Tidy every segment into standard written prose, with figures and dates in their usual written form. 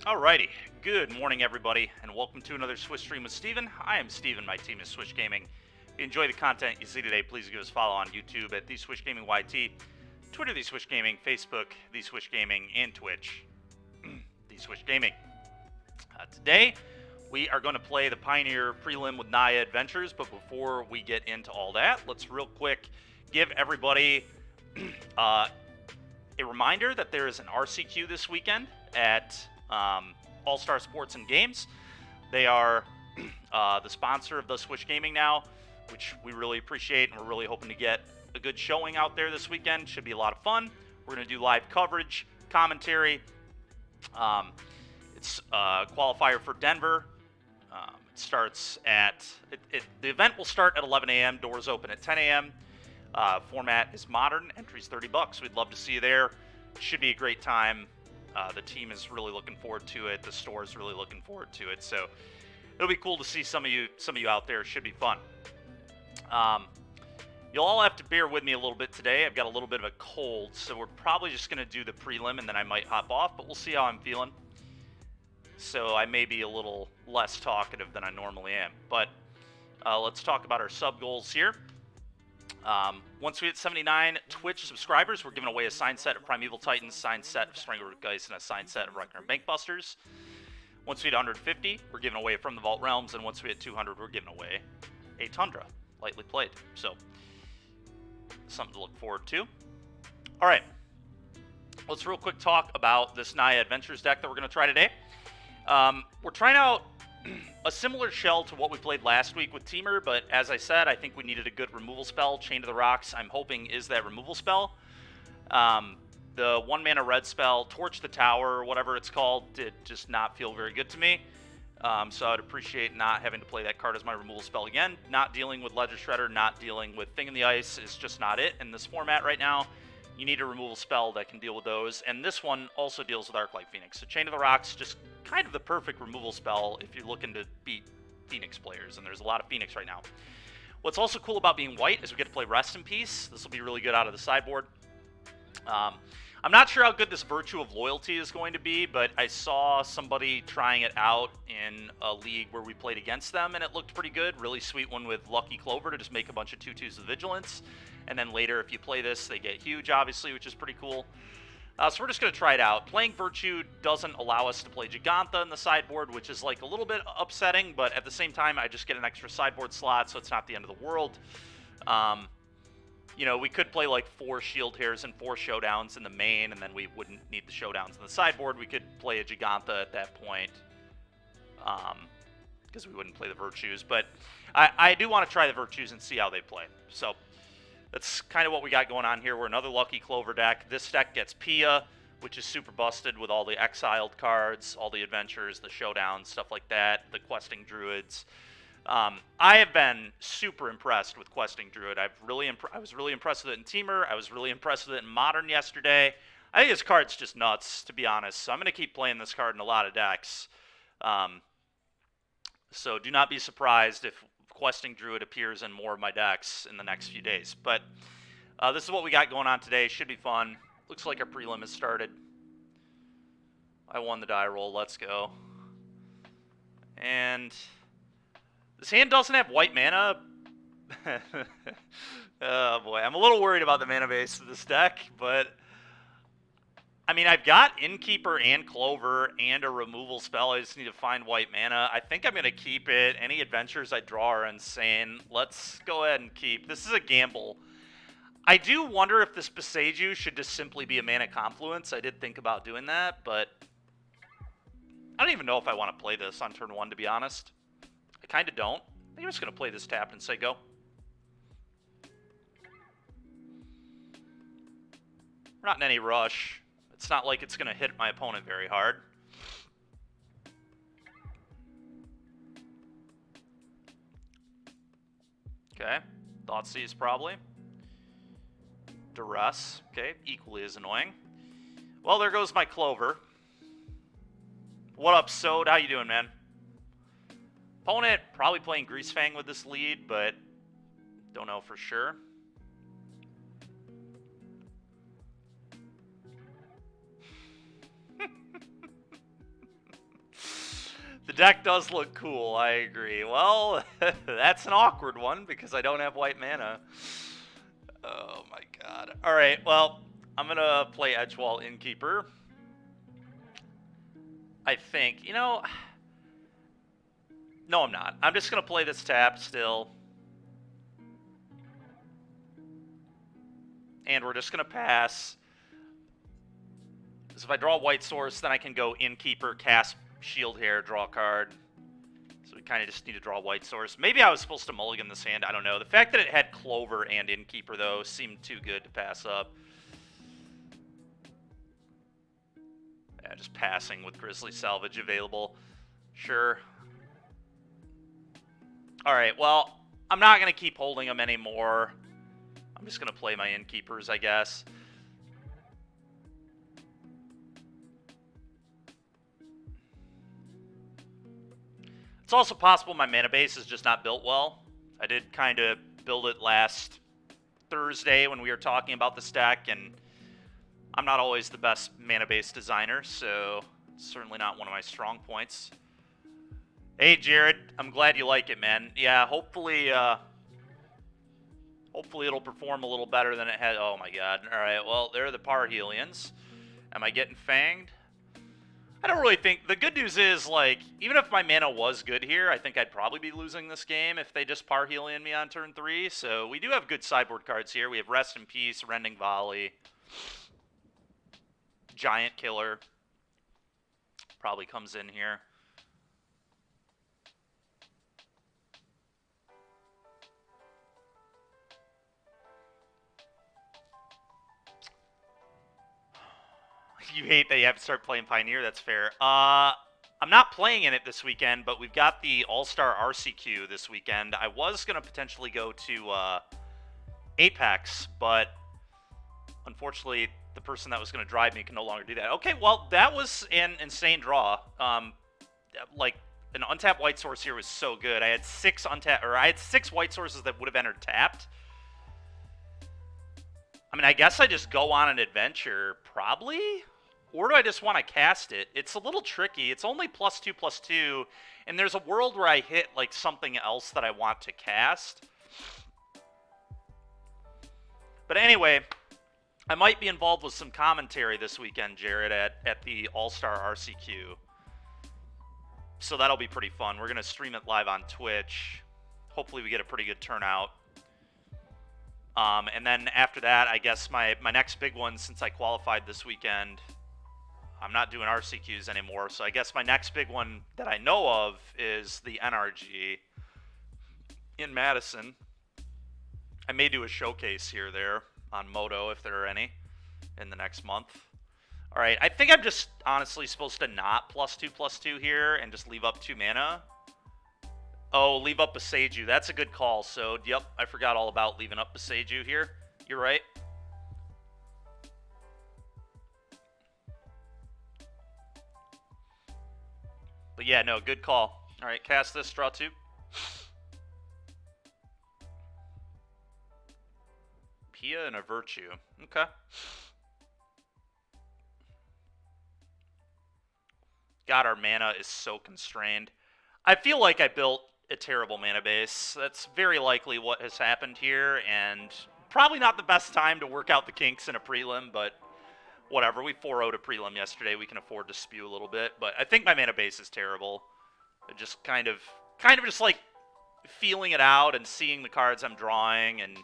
Alrighty, good morning everybody, and welcome to another Swish Stream with Steven. I am Steven, my team is Swish Gaming. If you enjoy the content you see today, please give us a follow on YouTube at The Swish Gaming YT, Twitter The Swish Gaming, Facebook The Swish Gaming, and Twitch The Swish Gaming. Today, we are going to play the Pioneer Prelim with Naya Adventures, but before we get into all that, let's real quick give everybody a reminder that there is an RCQ this weekend at All-Star Sports and Games. They are the sponsor of the Swish Gaming now, which we really appreciate, and we're really hoping to get a good showing out there this weekend. Should be a lot of fun. We're going to do live coverage, commentary. It's a qualifier for Denver. It starts at the event will start at 11 a.m. Doors open at 10 a.m. Format is modern. Entry's $30. We'd love to see you there. It should be a great time. The team is really looking forward to it. The store is really looking forward to it. So it'll be cool to see some of you out there. It should be fun. You'll all have to bear with me a little bit today. I've got a little bit of a cold, so we're probably just going to do the prelim, and then I might hop off, but we'll see how I'm feeling. So I may be a little less talkative than I normally am. But let's talk about our sub goals here. Once we hit 79 Twitch subscribers, we're giving away a signed set of Primeval Titans, signed set of Strangleroot Geist, and a signed set of Ragnar Bankbusters. Once we hit 150, we're giving away From the Vault Realms, and once we hit 200, we're giving away a Tundra, lightly played. So, something to look forward to. Alright, let's real quick talk about this Naya Adventures deck that we're going to try today. We're trying out a similar shell to what we played last week with Teamer, but as I said, I think we needed a good removal spell. Chain to the Rocks, I'm hoping, is that removal spell. The 1-mana red spell, Torch the Tower, or whatever it's called, did just not feel very good to me. So I'd appreciate not having to play that card as my removal spell again. Not dealing with Ledger Shredder, not dealing with Thing in the Ice is just not it in this format right now. You need a removal spell that can deal with those, and this one also deals with Arclight Phoenix. So Chain of the Rocks, just kind of the perfect removal spell if you're looking to beat Phoenix players, and there's a lot of Phoenix right now. What's also cool about being white is we get to play Rest in Peace. This will be really good out of the sideboard. I'm not sure how good this Virtue of Loyalty is going to be, but I saw somebody trying it out in a league where we played against them, and it looked pretty good. Really sweet one with Lucky Clover to just make a bunch of 2/2s with Vigilance. And then later, if you play this, they get huge, obviously, which is pretty cool. So we're just going to try it out. Playing Virtue doesn't allow us to play Giganta in the sideboard, which is like a little bit upsetting, but at the same time, I just get an extra sideboard slot, so it's not the end of the world. You know, we could play like 4 Shield Hairs and 4 Showdowns in the main, and then we wouldn't need the Showdowns in the sideboard. We could play a Giganta at that point, because we wouldn't play the Virtues. But I do want to try the Virtues and see how they play. So that's kind of what we got going on here. We're another Lucky Clover deck. This deck gets Pia, which is super busted with all the exiled cards, all the adventures, the showdowns, stuff like that, the questing druids. I have been super impressed with questing druid. I was really impressed with it in Teamer. I was really impressed with it in Modern yesterday. I think this card's just nuts, to be honest. So I'm going to keep playing this card in a lot of decks. So do not be surprised if questing druid appears in more of my decks in the next few days. But this is what we got going on today. Should be fun. Looks like our prelim has started. I won the die roll. Let's go. And this hand doesn't have white mana. Oh boy, I'm a little worried about the mana base of this deck, but I mean, I've got Innkeeper and Clover and a removal spell. I just need to find white mana. I think I'm going to keep it. Any adventures I draw are insane. Let's go ahead and keep. This is a gamble. I do wonder if this Beseiju should just simply be a mana confluence. I did think about doing that, but I don't even know if I want to play this on turn 1, to be honest. I kind of don't. I think I'm just going to play this tapped and say go. We're not in any rush. It's not like it's going to hit my opponent very hard. Okay. Thoughtseize probably. Duress. Okay. Equally as annoying. Well, there goes my Clover. What up, Sode? How you doing, man? Opponent probably playing Greasefang with this lead, but don't know for sure. deck does look cool, I agree. Well, that's an awkward one because I don't have white mana. Oh my god. Alright, well, I'm gonna play Edgewall Innkeeper. I think. You know... No, I'm not. I'm just gonna play this tap still. And we're just gonna pass. Because if I draw a white source, then I can go Innkeeper, cast Shield Hair, draw a card. So we kind of just need to draw a white source. Maybe I was supposed to mulligan this hand. I don't know. The fact that it had Clover and Innkeeper, though, seemed too good to pass up. Yeah, just passing with Grizzly Salvage available. Sure. Alright, well, I'm not going to keep holding them anymore. I'm just going to play my Innkeepers, I guess. It's also possible my mana base is just not built well. I did kind of build it last Thursday when we were talking about this deck, and I'm not always the best mana base designer, so it's certainly not one of my strong points. Hey, Jared, I'm glad you like it, man. Yeah, hopefully it'll perform a little better than it had. Oh my god. All right, well, there are the Parhelions. Am I getting fanged? I don't really think... The good news is, like, even if my mana was good here, I think I'd probably be losing this game if they just Parhelion me on turn 3. So we do have good sideboard cards here. We have Rest in Peace, Rending Volley, Giant Killer. Probably comes in here. You hate that you have to start playing Pioneer, that's fair. I'm not playing in it this weekend, but we've got the All-Star RCQ this weekend. I was going to potentially go to Apex, but unfortunately the person that was going to drive me can no longer do that. Okay, well, that was an insane draw. Like, an untapped white source here was so good. I had six white sources that would have entered tapped. I mean, I guess I just go on an adventure, probably? Or do I just want to cast it? It's a little tricky. It's only +2/+2, and there's a world where I hit, like, something else that I want to cast. But anyway, I might be involved with some commentary this weekend, Jared, at the All-Star RCQ. So that'll be pretty fun. We're going to stream it live on Twitch. Hopefully we get a pretty good turnout. And then after that, I guess my next big one, since I qualified this weekend, I'm not doing RCQs anymore, so I guess my next big one that I know of is the NRG in Madison. I may do a showcase here or there on Moto, if there are any, in the next month. All right, I think I'm just honestly supposed to not +2/+2 here and just leave up 2 mana. Oh, leave up Beseiju. That's a good call. So, yep, I forgot all about leaving up Beseiju here. You're right. But yeah, no, good call. All right, cast this, draw 2. Pia and a Virtue. Okay. God, our mana is so constrained. I feel like I built a terrible mana base. That's very likely what has happened here, and probably not the best time to work out the kinks in a prelim, but whatever. We 4-0'd a prelim yesterday. We can afford to spew a little bit, but I think my mana base is terrible. I just kind of just like feeling it out and seeing the cards I'm drawing, and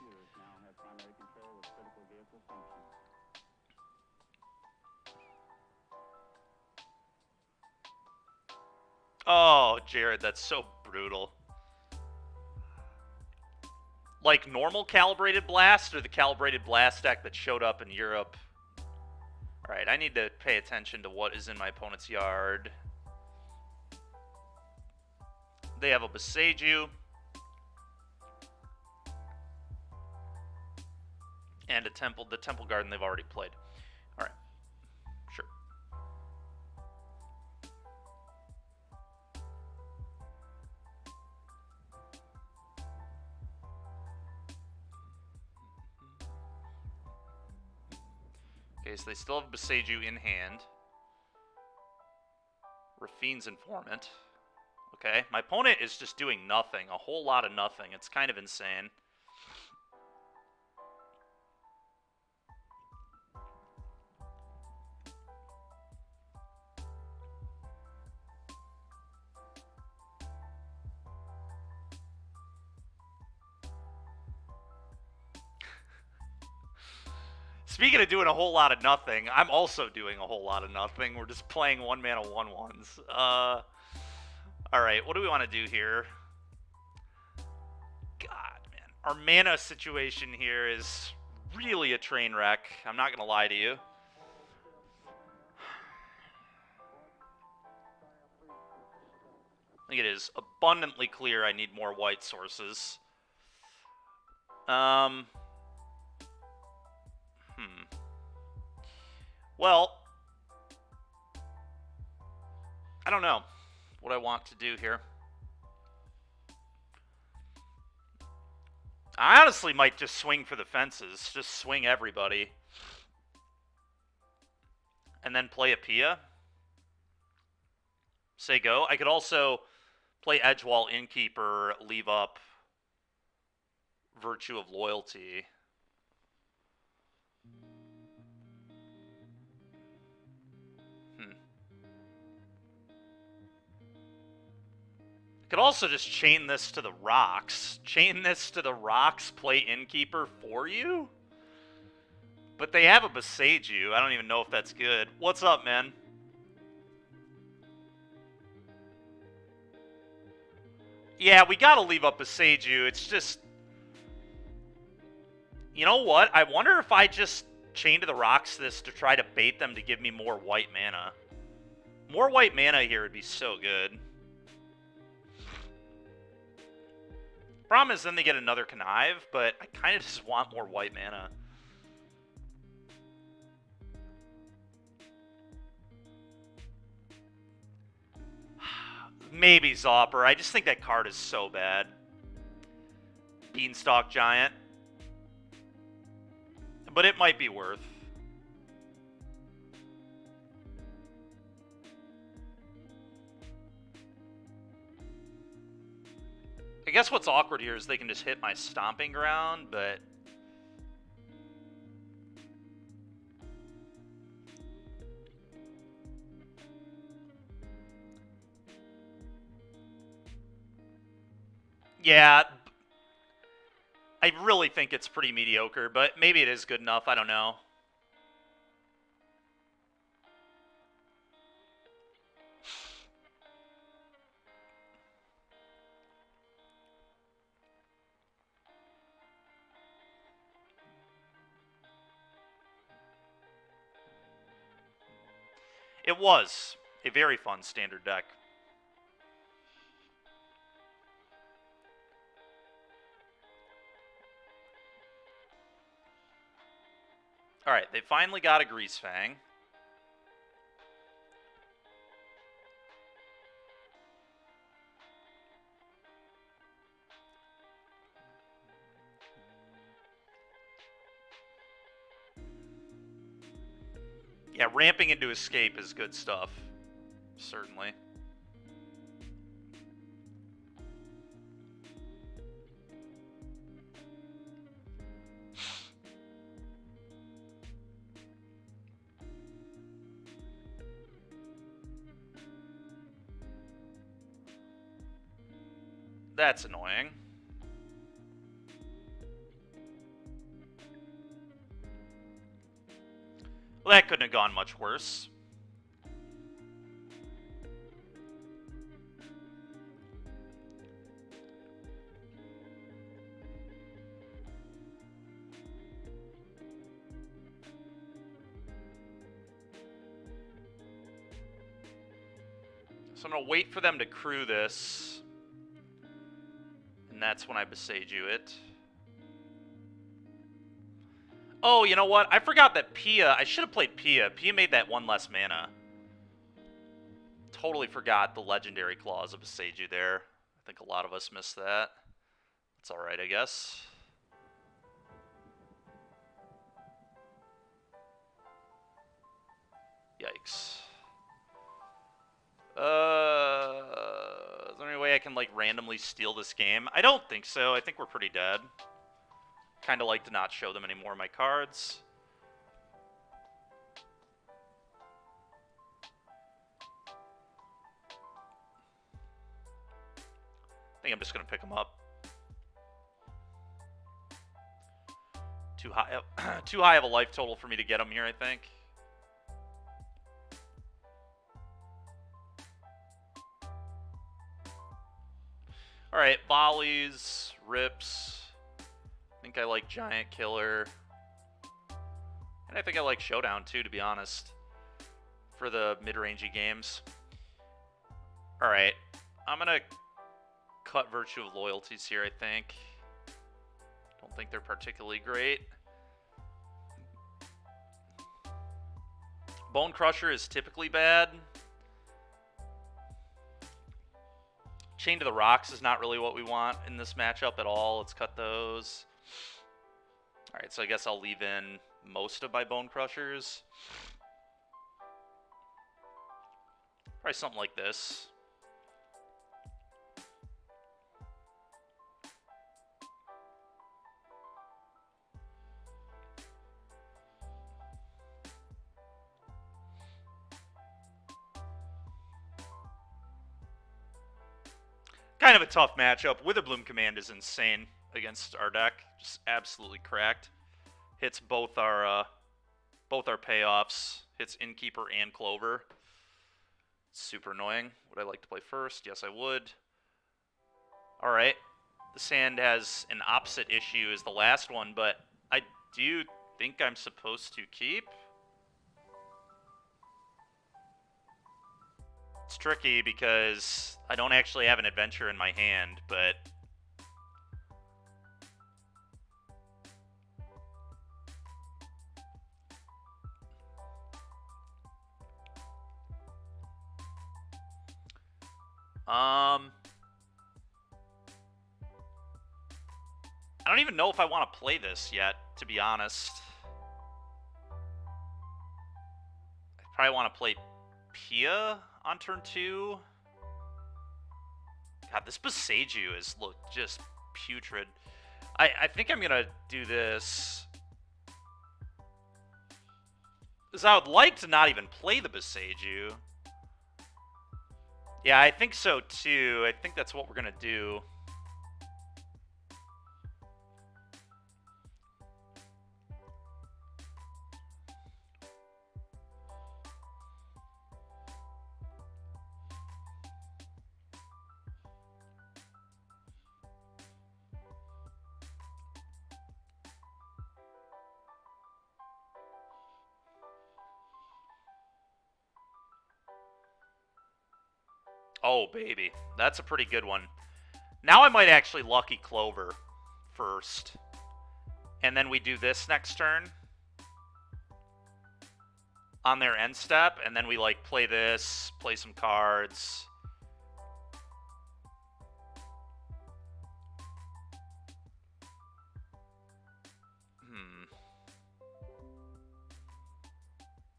oh, Jared, that's so brutal. Like normal Calibrated Blast or the Calibrated Blast deck that showed up in Europe? Alright, I need to pay attention to what is in my opponent's yard. They have a Beseiju. And a Temple. The Temple Garden they've already played. Alright. Sure. Okay, so they still have Beseiju in hand. Rafine's Informant. Okay, my opponent is just doing nothing, a whole lot of nothing. It's kind of insane. Speaking of doing a whole lot of nothing, I'm also doing a whole lot of nothing. We're just playing 1-mana 1/1s. Alright, what do we want to do here? God, man. Our mana situation here is really a train wreck. I'm not going to lie to you. I think it is abundantly clear I need more white sources. Well, I don't know what I want to do here. I honestly might just swing for the fences. Just swing everybody. And then play a Pia. Say go. I could also play Edgewall Innkeeper, leave up Virtue of Loyalty. Could also just chain this to the rocks. Chain this to the rocks, play Innkeeper for you? But they have a Beseiju. I don't even know if that's good. What's up, man? Yeah, we gotta leave up Beseiju. It's just... You know what? I wonder if I just chain to the rocks this to try to bait them to give me more white mana. More white mana here would be so good. Problem is then they get another Connive, but I kind of just want more white mana. Maybe Zopper. I just think that card is so bad. Beanstalk Giant. But it might be worth. I guess what's awkward here is they can just hit my Stomping Ground, but... Yeah, I really think it's pretty mediocre, but maybe it is good enough. I don't know. It was a very fun standard deck. Alright, they finally got a Greasefang. Yeah, ramping into Escape is good stuff. Certainly. That's annoying. Well, that couldn't have gone much worse. So I'm going to wait for them to crew this. And that's when I Beseiju it. Oh, you know what? I forgot that Pia... I should have played Pia. Pia made that one less mana. Totally forgot the legendary clause of Beseiju there. I think a lot of us missed that. That's alright, I guess. Yikes. Is there can, like, randomly steal this game? I don't think so. I think we're pretty dead. Kind of like to not show them any more of my cards. I think I'm just going to pick them up. Too high of a life total for me to get them here, I think. Alright, volleys, rips. I think I like Giant Killer. And I think I like Showdown too, to be honest. For the mid-rangey games. Alright, I'm gonna cut Virtue of Loyalties here, I think. Don't think they're particularly great. Bone Crusher is typically bad. Chain to the Rocks is not really what we want in this matchup at all. Let's cut those. Alright, so I guess I'll leave in most of my Bone Crushers. Probably something like this. Kind of a tough matchup. Witherbloom Command is insane against our deck. Just absolutely cracked. Hits both our payoffs. Hits Innkeeper and Clover. Super annoying. Would I like to play first? Yes, I would. Alright. This hand has an opposite issue as the last one, but I do think I'm supposed to keep. It's tricky because I don't actually have an adventure in my hand, but I don't even know if I want to play this yet, to be honest. I probably want to play Pia on turn 2. God, this Boseiju is just putrid. I think I'm going to do this. Because I would like to not even play the Boseiju. Yeah, I think so too. I think that's what we're going to do. Oh, baby. That's a pretty good one. Now I might actually Lucky Clover first. And then we do this next turn on their end step. And then we, like, play this, play some cards.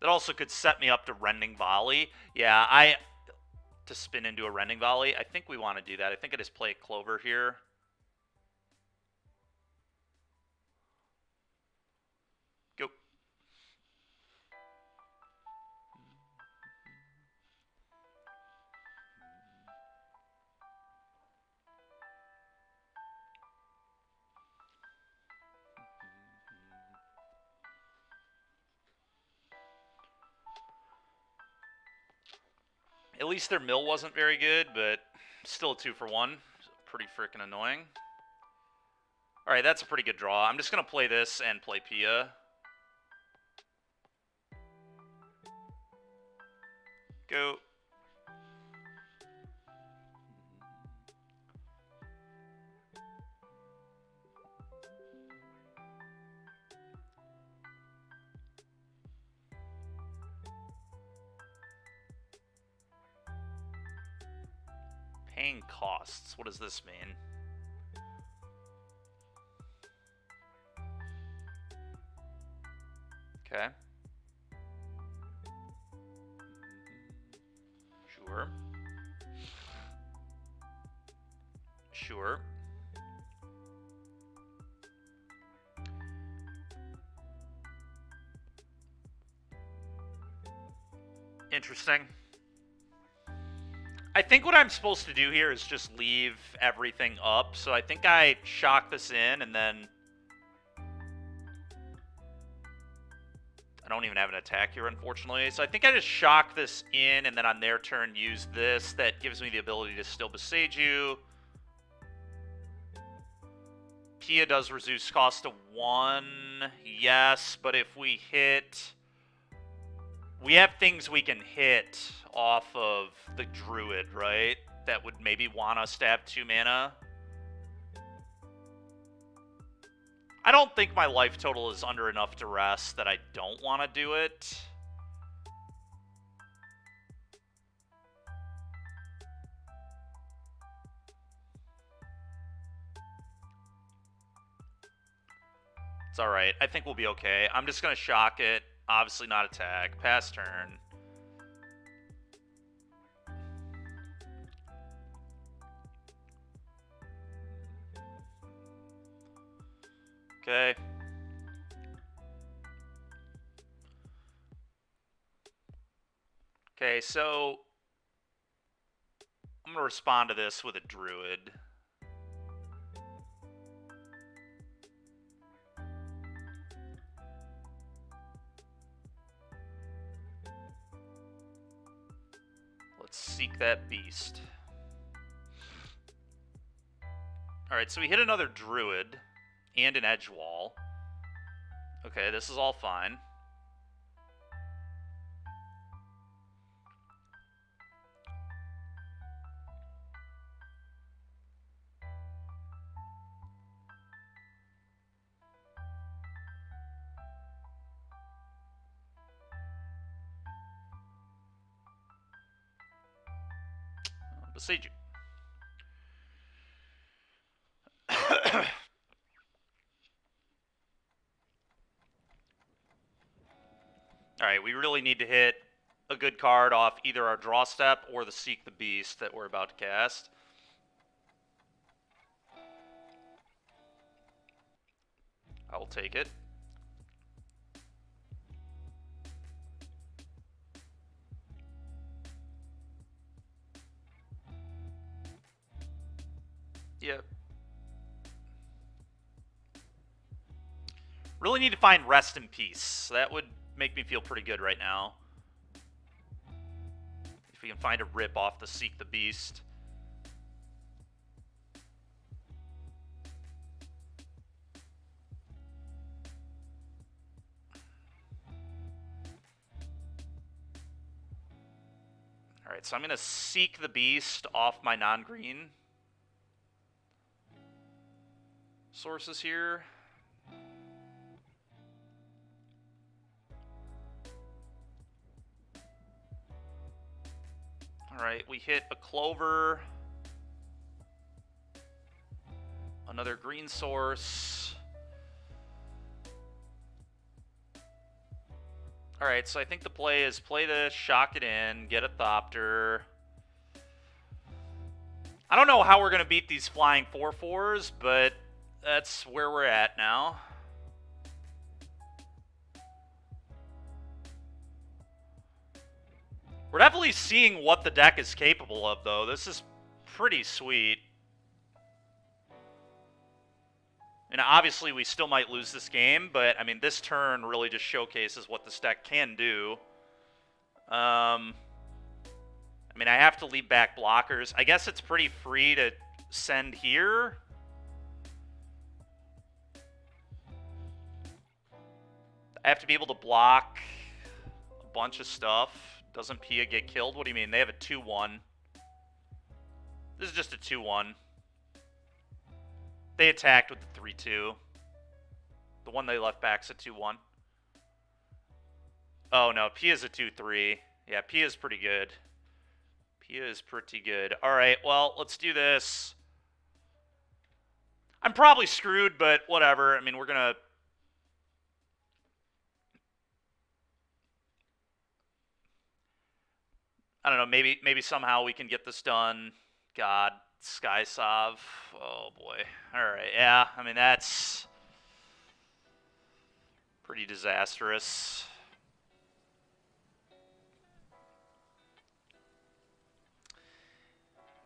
That also could set me up to Rending Volley. Yeah, to spin into a Rending Volley. I think we want to do that. I think I just play Clover here. Go. At least their mill wasn't very good, but still a 2-for-1. Pretty freaking annoying. Alright, that's a pretty good draw. I'm just going to play this and play Pia. Go. Paying costs. What does this mean? Okay. Sure. Sure. Interesting. I think what I'm supposed to do here is just leave everything up. So I think I shock this in and then... I don't even have an attack here, unfortunately. So I think I just shock this in and then on their turn use this. That gives me the ability to still besiege you. Pia does reduce cost to 1. Yes, but if we hit... We have things we can hit off of the Druid, right? That would maybe want us to have 2 mana. I don't think my life total is under enough duress that I don't want to do it. It's alright. I think we'll be okay. I'm just going to shock it. Obviously not attack. Pass turn. Okay. Okay, so I'm going to respond to this with a Druid. Let's seek that beast. Alright, so we hit another Druid and an edge wall. Okay, this is all fine. Besiege you. Alright, we really need to hit a good card off either our draw step or the Seek the Beast that we're about to cast. I will take it. Yep. Really need to find Rest in Peace. That would make me feel pretty good right now. If we can find a rip off the Seek the Beast. Alright, so I'm going to Seek the Beast off my non-green sources here. Alright, we hit a Clover. Another green source. Alright, so I think the play is play this, shock it in, get a Thopter. I don't know how we're going to beat these flying 4/4s, but that's where we're at now. We're definitely seeing what the deck is capable of, though. This is pretty sweet. And obviously, we still might lose this game, but, I mean, this turn really just showcases what this deck can do. I mean, I have to leave back blockers. I guess it's pretty free to send here. I have to be able to block a bunch of stuff. Doesn't Pia get killed? What do you mean? They have a 2-1. This is just a 2-1. They attacked with the 3-2. The one they left back's a 2-1. Oh, no. Pia's a 2-3. Yeah, Pia's pretty good. Pia is pretty good. Alright, well, let's do this. I'm probably screwed, but whatever. I mean, we're gonna... I don't know, maybe somehow we can get this done. God, Skysov. Oh boy. Alright, yeah. I mean, that's pretty disastrous.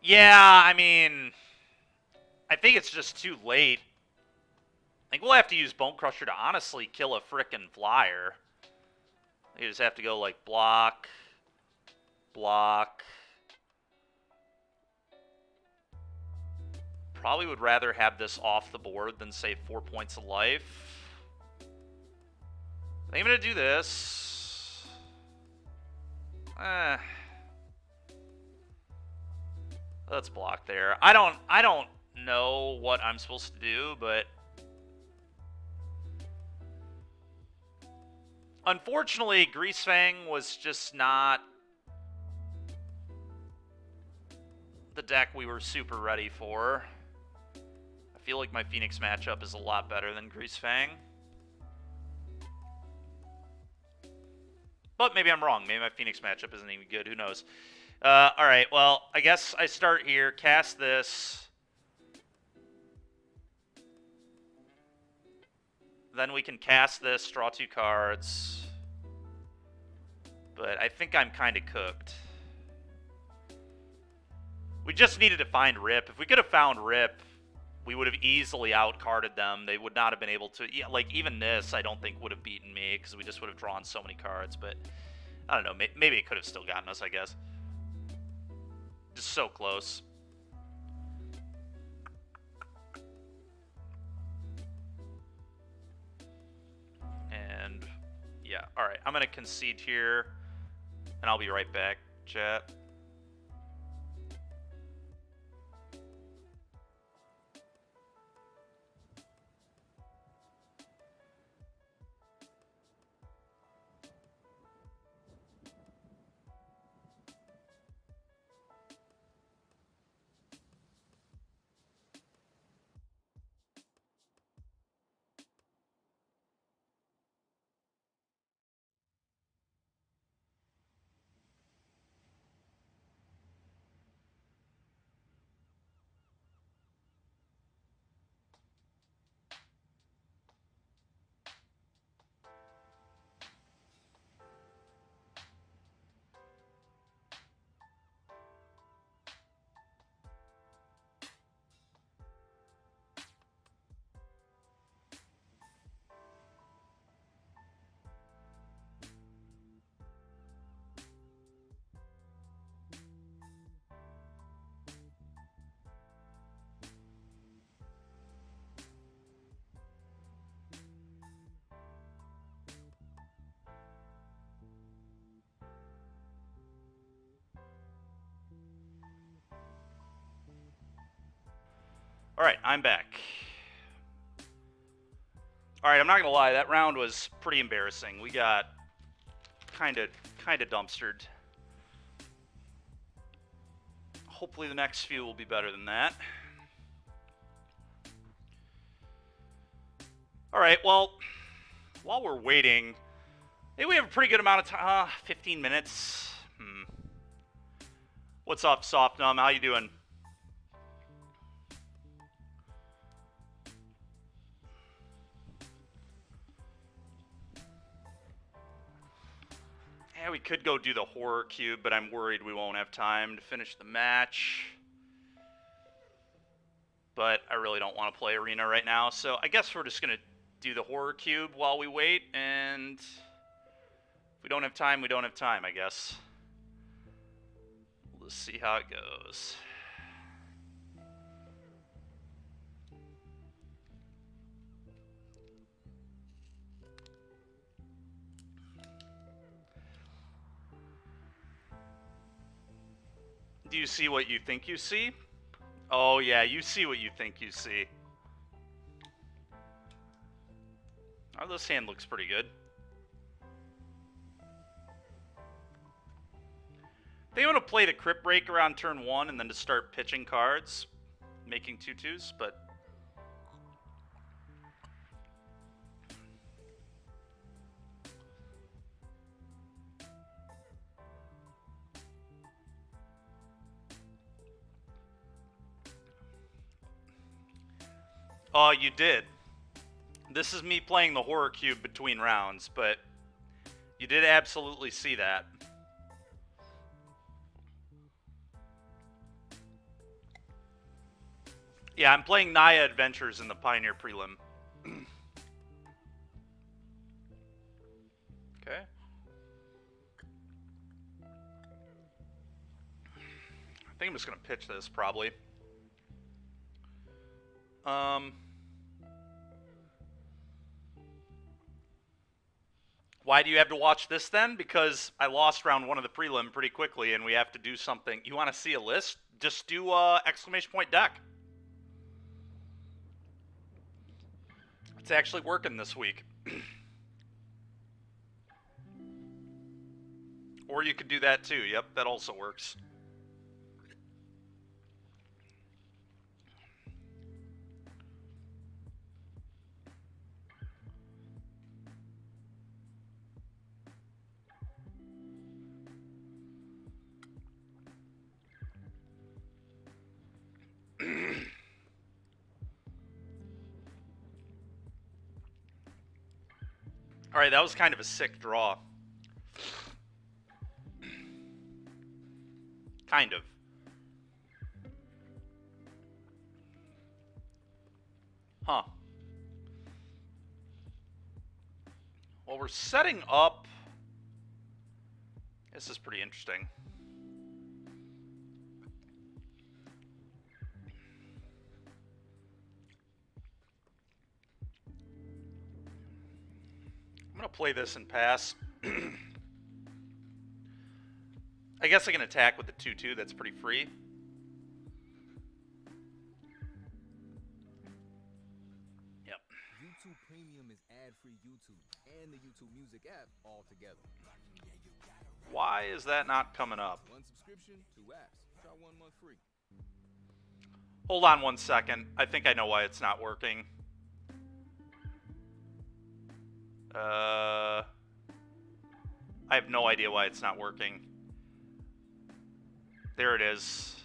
Yeah, I mean, I think it's just too late. I think we'll have to use Bone Crusher to honestly kill a frickin' flyer. You just have to go like block, block. Probably would rather have this off the board than save 4 points of life. I think I'm gonna do this. Let's block there. I don't know what I'm supposed to do, but unfortunately, Greasefang was just not the deck we were super ready for. I feel like my Phoenix matchup is a lot better than Greasefang. But maybe I'm wrong. Maybe my Phoenix matchup isn't even good. Who knows? Alright, well, I guess I start here, cast this. Then we can cast this, draw 2 cards. But I think I'm kind of cooked. We just needed to find Rip. If we could have found Rip, we would have easily outcarded them. They would not have been able to... Yeah, like, even this, I don't think would have beaten me, because we just would have drawn so many cards. But, I don't know. Maybe it could have still gotten us, I guess. Just so close. And, yeah. Alright, I'm going to concede here. And I'll be right back, chat. Alright, I'm back. Alright, I'm not gonna lie, that round was pretty embarrassing. We got kinda dumpstered. Hopefully the next few will be better than that. Alright, well, while we're waiting, maybe we have a pretty good amount of time. 15 minutes. What's up, Softnum? How you doing? Yeah, we could go do the horror cube, but I'm worried we won't have time to finish the match. But I really don't want to play arena right now, so I guess we're just going to do the horror cube while we wait, and if we don't have time, we don't have time, I guess. Let's see how it goes. Do you see what you think you see? Oh yeah, you see what you think you see. Oh, this hand looks pretty good. They want to play the Crypt Breaker on turn 1 and then to start pitching cards, making 2/2s, but... Oh, you did. This is me playing the horror cube between rounds, but you did absolutely see that. Yeah, I'm playing Naya Adventures in the Pioneer Prelim. Okay. I think I'm just going to pitch this, probably. Why do you have to watch this then? Because I lost round 1 of the prelim pretty quickly, and we have to do something. You want to see a list? Just do exclamation point deck. It's actually working this week. Or you could do that too. Yep, that also works. Alright, that was kind of a sick draw. Kind of. Huh. Well, we're setting up... This is pretty interesting. I'm going to play this and pass. I guess I can attack with the 2-2. That's pretty free. Yep. YouTube Premium is ad-free YouTube and the YouTube Music app all together. Why is that not coming up? One subscription, 2 apps. Try 1 month free. Hold on 1 second. I think I know why it's not working. I have no idea why it's not working. There it is.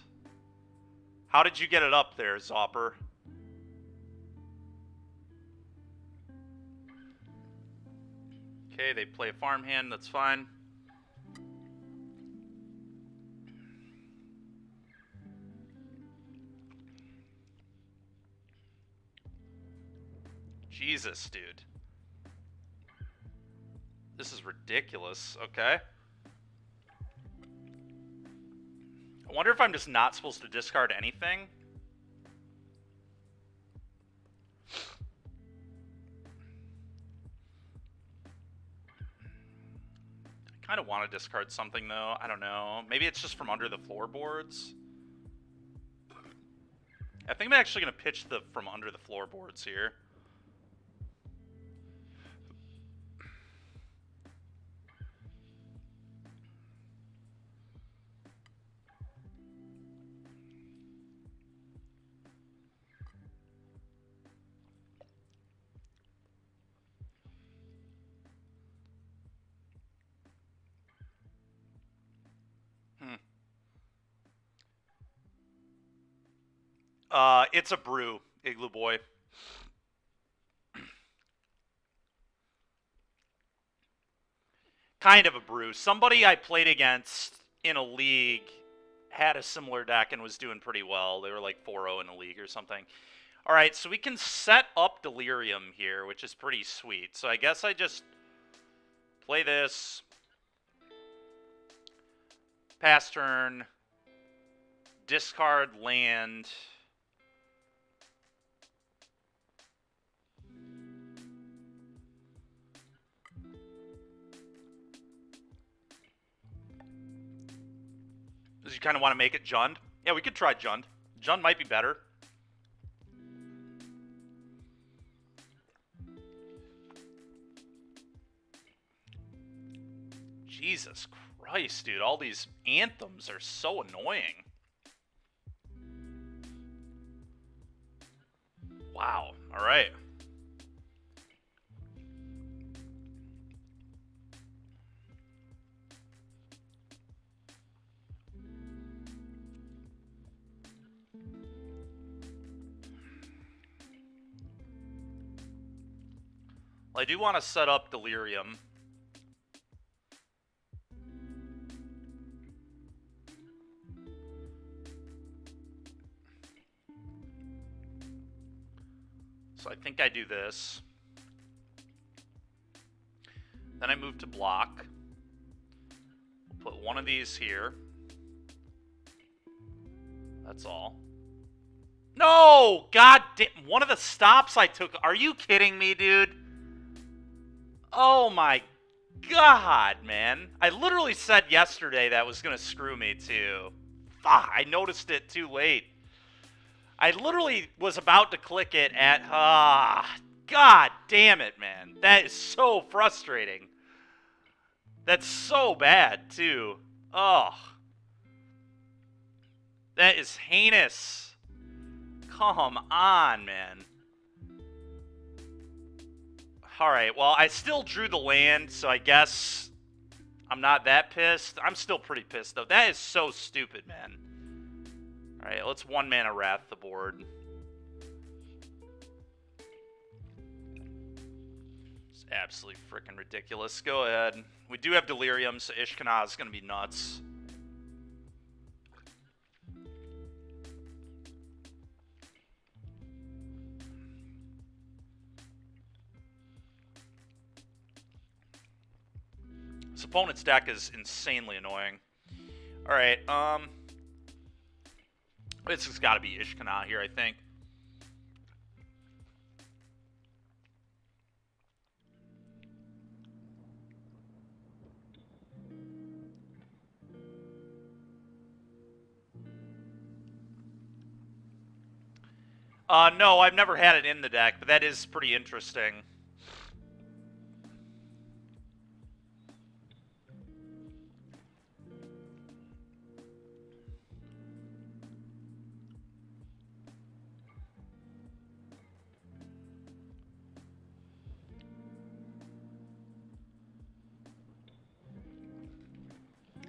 How did you get it up there, Zopper? Okay, they play a farmhand. That's fine. Jesus, dude. This is ridiculous. Okay. I wonder if I'm just not supposed to discard anything. I kind of want to discard something, though. I don't know. Maybe it's just from under the floorboards. I think I'm actually going to pitch the from under the floorboards here. It's a brew, Igloo Boy. Kind of a brew. Somebody I played against in a league had a similar deck and was doing pretty well. They were like 4-0 in the league or something. All right, so we can set up Delirium here, which is pretty sweet. So I guess I just play this. Pass turn. Discard land. Does you kind of want to make it Jund? Yeah, we could try Jund. Jund might be better. Jesus Christ, dude. All these anthems are so annoying. Wow. All right. I do want to set up Delirium. So I think I do this. Then I move to block. Put one of these here. That's all. No! God damn. One of the stops I took. Are you kidding me, dude? Oh my God, man. I literally said yesterday that was going to screw me, too. Fuck, I noticed it too late. I literally was about to click it at... God damn it, man. That is so frustrating. That's so bad, too. Ugh. That is heinous. Come on, man. Alright, well, I still drew the land, so I guess I'm not that pissed. I'm still pretty pissed, though. That is so stupid, man. Alright, let's one mana Wrath the board. It's absolutely freaking ridiculous. Go ahead. We do have Delirium, so Ishkanah is going to be nuts. This opponent's deck is insanely annoying. Alright, this has got to be Ishkanah here, I think. No, I've never had it in the deck, but that is pretty interesting.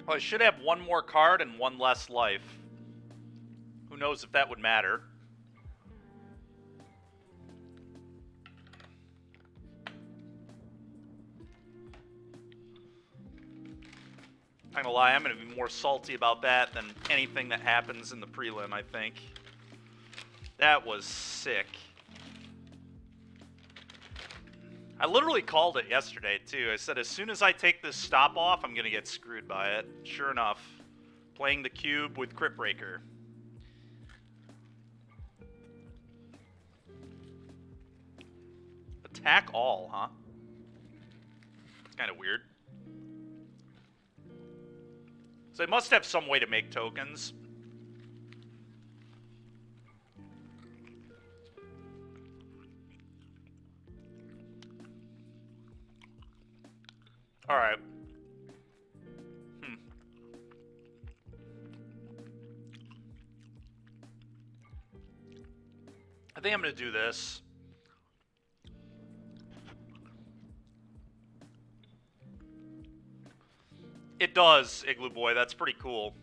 Well, I should have one more card and one less life. Who knows if that would matter. Not gonna lie, I'm gonna be more salty about that than anything that happens in the prelim, I think. That was sick. I literally called it yesterday, too. I said, as soon as I take this stop off, I'm gonna get screwed by it. Sure enough. Playing the cube with Crypt Breaker. Attack all, huh? It's kind of weird. So they must have some way to make tokens. Alright. I think I'm going to do this. It does, Igloo Boy. That's pretty cool.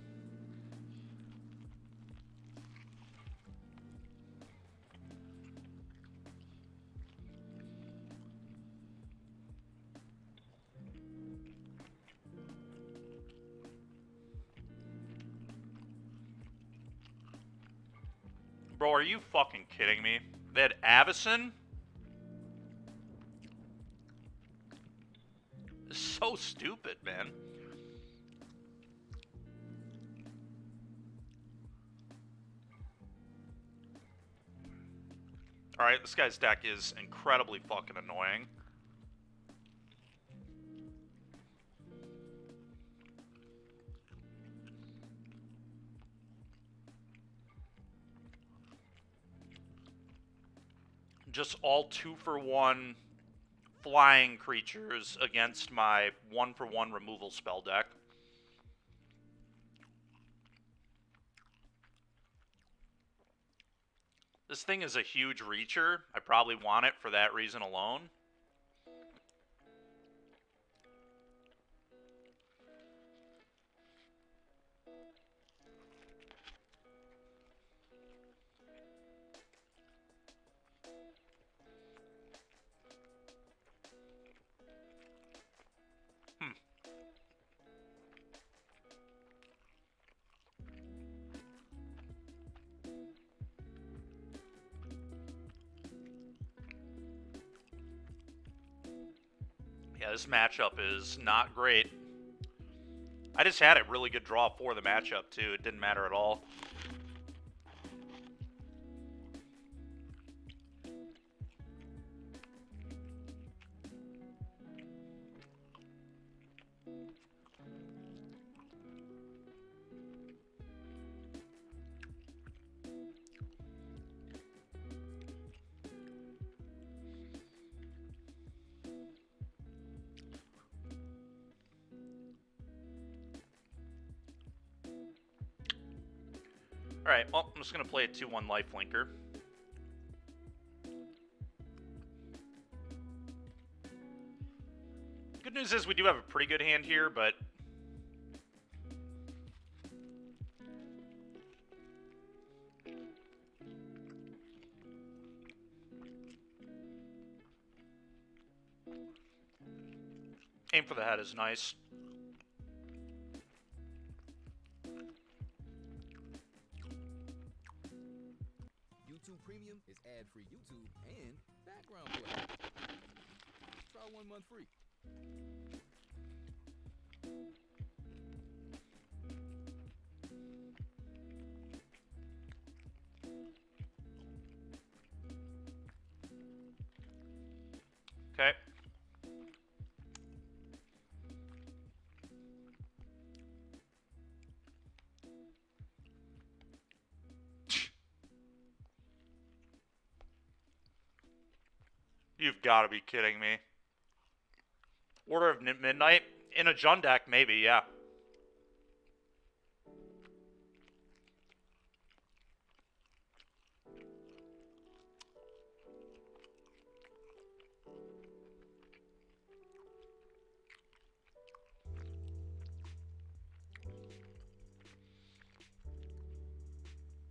Bro, are you fucking kidding me? They had Avacyn? It's so stupid, man. Alright, this guy's deck is incredibly fucking annoying. Just all 2-for-1 flying creatures against my 1-for-1 removal spell deck. This thing is a huge reacher. I probably want it for that reason alone. Yeah, this matchup is not great. I just had a really good draw for the matchup, too. It didn't matter at all. Alright, well, I'm just going to play a 2-1 lifelinker. Good news is we do have a pretty good hand here, but... aim for the head is nice. YouTube Premium is ad-free YouTube and background play. Try 1 month free. Okay. You've got to be kidding me. Order of Midnight? In a Jund deck, maybe, yeah.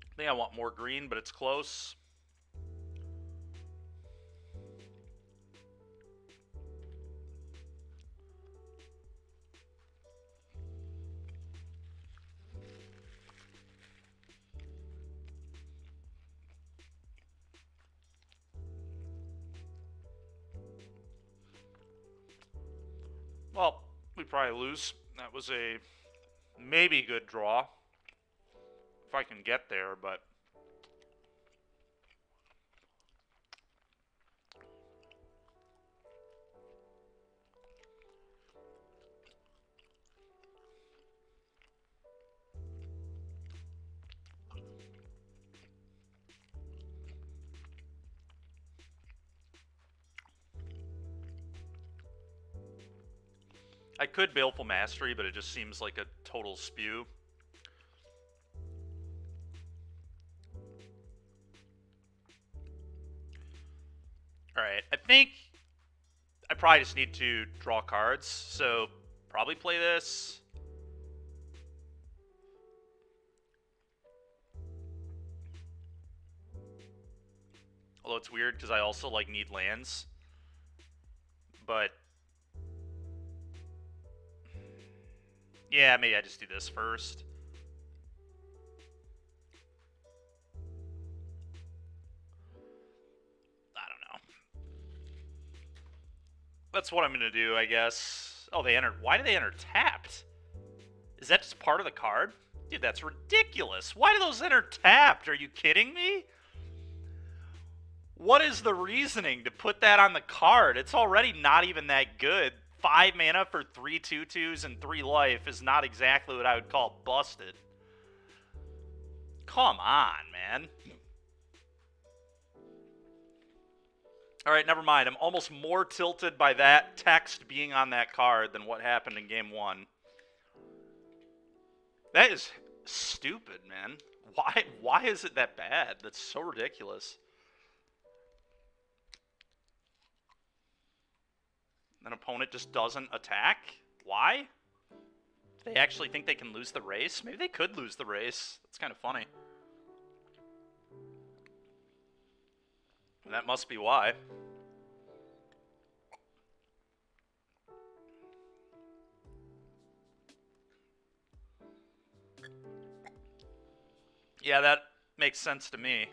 I think I want more green, but it's close. Well, we probably lose. That was a maybe good draw. If I can get there, but... I could Baleful Mastery, but it just seems like a total spew. Alright, I think I probably just need to draw cards, so probably play this. Although it's weird because I also like need lands. But yeah, maybe I just do this first. I don't know. That's what I'm going to do, I guess. Oh, they entered. Why do they enter tapped? Is that just part of the card? Dude, that's ridiculous. Why do those enter tapped? Are you kidding me? What is the reasoning to put that on the card? It's already not even that good. 5 mana for 3 2/2s and 3 life is not exactly what I would call busted. Come on, man. Alright, never mind. I'm almost more tilted by that text being on that card than what happened in game 1. That is stupid, man. Why is it that bad? That's so ridiculous. An opponent just doesn't attack? Why? They actually think they can lose the race? Maybe they could lose the race. That's kind of funny. That must be why. Yeah, that makes sense to me.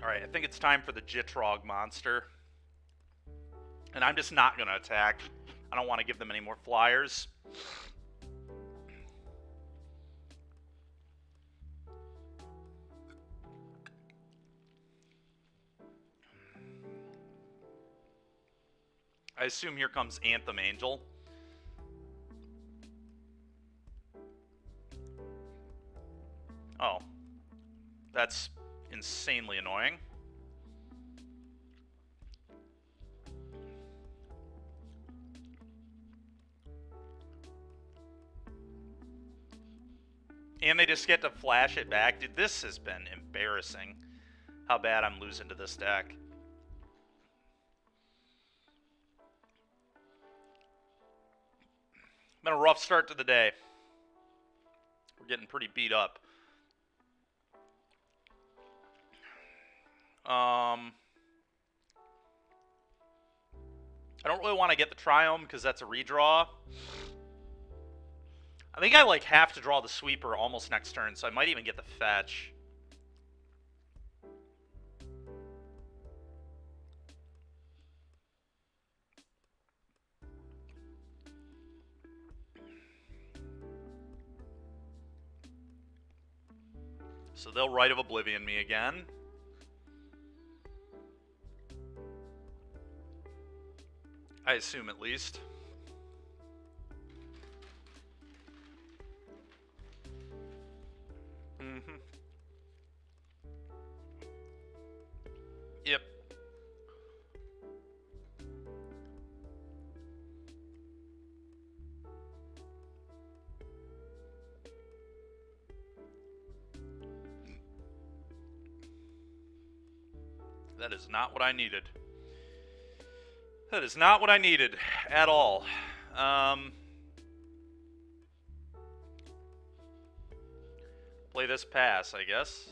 Alright, I think it's time for the Jitrog monster. And I'm just not going to attack. I don't want to give them any more flyers. I assume here comes Anthem Angel. Oh. That's insanely annoying. And they just get to flash it back. Dude, this has been embarrassing. How bad I'm losing to this deck. Been a rough start to the day. We're getting pretty beat up. I don't really want to get the Triome because that's a redraw. I think I like have to draw the sweeper almost next turn, so I might even get the fetch. So they'll Rite of Oblivion me again. I assume at least. Yep. That is not what I needed. That is not what I needed at all. Play this pass, I guess.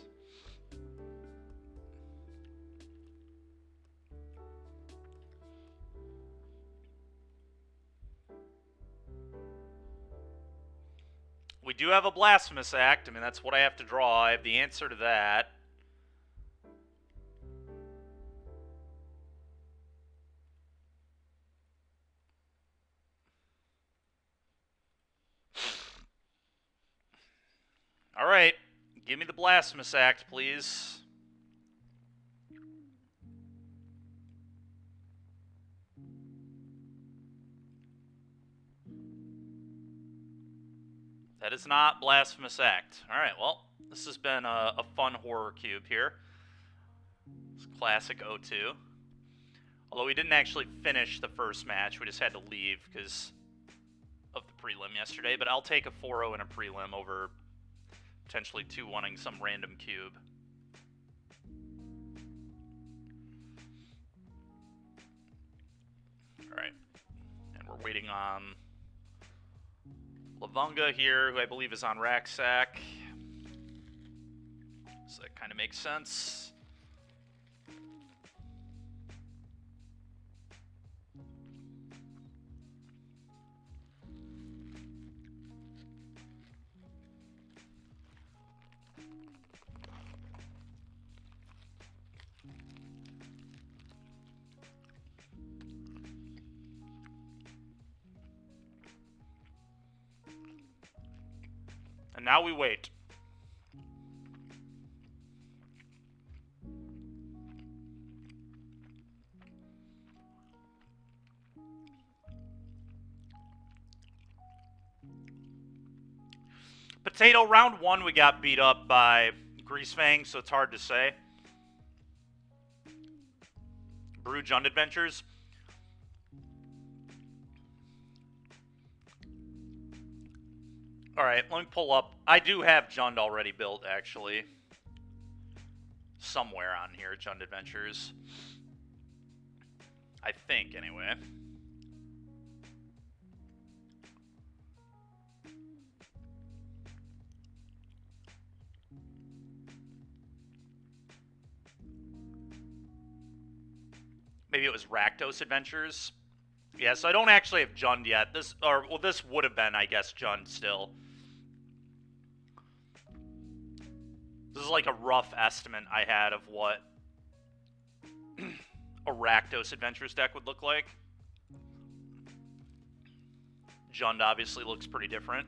We do have a Blasphemous Act. I mean, that's what I have to draw. I have the answer to that. Alright. Give me the Blasphemous Act, please. That is not Blasphemous Act. Alright, well, this has been a fun horror cube here. It's classic O2. Although we didn't actually finish the first match, we just had to leave because of the prelim yesterday. But I'll take a 4-0 in a prelim over potentially 2-1ing some random cube. Alright. And we're waiting on Lavunga here, who I believe is on Racksack. So that kind of makes sense. And now we wait. Potato, round 1 we got beat up by Greasefang, so it's hard to say. Brew Jund Adventures. Alright, let me pull up. I do have Jund already built, actually. Somewhere on here, Jund Adventures. I think, anyway. Maybe it was Rakdos Adventures. Yeah, so I don't actually have Jund yet. This would have been, I guess, Jund still. This is like a rough estimate I had of what a Rakdos Adventures deck would look like. Jund obviously looks pretty different.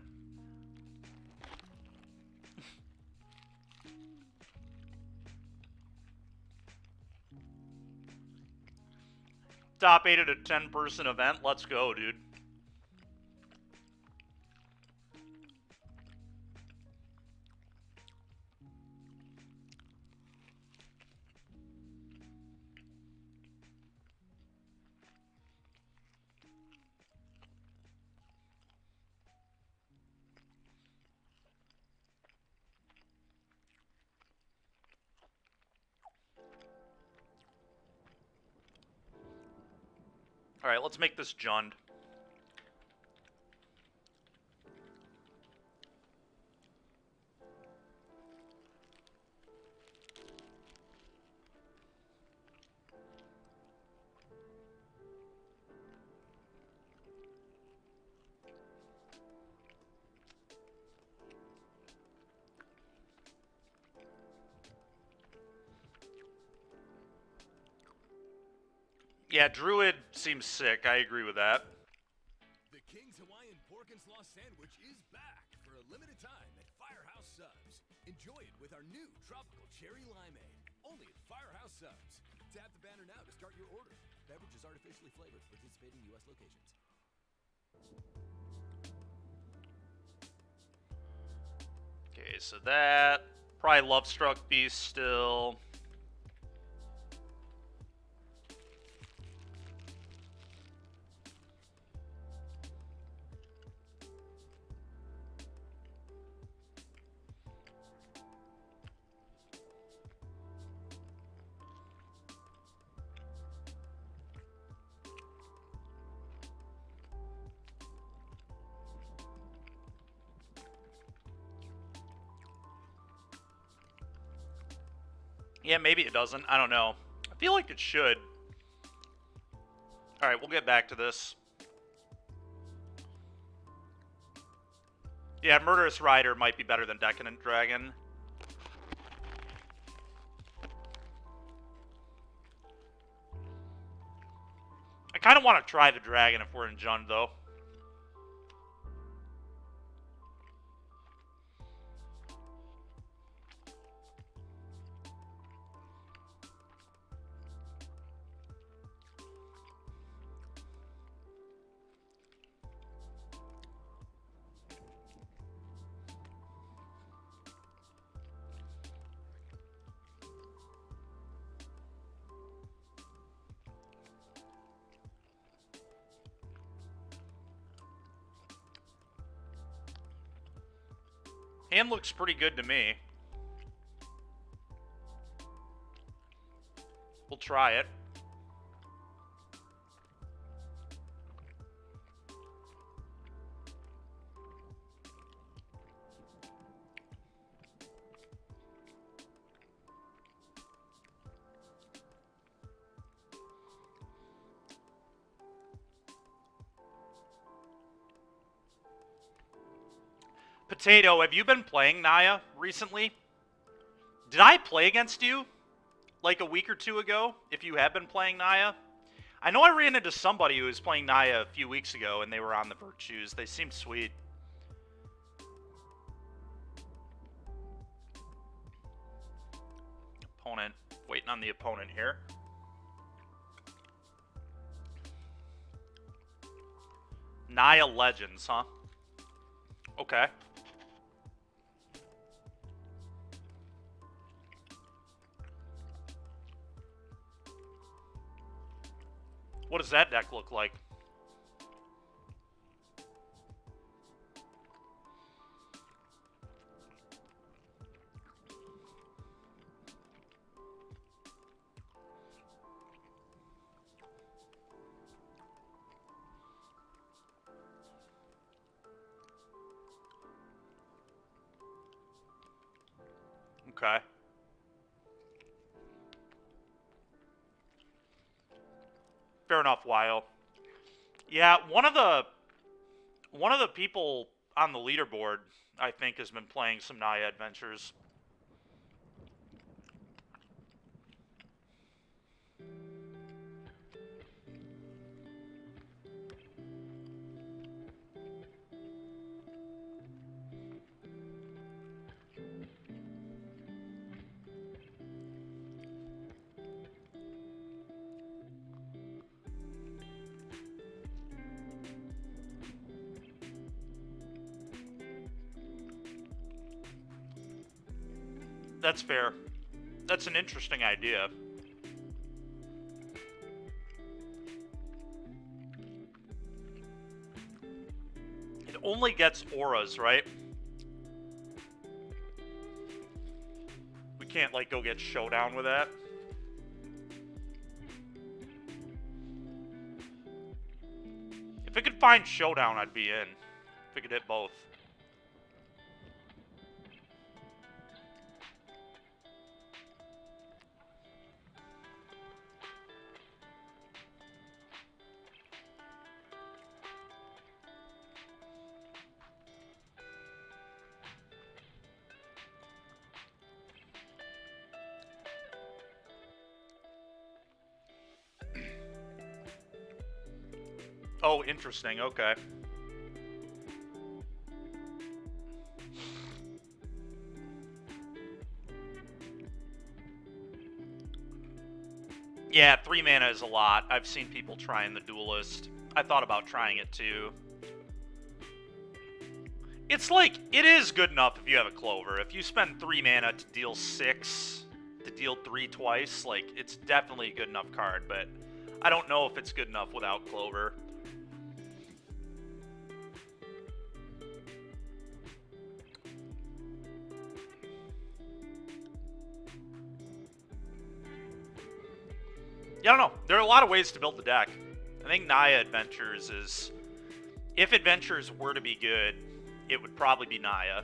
Top 8 at a 10-person event. Let's go, dude. Alright, let's make this Jund. Yeah, Druid seems sick. I agree with that. The King's Hawaiian Pork and Slaw Sandwich is back for a limited time at Firehouse Subs. Enjoy it with our new tropical cherry limeade, only at Firehouse Subs. Tap the banner now to start your order. Beverage is artificially flavored. Participating U.S. locations. Okay, so that. Probably Lovestruck Beast still. Yeah, maybe it doesn't. I don't know. I feel like it should. Alright, we'll get back to this. Yeah, Murderous Rider might be better than Decadent Dragon. I kind of want to try the Dragon if we're in Jund, though. Hand looks pretty good to me. We'll try it. Potato, have you been playing Naya recently? Did I play against you like a week or two ago, if you have been playing Naya? I know I ran into somebody who was playing Naya a few weeks ago, and they were on the Virtues. They seemed sweet. Opponent. Waiting on the opponent here. Naya Legends, huh? Okay. What does that deck look like? Okay. Fair enough, Wyo. Yeah, one of the people on the leaderboard, I think, has been playing some Naya Adventures. That's fair. That's an interesting idea. It only gets auras, right? We can't, like, go get Showdown with that. If I could find Showdown, I'd be in. If I could hit both. Oh, interesting. Okay. Yeah, 3 mana is a lot. I've seen people trying the Duelist. I thought about trying it too. It's like, it is good enough if you have a Clover. If you spend 3 mana to deal 6, to deal 3 twice, like, it's definitely a good enough card, but I don't know if it's good enough without Clover. Yeah, I don't know. There are a lot of ways to build the deck. I think Naya Adventures is... If Adventures were to be good, it would probably be Naya.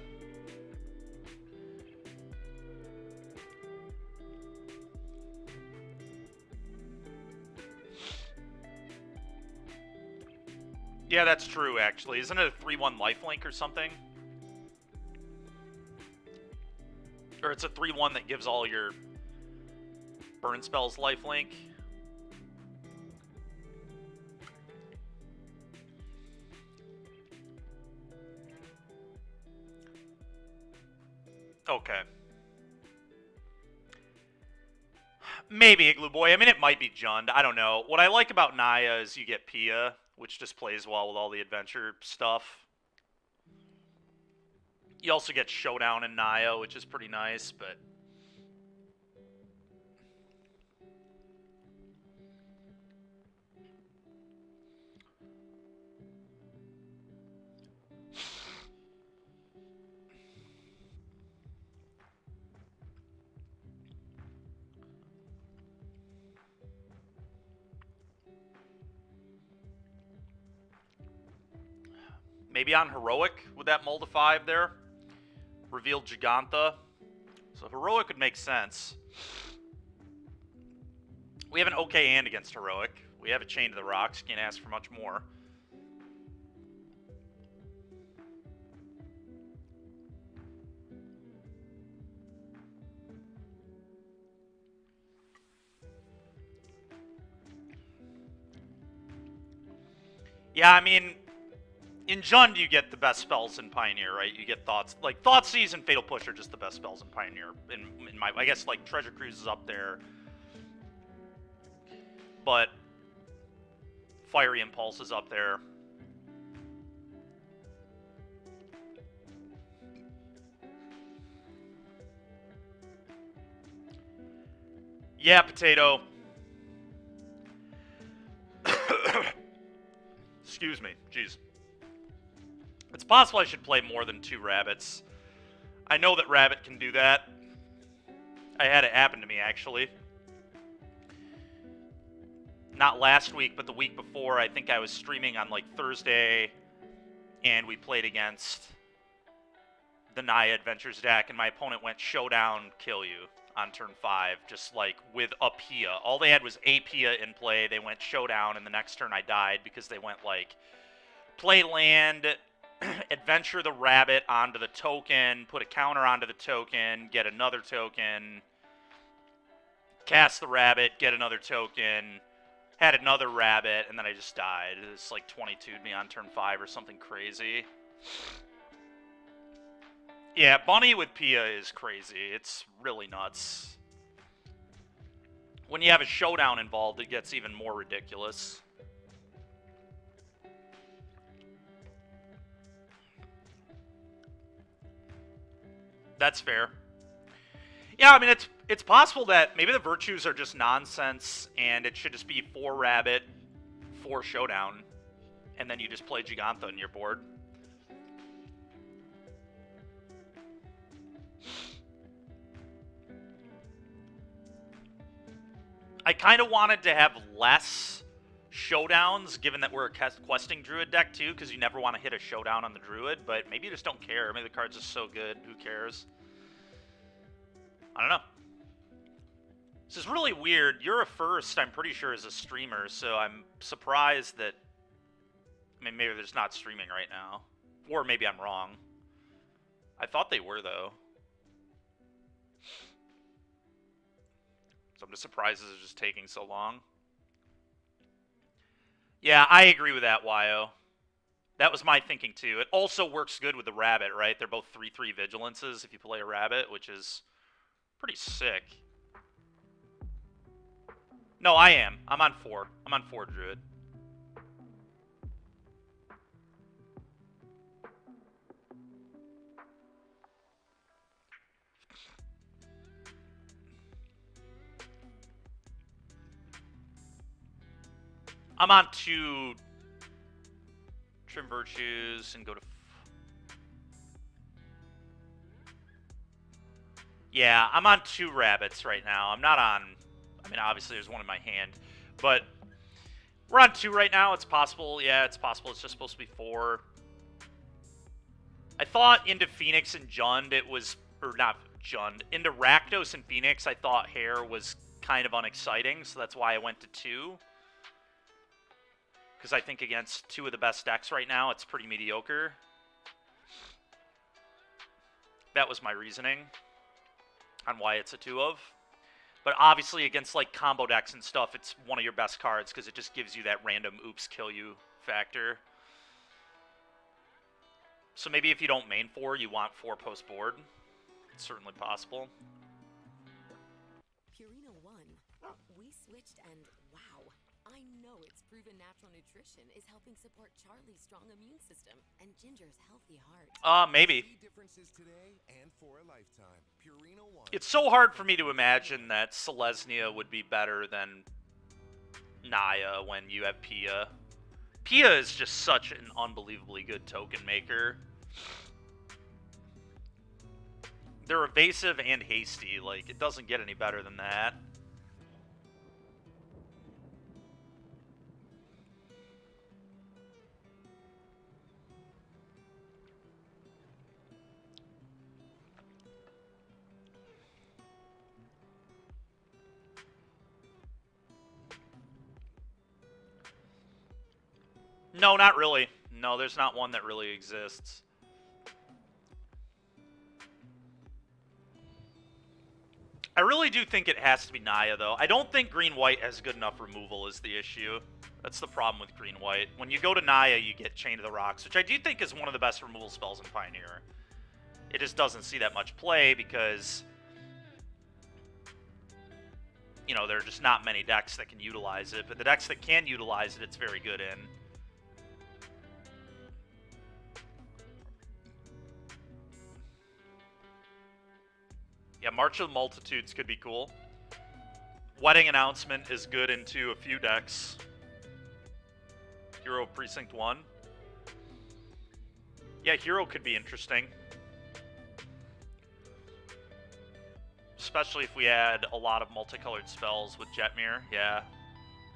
Yeah, that's true, actually. Isn't it a 3-1 lifelink or something? Or it's a 3-1 that gives all your burn spells lifelink? Okay. Maybe Igloo Boy. I mean, it might be Jund. I don't know. What I like about Naya is you get Pia, which just plays well with all the adventure stuff. You also get Showdown in Naya, which is pretty nice, but... Maybe on Heroic with that Mold of 5 there. Revealed Giganta. So Heroic would make sense. We have an okay hand against Heroic. We have a Chain to the Rocks. Can't ask for much more. Yeah, I mean... In Jund, you get the best spells in Pioneer, right? You get Thoughts. Like, Thoughtseize and Fatal Push are just the best spells in Pioneer. In my... I guess, like, Treasure Cruise is up there. But... Fiery Impulse is up there. Yeah, Potato. Excuse me. Jeez. It's possible I should play more than 2 rabbits. I know that Rabbit can do that. I had it happen to me, actually. Not last week, but the week before. I think I was streaming on, like, Thursday, and we played against the Naya Adventures deck, and my opponent went Showdown, kill you on turn 5, just, like, with a Pia. All they had was a Pia in play. They went Showdown, and the next turn I died because they went, like, play land... adventure the rabbit onto the token, put a counter onto the token, get another token, cast the rabbit, get another token, had another rabbit, and then I just died. It's like 22'd me on turn 5 or something crazy. Yeah, Bunny with Pia is crazy. It's really nuts. When you have a Showdown involved, it gets even more ridiculous. That's fair. Yeah, I mean, it's possible that maybe the virtues are just nonsense, and it should just be 4 rabbit, 4 showdown, and then you just play Gigantha on your board. I kind of wanted to have less showdowns, given that we're a questing druid deck too, because you never want to hit a showdown on the druid, but maybe you just don't care. Maybe the card's just so good, who cares? I don't know. This is really weird. You're a first, I'm pretty sure, as a streamer, so I'm surprised that... I mean, maybe they're just not streaming right now. Or maybe I'm wrong. I thought they were, though. So I'm just surprised this is just taking so long. Yeah, I agree with that, Wyo. That was my thinking, too. It also works good with the rabbit, right? They're both 3/3 vigilances if you play a rabbit, which is pretty sick. No, I am. I'm on 4. I'm on 4 druid. I'm on 2 trim virtues and go to... Yeah, I'm on 2 rabbits right now. I'm not on... I mean, obviously there's one in my hand. But we're on 2 right now. It's possible. Yeah, it's possible. It's just supposed to be 4. I thought into Phoenix and Jund it was... Or not Jund. Into Rakdos and Phoenix I thought Hair was kind of unexciting. So that's why I went to 2. Because I think against 2 of the best decks right now, it's pretty mediocre. That was my reasoning on why it's a 2 of. But obviously against like combo decks and stuff, it's one of your best cards because it just gives you that random oops kill you factor. So maybe if you don't main 4, you want 4 post board. It's certainly possible. Purina 1. We switched and wow. I know its proven natural nutrition is helping support Charlie's strong immune system and Ginger's healthy heart. Maybe. Differences today and for a lifetime. Purina 1. It's so hard for me to imagine that Selesnya would be better than Naya when you have Pia. Pia is just such an unbelievably good token maker. They're evasive and hasty. Like, it doesn't get any better than that. No, not really. No, there's not one that really exists. I really do think it has to be Naya, though. I don't think green-white has good enough removal is the issue. That's the problem with green-white. When you go to Naya, you get Chain to the Rocks, which I do think is one of the best removal spells in Pioneer. It just doesn't see that much play because, you know, there are just not many decks that can utilize it. But the decks that can utilize it, it's very good in. Yeah, March of the Multitudes could be cool. Wedding Announcement is good into a few decks. Hero Precinct 1. Yeah, Hero could be interesting. Especially if we add a lot of multicolored spells with Jetmir, yeah.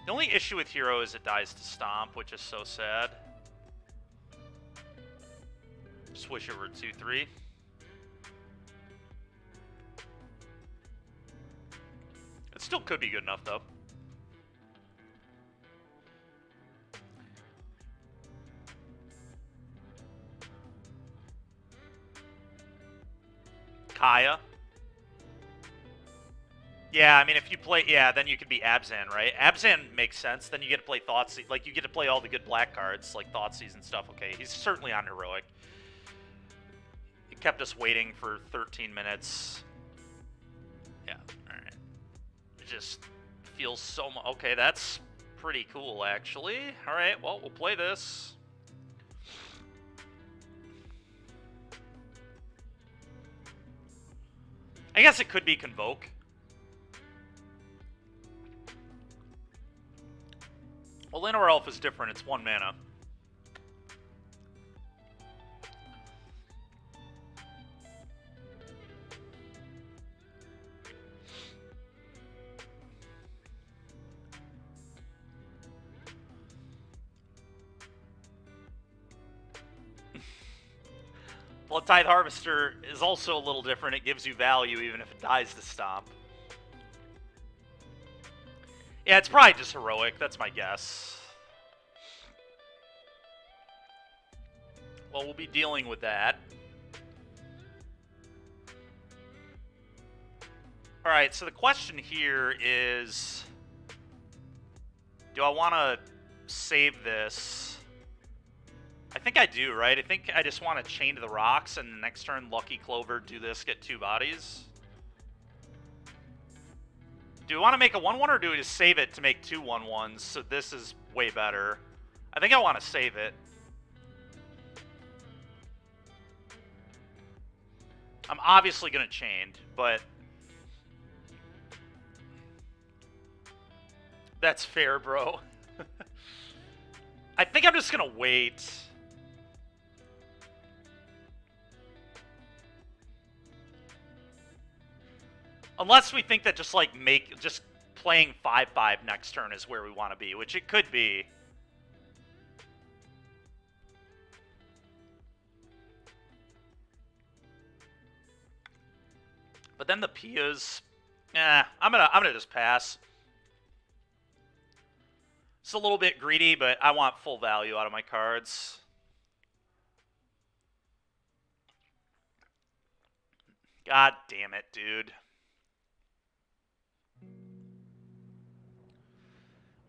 The only issue with Hero is it dies to Stomp, which is so sad. Swish over 2-3. It still could be good enough, though. Kaya. Yeah, I mean, if you play... Yeah, then you could be Abzan, right? Abzan makes sense. Then you get to play Thoughtseize. Like, you get to play all the good black cards, like Thoughtseize and stuff. Okay, he's certainly on Heroic. It kept us waiting for 13 minutes. Yeah, alright. It just feels so much... Okay, that's pretty cool, actually. Alright, well, we'll play this. I guess it could be Convoke. Well, Llanowar Elf is different. It's 1 mana. Blood Tithe Harvester is also a little different. It gives you value even if it dies to stomp. Yeah, it's probably just Heroic. That's my guess. Well, we'll be dealing with that. Alright, so the question here is... do I want to save this? I think I do, right? I think I just want to Chain to the Rocks, and next turn, Lucky Clover, do this, get 2 bodies. Do we want to make a 1-1, or do we just save it to make 2 1-1s, so this is way better? I think I want to save it. I'm obviously going to Chain, but... that's fair, bro. I think I'm just going to wait. Unless we think that just, like, just playing 5/5 next turn is where we want to be, which it could be. But then the Pias... I'm gonna just pass. It's a little bit greedy, but I want full value out of my cards. God damn it, dude.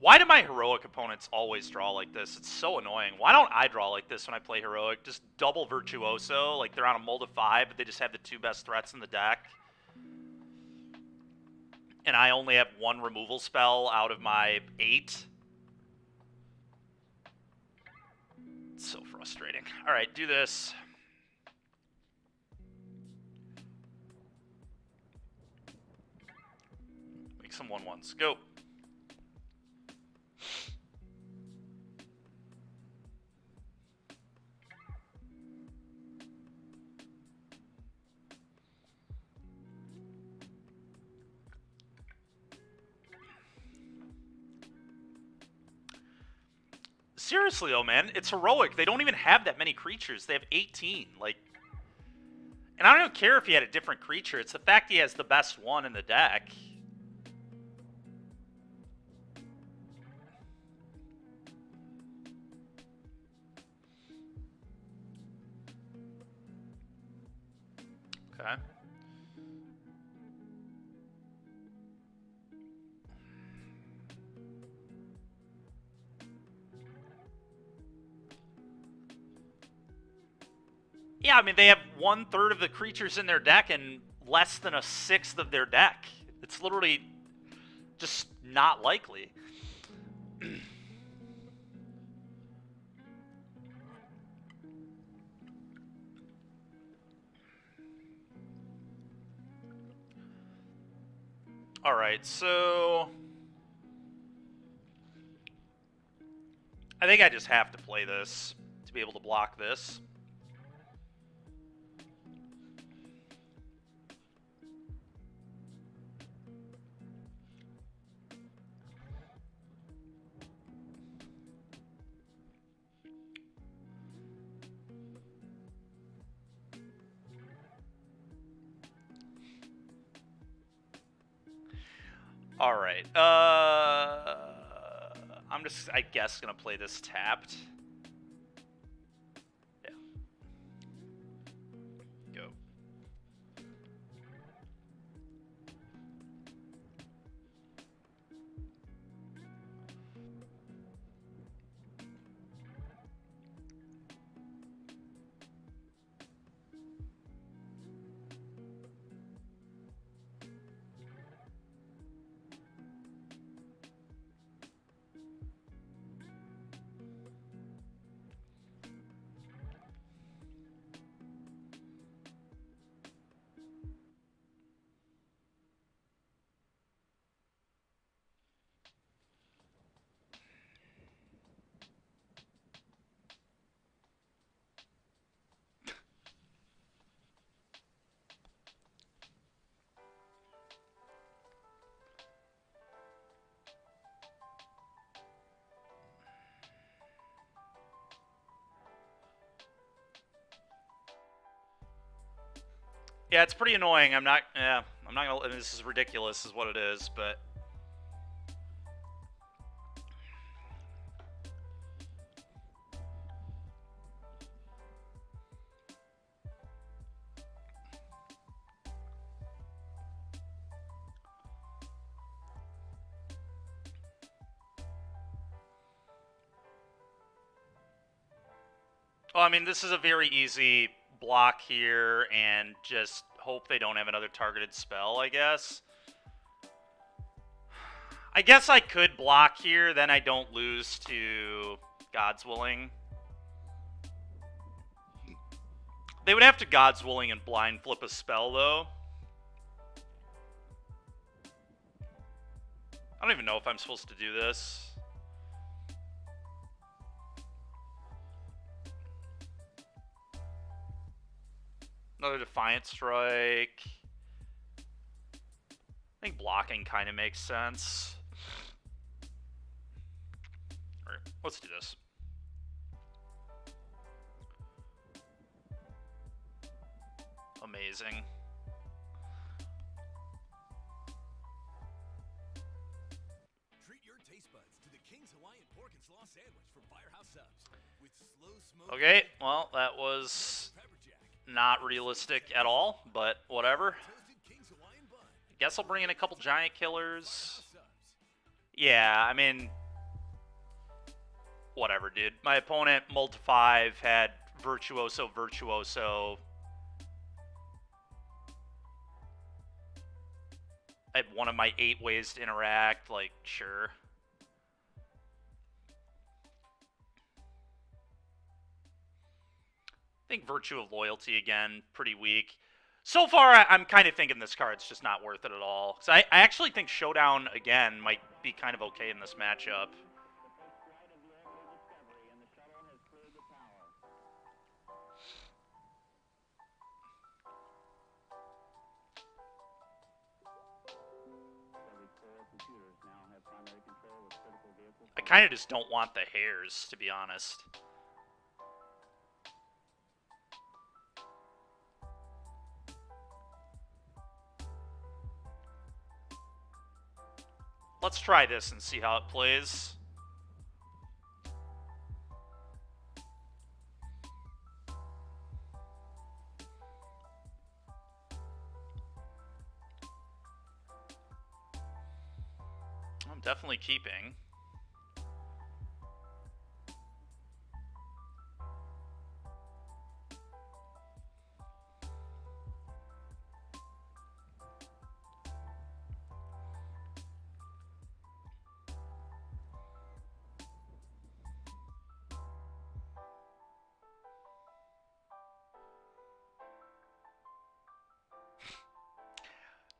Why do my Heroic opponents always draw like this? It's so annoying. Why don't I draw like this when I play Heroic? Just double Virtuoso, like they're on a mold of 5, but they just have the 2 best threats in the deck. And I only have 1 removal spell out of my 8. It's so frustrating. Alright, do this. Make some 1/1s. Go. Seriously, though, man, it's Heroic. They don't even have that many creatures. They have 18. Like, and I don't care if he had a different creature. It's the fact he has the best one in the deck. Okay. Yeah, I mean, they have 1/3 of the creatures in their deck and less than 1/6 of their deck. It's literally just not likely. Alright, so... I think I just have to play this to be able to block this. Alright, I'm just, I guess, gonna play this tapped. Yeah. Go. Yeah, it's pretty annoying. I'm not gonna. This is ridiculous, is what it is. But well, I mean, this is a very easy block here, and just hope they don't have another targeted spell, I guess. I guess I could block here, then I don't lose to God's Willing. They would have to God's Willing and blind flip a spell, though. I don't even know if I'm supposed to do this. Another Defiant Strike. I think blocking kind of makes sense. Alright, let's do this. Amazing. Treat your taste buds to the King's Hawaiian Pork and Slaw Sandwich from Firehouse Subs. With slow smoke. Okay, well, that was not realistic at all, but whatever. I guess I'll bring in a couple giant killers. Yeah, I mean, whatever, dude. My opponent, Multi-5, had Virtuoso, Virtuoso. I had one of my 8 ways to interact, like, sure. I think Virtue of Loyalty, again, pretty weak. So far, I'm kind of thinking this card's just not worth it at all. So I actually think Showdown, again, might be kind of okay in this matchup. I kind of just don't want the hairs, to be honest. Let's try this and see how it plays. I'm definitely keeping.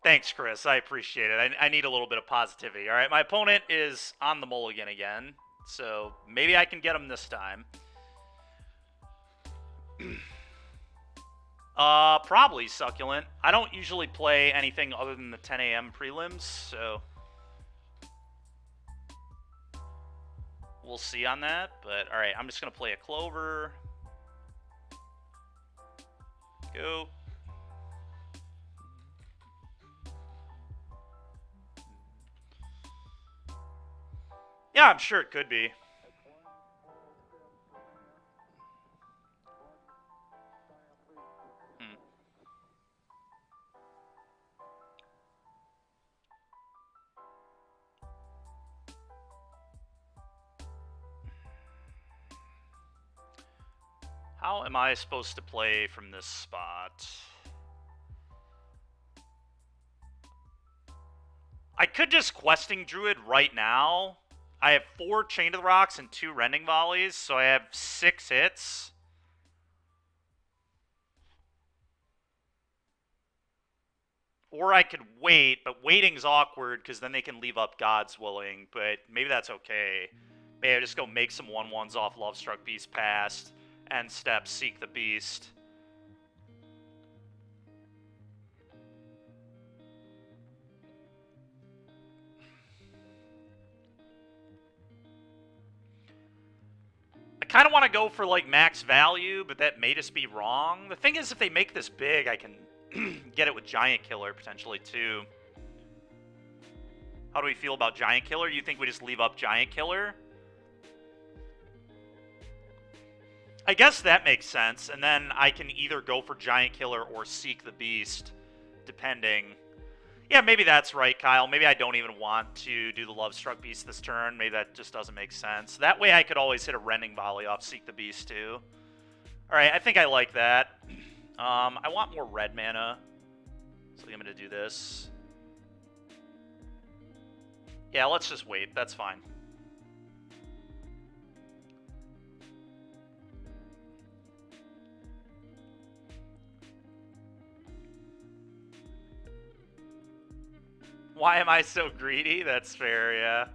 Thanks, Chris. I appreciate it. I need a little bit of positivity. All right, my opponent is on the mulligan again, so maybe I can get him this time. Probably Succulent. I don't usually play anything other than the 10 a.m. prelims, so we'll see on that. But all right, I'm just gonna play a Clover. Go. Yeah, I'm sure it could be. How am I supposed to play from this spot? I could just Questing Druid right now. I have 4 Chain to the Rocks and 2 Rending Volleys, so I have 6 hits. Or I could wait, but waiting's awkward because then they can leave up God's Willing, but maybe that's okay. Maybe I just go make some 1/1s off Lovestruck Beast Past, end step, Seek the Beast. I kind of want to go for like max value, but that may just be wrong. The thing is, if they make this big, I can get it with Giant Killer potentially too. How do we feel about Giant Killer? You think we just leave up Giant Killer? I guess that makes sense, and then I can either go for Giant Killer or Seek the Beast, depending. Yeah, maybe that's right, Kyle. Maybe I don't even want to do the Love Struck Beast this turn. Maybe that just doesn't make sense. That way I could always hit a Rending Volley off Seek the Beast, too. Alright, I think I like that. I want more red mana, so I'm going to do this. Yeah, let's just wait. That's fine. Why am I so greedy? That's fair, yeah.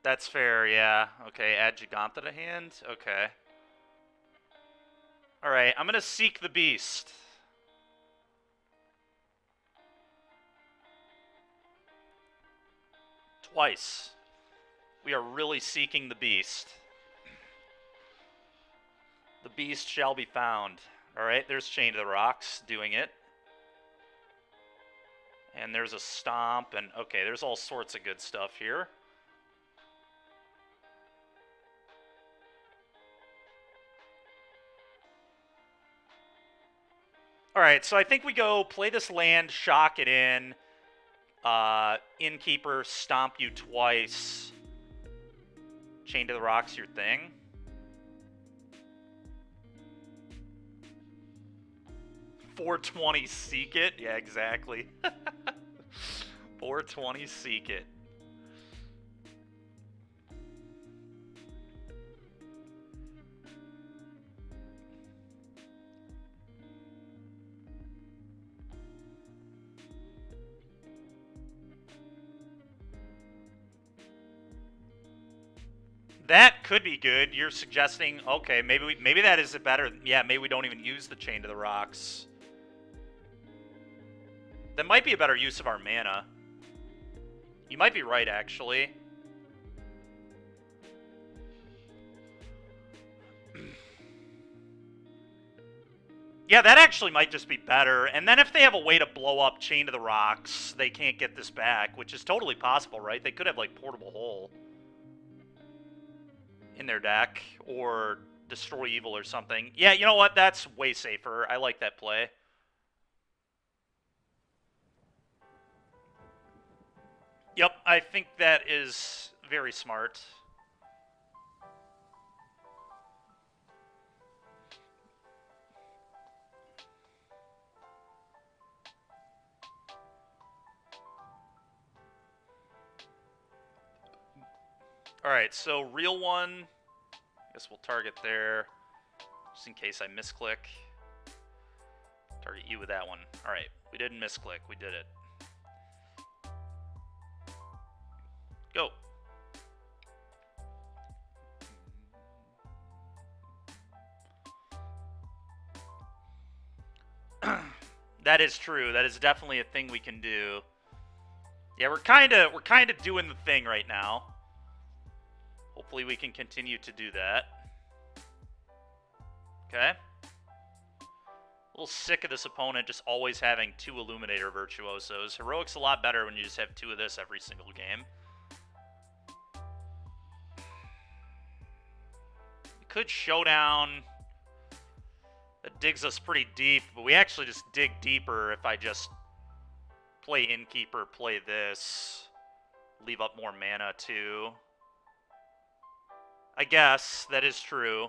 That's fair, yeah. Okay, add Giganta to hand? Okay. Alright, I'm gonna Seek the Beast. Twice. We are really seeking the Beast. The Beast shall be found. Alright, there's Chain to the Rocks doing it. And there's a Stomp, and okay, there's all sorts of good stuff here. Alright, so I think we go play this land, shock it in. Innkeeper, stomp you twice. Chain to the Rocks, your thing. $420 Seek it? Yeah, exactly. $420 Seek it. That could be good. You're suggesting, okay, maybe that is a better. Yeah, maybe we don't even use the Chain to the Rocks. That might be a better use of our mana. You might be right, actually. Yeah, that actually might just be better. And then if they have a way to blow up Chain to the Rocks, they can't get this back, which is totally possible, right? They could have, like, Portable Hole in their deck, or Destroy Evil or something. Yeah, you know what? That's way safer. I like that play. Yep, I think that is very smart. Alright, so real one. I guess we'll target there, just in case I misclick. Target you with that one. Alright, we didn't misclick. We did it. Go. That is true. That is definitely a thing we can do. Yeah, we're kind of doing the thing right now. Hopefully we can continue to do that. Okay. A little sick of this opponent just always having 2 Illuminator Virtuosos. Heroic's a lot better when you just have 2 of this every single game. We could Showdown. That digs us pretty deep, but we actually just dig deeper if I just play Innkeeper, play this, leave up more mana too. I guess that is true.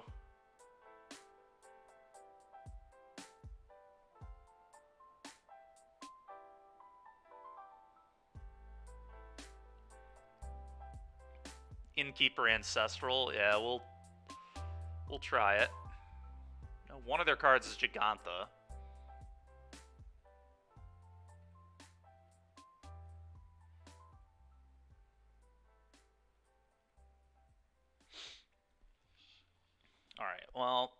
Innkeeper Ancestral, yeah, we'll try it. No, one of their cards is Giganta. Alright, well,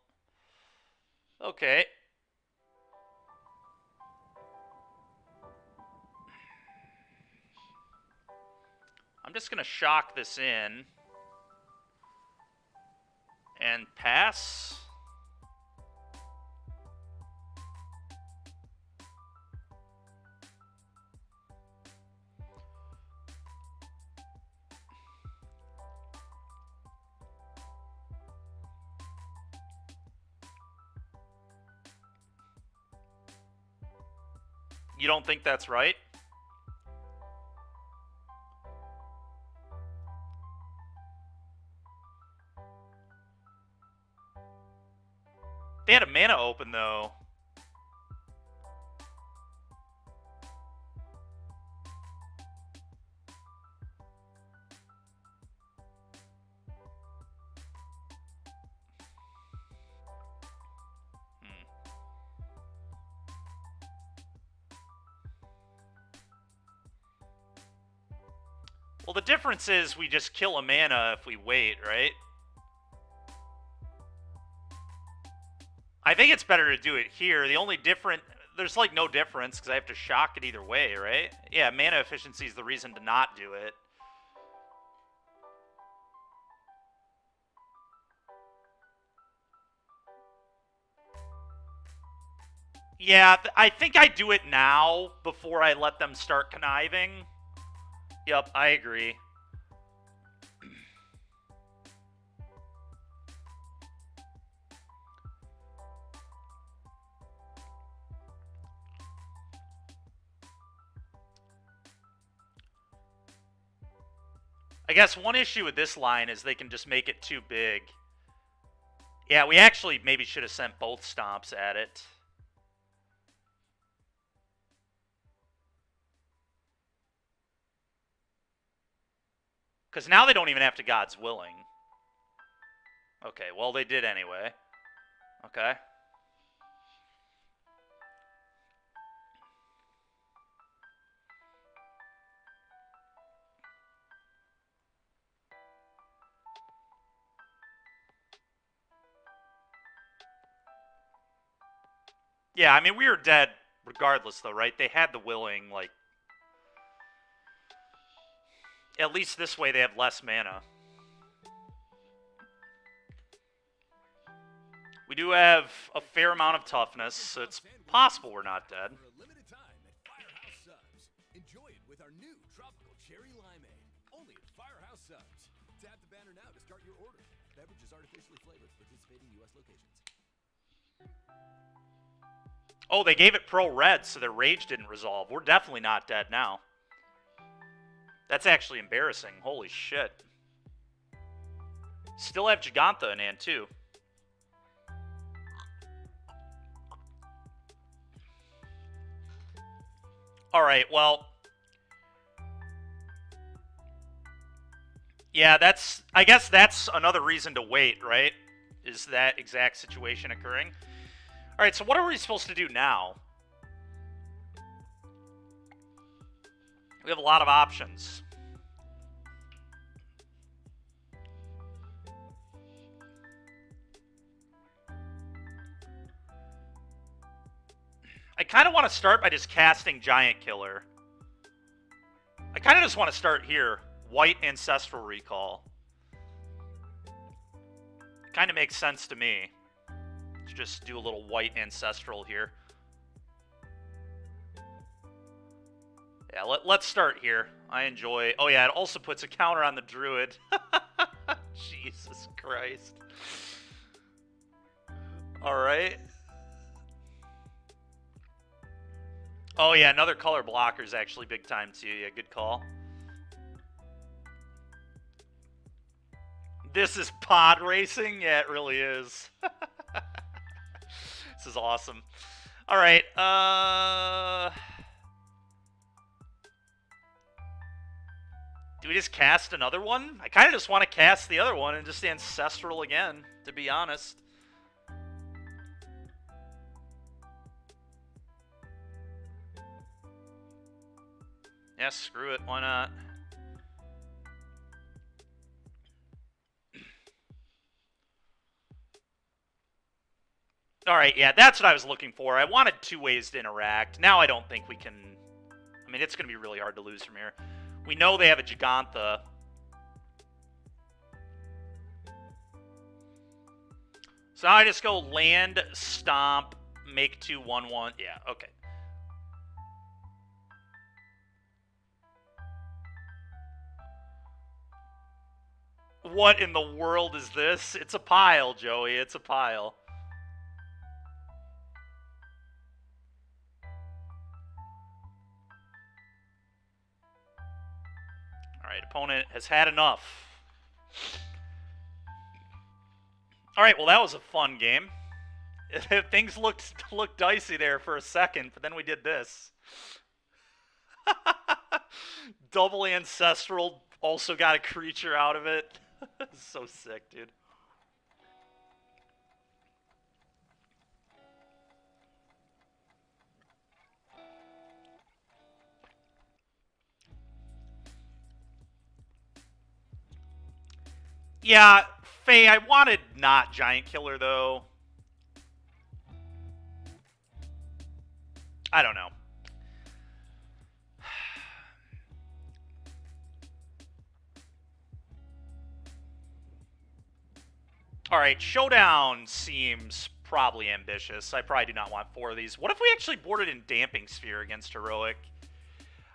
okay. I'm just going to shock this in. And pass. You don't think that's right? They had a mana open, though. Well, the difference is we just kill a mana if we wait, right? I think it's better to do it here. The only there's like no difference because I have to shock it either way, right? Yeah, mana efficiency is the reason to not do it. Yeah, I think I do it now before I let them start conniving. Yep, I agree. I guess one issue with this line is they can just make it too big. Yeah, we actually maybe should have sent both stomps at it. Because now they don't even have to God's Willing. Okay, well, they did anyway. Okay. Yeah, I mean, we were dead regardless, though, right? They had the Willing, like... At least this way they have less mana. We do have a fair amount of toughness, so it's possible we're not dead. For a limited time at Firehouse Subs. Enjoy it with our new tropical cherry limeade. Only at Firehouse Subs. Tap the banner now to start your order. Beverage is artificially flavored. Participating U.S. locations. Oh, they gave it Pro Red, so their rage didn't resolve. We're definitely not dead now. That's actually embarrassing. Holy shit. Still have Giganta in hand, too. Alright, well... Yeah, I guess that's another reason to wait, right? Is that exact situation occurring? Alright, so what are we supposed to do now? We have a lot of options. I kind of want to start by just casting Giant Killer. I kind of just want to start here. White Ancestral Recall. Kind of makes sense to me. Let's just do a little White Ancestral here. Yeah, let's start here. I enjoy... Oh, yeah, it also puts a counter on the Druid. Jesus Christ. Alright. Oh, yeah, another color blocker is actually big time, too. Yeah, good call. This is pod racing? Yeah, it really is. This is awesome. Alright, do we just cast another one? I kind of just want to cast the other one and just Ancestral again, to be honest. Yeah, screw it. Why not? Alright, yeah, that's what I was looking for. I wanted two ways to interact. Now I don't think we can... I mean, it's going to be really hard to lose from here. We know they have a Giganta. So now I just go land, stomp, make 2, 1/1. Yeah, okay. What in the world is this? It's a pile, Joey. It's a pile. Alright, opponent has had enough. Alright, well that was a fun game. Things looked dicey there for a second, but then we did this. Double Ancestral, also got a creature out of it. So sick, dude. Yeah, Faye, I wanted not Giant Killer, though. I don't know. Alright, Showdown seems probably ambitious. I probably do not want 4 of these. What if we actually boarded in Damping Sphere against Heroic?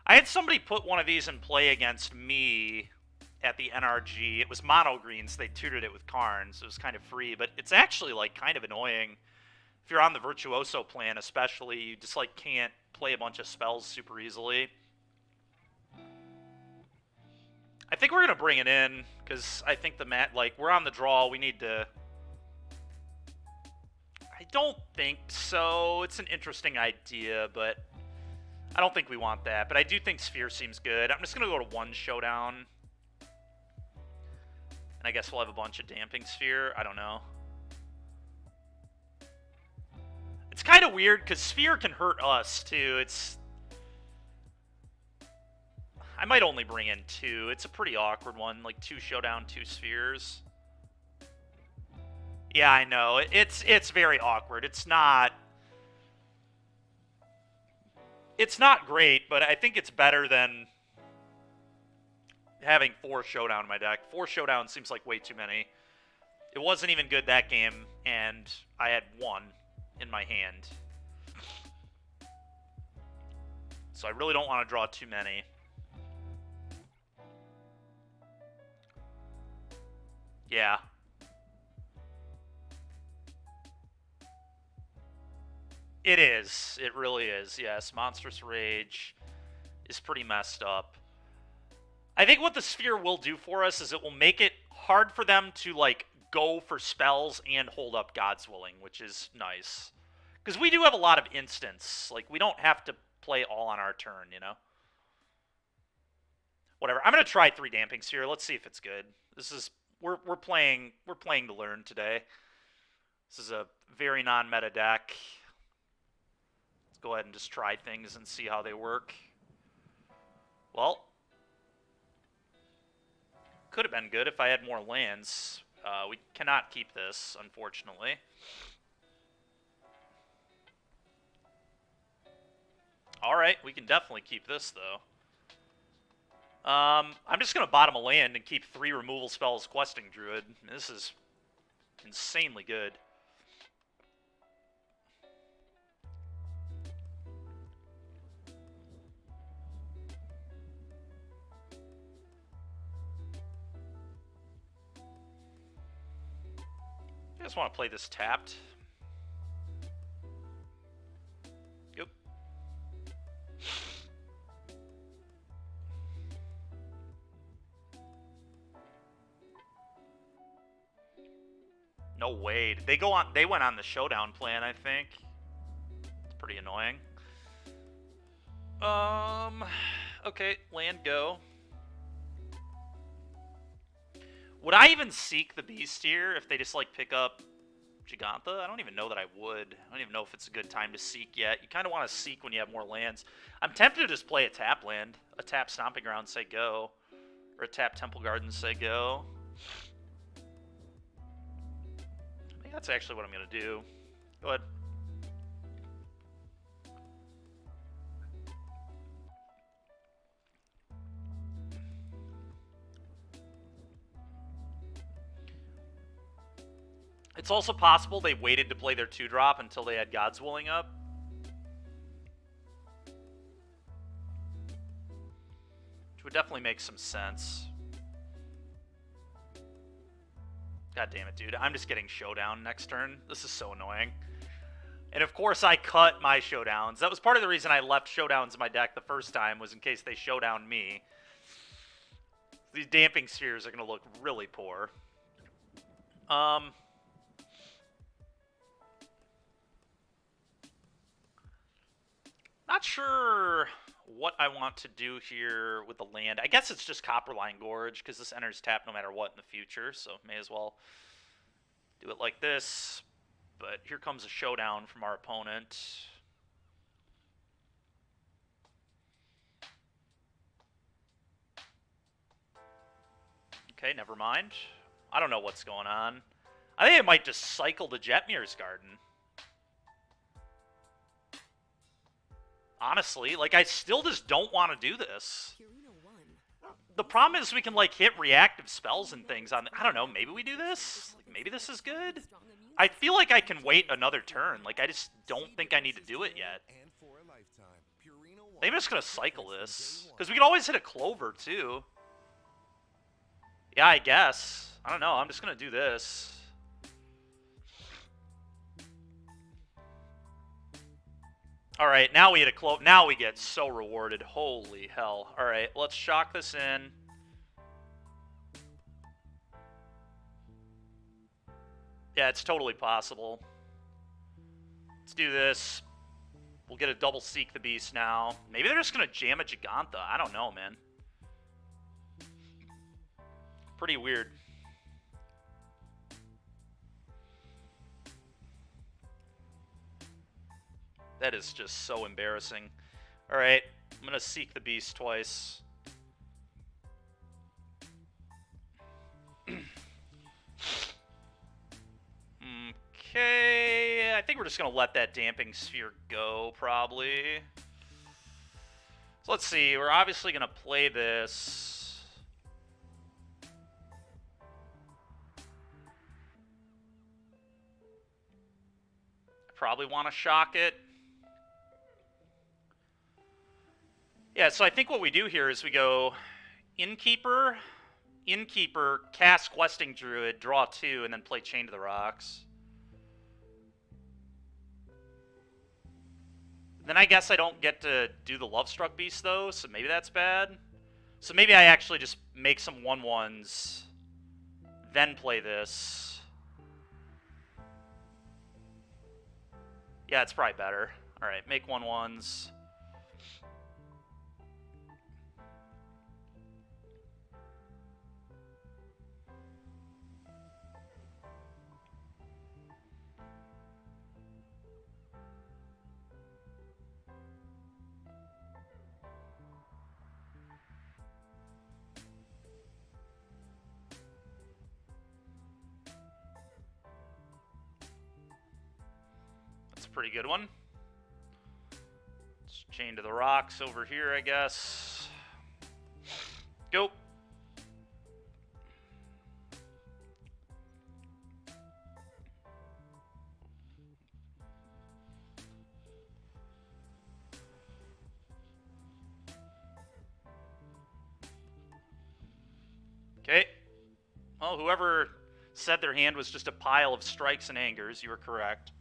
I had somebody put one of these in play against me at the NRG. It was mono greens. They tutored it with Karn, so it was kind of free. But it's actually, like, kind of annoying. If you're on the Virtuoso plan, especially, you just, like, can't play a bunch of spells super easily. I think we're going to bring it in, because I think we're on the draw. We need to... I don't think so. It's an interesting idea, but I don't think we want that. But I do think Sphere seems good. I'm just going to go to 1 Showdown. And I guess we'll have a bunch of Damping Sphere. I don't know. It's kind of weird, because Sphere can hurt us, too. I might only bring in 2. It's a pretty awkward one. Like, 2 Showdown, 2 Spheres. Yeah, I know. It's very awkward. It's not great, but I think it's better than having 4 Showdown in my deck. 4 Showdown seems like way too many. It wasn't even good that game, and I had 1 in my hand. So I really don't want to draw too many. Yeah. It is. It really is. Yes, Monstrous Rage is pretty messed up. I think what the Sphere will do for us is it will make it hard for them to, like, go for spells and hold up God's Willing, which is nice. Because we do have a lot of instants. Like, we don't have to play all on our turn, you know? Whatever. I'm going to try 3 Damping Sphere. Let's see if it's good. This is... We're playing to learn today. This is a very non-meta deck. Let's go ahead and just try things and see how they work. Well, could have been good if I had more lands. We cannot keep this, unfortunately. Alright, we can definitely keep this, though. I'm just going to bottom a land and keep 3 removal spells Questing Druid. This is insanely good. I just want to play this tapped. Yep. No way. Did they go on? They went on the Showdown plan, I think. It's pretty annoying. Okay, land go. Would I even seek the Beast here if they just, like, pick up Giganta? I don't even know that I would. I don't even know if it's a good time to seek yet. You kind of want to seek when you have more lands. I'm tempted to just play a tap land. A tap Stomping Ground, say go. Or a tap Temple Garden, say go. I think that's actually what I'm going to do. Go ahead. It's also possible they waited to play their 2-drop until they had God's Willing up. Which would definitely make some sense. God damn it, dude. I'm just getting Showdown next turn. This is so annoying. And of course I cut my Showdowns. That was part of the reason I left Showdowns in my deck the first time, was in case they Showdown me. These Damping Spheres are going to look really poor. Not sure what I want to do here with the land. I guess it's just Copperline Gorge, because this enters tap no matter what in the future, so may as well do it like this. But here comes a Showdown from our opponent. Okay, never mind. I don't know what's going on. I think I might just cycle to Jetmir's Garden. Honestly, like, I still just don't want to do this. The problem is we can, like, hit reactive spells and things on... I don't know, maybe we do this? Like, maybe this is good? I feel like I can wait another turn. Like, I just don't think I need to do it yet. Maybe I'm just going to cycle this. Because we can always hit a Clover, too. Yeah, I guess. I don't know, I'm just going to do this. Alright, now we hit a Clover. Now we get so rewarded. Holy hell. Alright, let's shock this in. Yeah, it's totally possible. Let's do this. We'll get a double Seek the Beast now. Maybe they're just going to jam a Giganta. I don't know, man. Pretty weird. That is just so embarrassing. Alright, I'm going to Seek the Beast twice. Okay, I think we're just going to let that Damping Sphere go, probably. So let's see, we're obviously going to play this. I probably want to shock it. Yeah, so I think what we do here is we go Innkeeper, cast Questing Druid, draw 2, and then play Chain to the Rocks. Then I guess I don't get to do the Lovestruck Beast, though, so maybe that's bad. So maybe I actually just make some 1/1s, then play this. Yeah, it's probably better. Alright, make 1/1s. Pretty good one. Let's Chain to the Rocks over here, I guess. Go. Okay. Well, whoever said their hand was just a pile of strikes and angers, you were correct.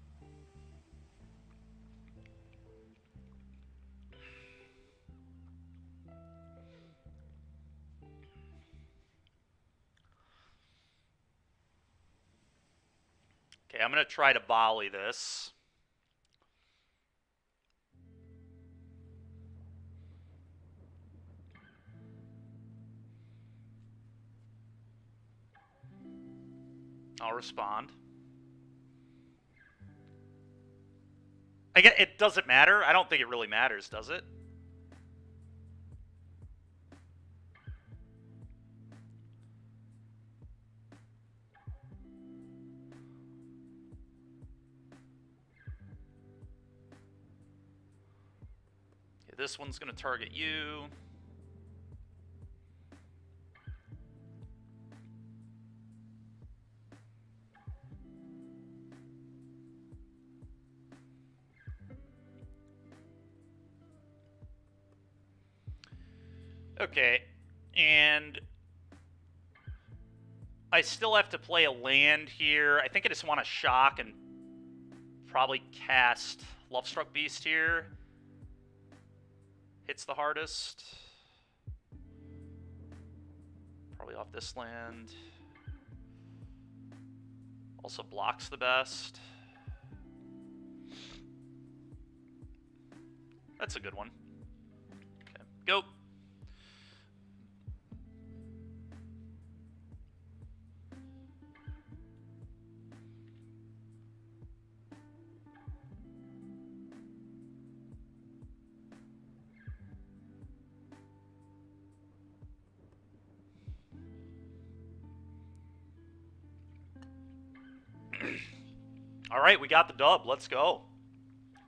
Okay, I'm going to try to volley this. I'll respond. I guess it doesn't matter. I don't think it really matters, does it? This one's going to target you. Okay, and I still have to play a land here. I think I just want to shock and probably cast Lovestruck Beast here. Hits the hardest. Probably off this land. Also blocks the best. That's a good one. Okay, go. All right, we got the dub. Let's go.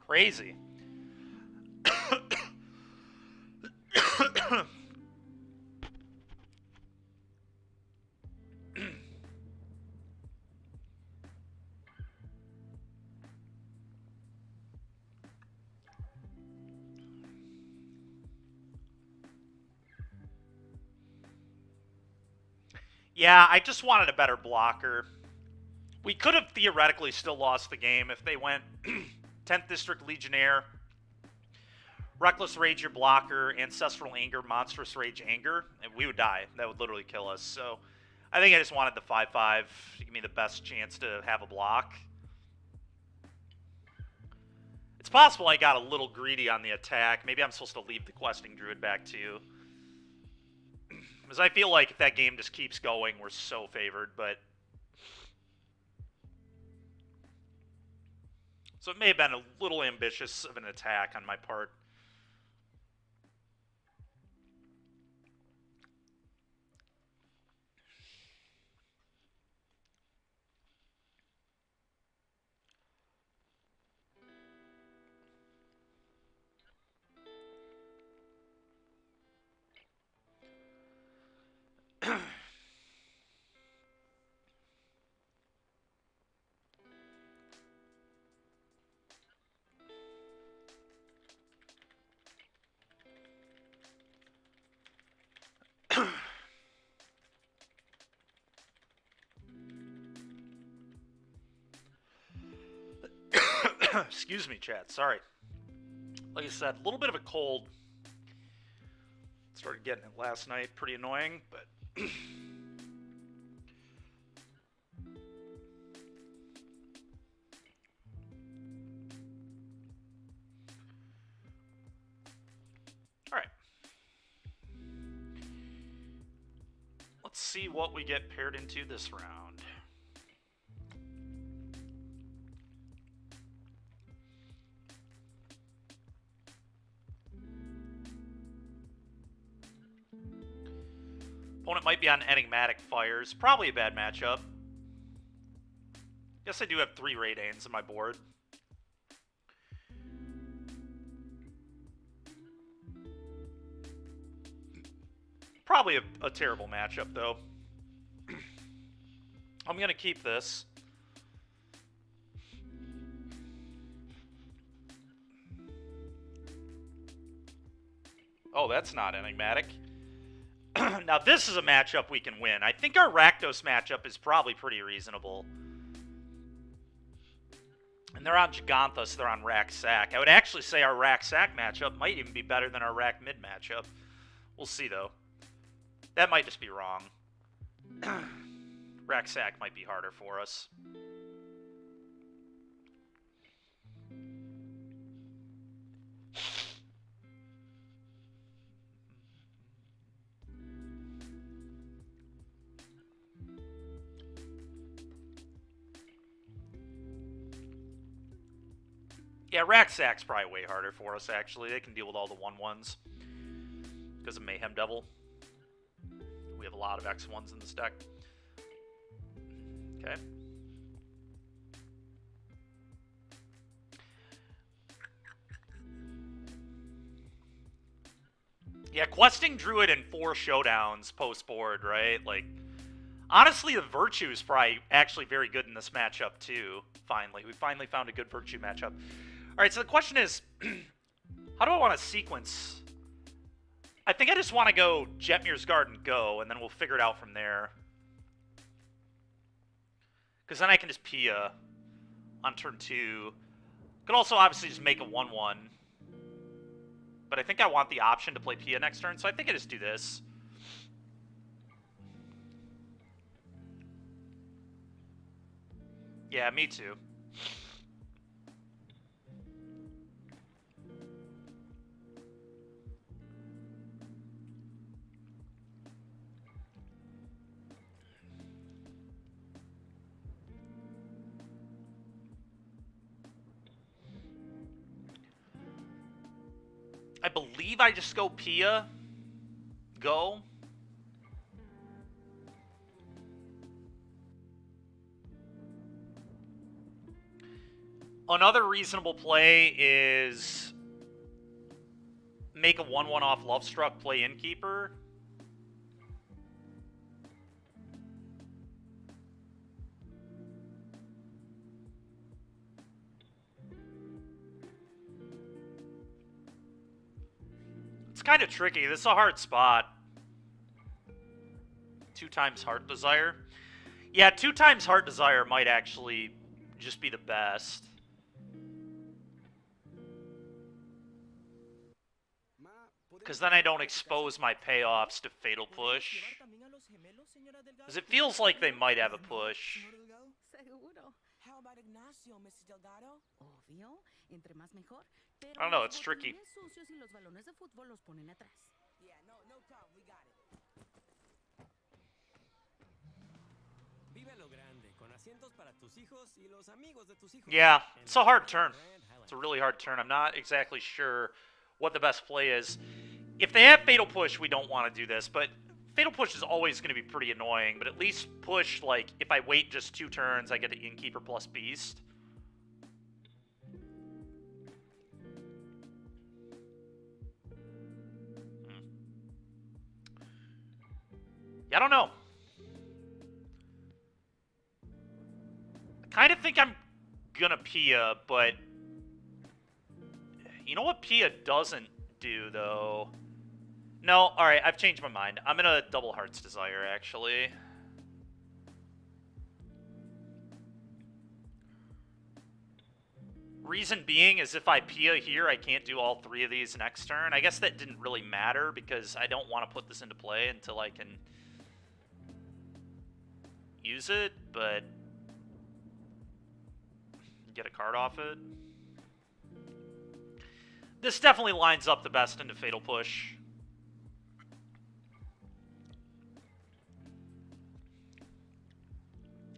Crazy. Yeah, I just wanted a better blocker. We could have theoretically still lost the game if they went 10th District Legionnaire, Reckless Rage your blocker, Ancestral Anger, Monstrous Rage Anger, and we would die. That would literally kill us. So I think I just wanted the 5/5 to give me the best chance to have a block. It's possible I got a little greedy on the attack. Maybe I'm supposed to leave the Questing Druid back too. Because I feel like if that game just keeps going, we're so favored, but... So it may have been a little ambitious of an attack on my part. Excuse me, chat. Sorry. Like I said, a little bit of a cold. Started getting it last night. Pretty annoying, but... Alright. Let's see what we get paired into this round. Opponent might be on Enigmatic Fires. Probably a bad matchup. Guess I do have 3 Radanes on my board. Probably a terrible matchup, though. I'm going to keep this. Oh, that's not Enigmatic. Now, this is a matchup we can win. I think our Rakdos matchup is probably pretty reasonable. And they're on Giganthus, they're on Rack-Sack. I would actually say our Rack-Sack matchup might even be better than our Rack-Mid matchup. We'll see, though. That might just be wrong. Rack-Sack might be harder for us. Yeah, Rack-Sack's probably way harder for us, actually. They can deal with all the 1/1s. Because of Mayhem Devil. We have a lot of X1s in this deck. Okay. Yeah, Questing Druid in 4 showdowns post-board, right? Like, honestly, the Virtue is probably actually very good in this matchup, too. Finally. We finally found a good Virtue matchup. Alright, so the question is, how do I want to sequence I think I just want to go Jetmir's Garden go, and then we'll figure it out from there. Because then I can just Pia on turn 2. Could also obviously just make a 1-1. But I think I want the option to play Pia next turn, so I think I just do this. Yeah, me too. I believe I just go Pia. Go. Another reasonable play is make a 1-1 off Lovestruck, play Innkeeper. It's kind of tricky. This is a hard spot. 2 times Heart Desire. Yeah, 2 times Heart Desire might actually just be the best. Because then I don't expose my payoffs to Fatal Push. Because it feels like they might have a push. How about Ignacio, Mrs. Delgado? Obvio, entre más mejor. I don't know, it's tricky. Yeah, no problem, we got it. Vive lo grande, con asientos para tus hijos y los amigos de tus hijos. Yeah, it's a hard turn. It's a really hard turn. I'm not exactly sure what the best play is. If they have Fatal Push, we don't want to do this, but Fatal Push is always going to be pretty annoying, but at least push, like, if I wait just 2 turns, I get the Innkeeper plus Beast. Yeah, I don't know. I kind of think I'm gonna Pia, but you know what Pia doesn't do, though? No, alright, I've changed my mind. I'm gonna double Heart's Desire, actually. Reason being is if I Pia here, I can't do all 3 of these next turn. I guess that didn't really matter because I don't want to put this into play until I can use it, but get a card off it. This definitely lines up the best into Fatal Push.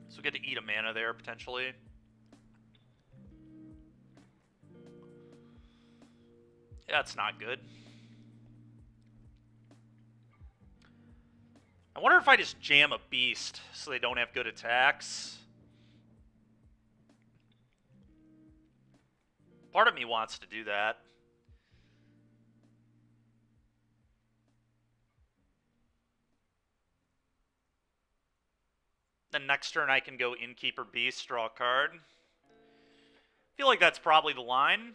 So we get to eat a mana there, potentially. Yeah, that's not good. I wonder if I just jam a Beast so they don't have good attacks. Part of me wants to do that. Then next turn I can go Innkeeper Beast, draw a card. I feel like that's probably the line.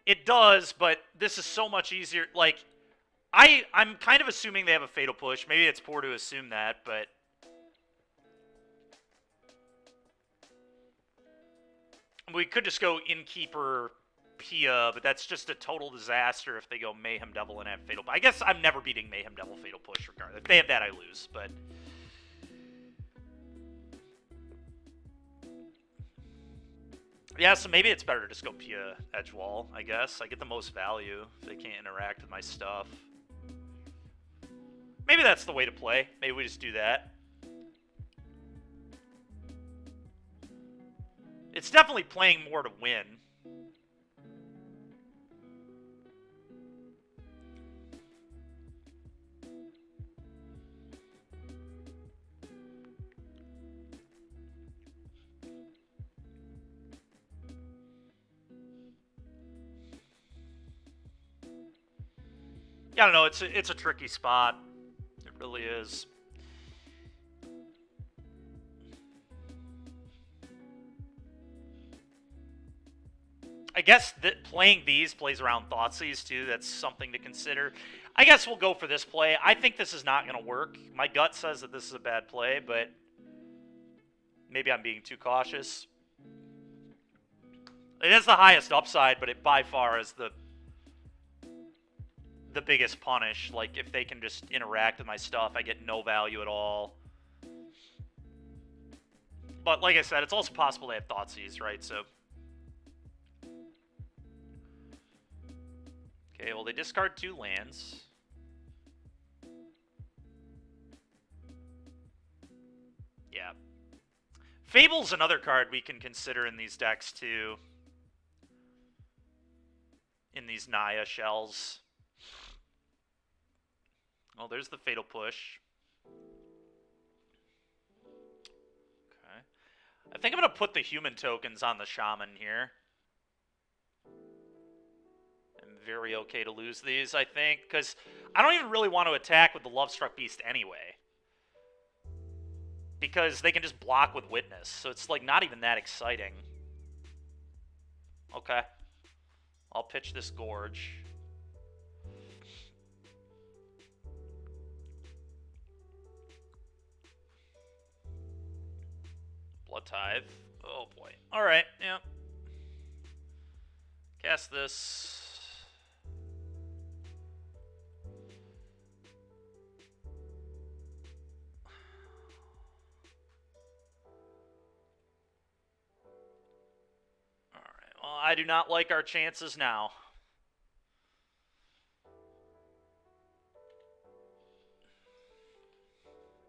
It does, but this is so much easier. Like, I'm kind of assuming they have a Fatal Push. Maybe it's poor to assume that, but we could just go Innkeeper Pia, but that's just a total disaster if they go Mayhem Devil and have Fatal Push. I guess I'm never beating Mayhem Devil Fatal Push regardless. If they have that, I lose, but yeah, so maybe it's better to just go Pia Edgewall, I guess. I get the most value if they can't interact with my stuff. Maybe that's the way to play. Maybe we just do that. It's definitely playing more to win. Yeah, I don't know. It's a tricky spot. It really is. guess that playing these plays around Thoughtseize too. That's something to consider. I guess we'll go for this play. I think this is not going to work. My gut says that this is a bad play, but maybe I'm being too cautious. It has the highest upside, but it by far is the biggest punish. Like, if they can just interact with my stuff, I get no value at all. But like I said, it's also possible they have Thoughtseize, right? So, okay, well, they discard 2 lands. Yeah. Fable's another card we can consider in these decks, too. In these Naya shells. Oh, there's the Fatal Push. Okay. I think I'm going to put the human tokens on the Shaman here. I'm very okay to lose these, I think, because I don't even really want to attack with the Lovestruck Beast anyway. Because they can just block with Witness, so it's like not even that exciting. Okay. I'll pitch this Gorge. Blood Tithe. Oh boy. Alright, yeah. Cast this. Alright, well, I do not like our chances now.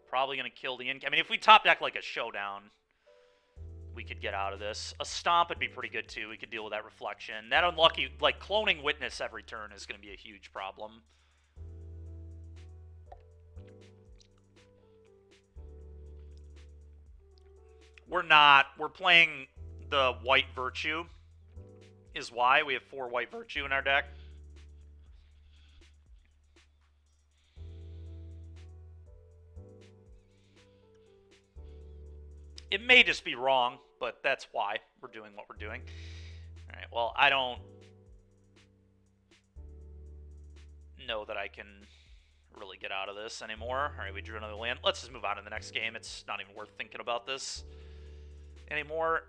Probably going to kill the I mean, if we top deck like a Showdown, we could get out of this. A Stomp would be pretty good, too. We could deal with that Reflection. That unlucky, like, cloning Witness every turn is going to be a huge problem. We're not. We're playing the White Virtue, is why. We have 4 White Virtue in our deck. It may just be wrong, but that's why we're doing what we're doing. All right, well, I don't know that I can really get out of this anymore. All right, we drew another land. Let's just move on to the next game. It's not even worth thinking about this anymore.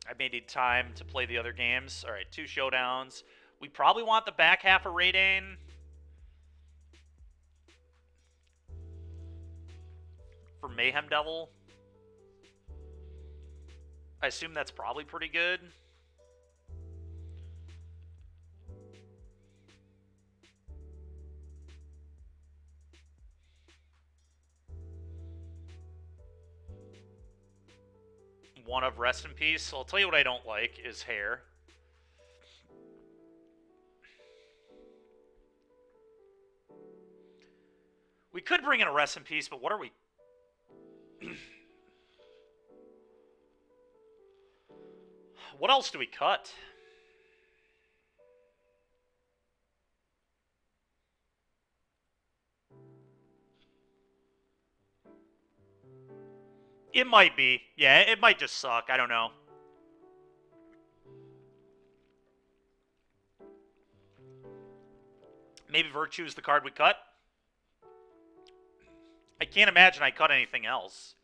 I may need time to play the other games. All right, 2 Showdowns. We probably want the back half of Raidane. For Mayhem Devil. I assume that's probably pretty good. One of Rest in Peace. So I'll tell you what I don't like is hair. We could bring in a Rest in Peace, but what are we... What else do we cut? It might be. Yeah, it might just suck. I don't know. Maybe Virtue is the card we cut? I can't imagine I cut anything else.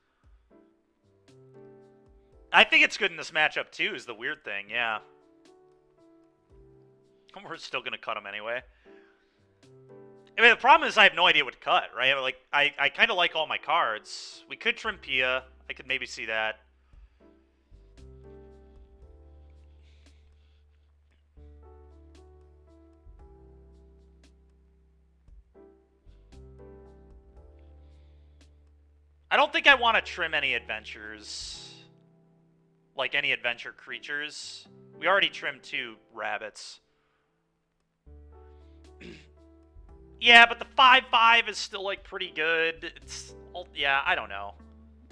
I think it's good in this matchup, too, is the weird thing, yeah. We're still going to cut him anyway. I mean, the problem is I have no idea what to cut, right? Like, I kind of like all my cards. We could trim Pia. I could maybe see that. I don't think I want to trim any adventures. Like, any adventure creatures. We already trimmed 2 rabbits. Yeah, but the 5/5 is still, like, pretty good. It's... Yeah, I don't know.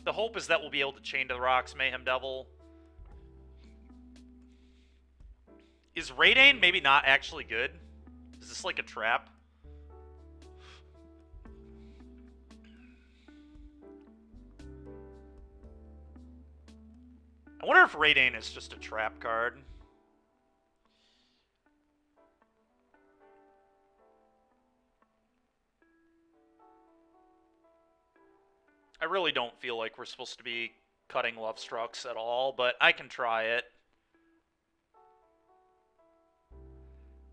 The hope is that we'll be able to Chain to the Rocks Mayhem Devil. Is Raidane maybe not actually good? Is this like a trap? I wonder if Raidane is just a trap card. I really don't feel like we're supposed to be cutting Love Strucks at all, but I can try it.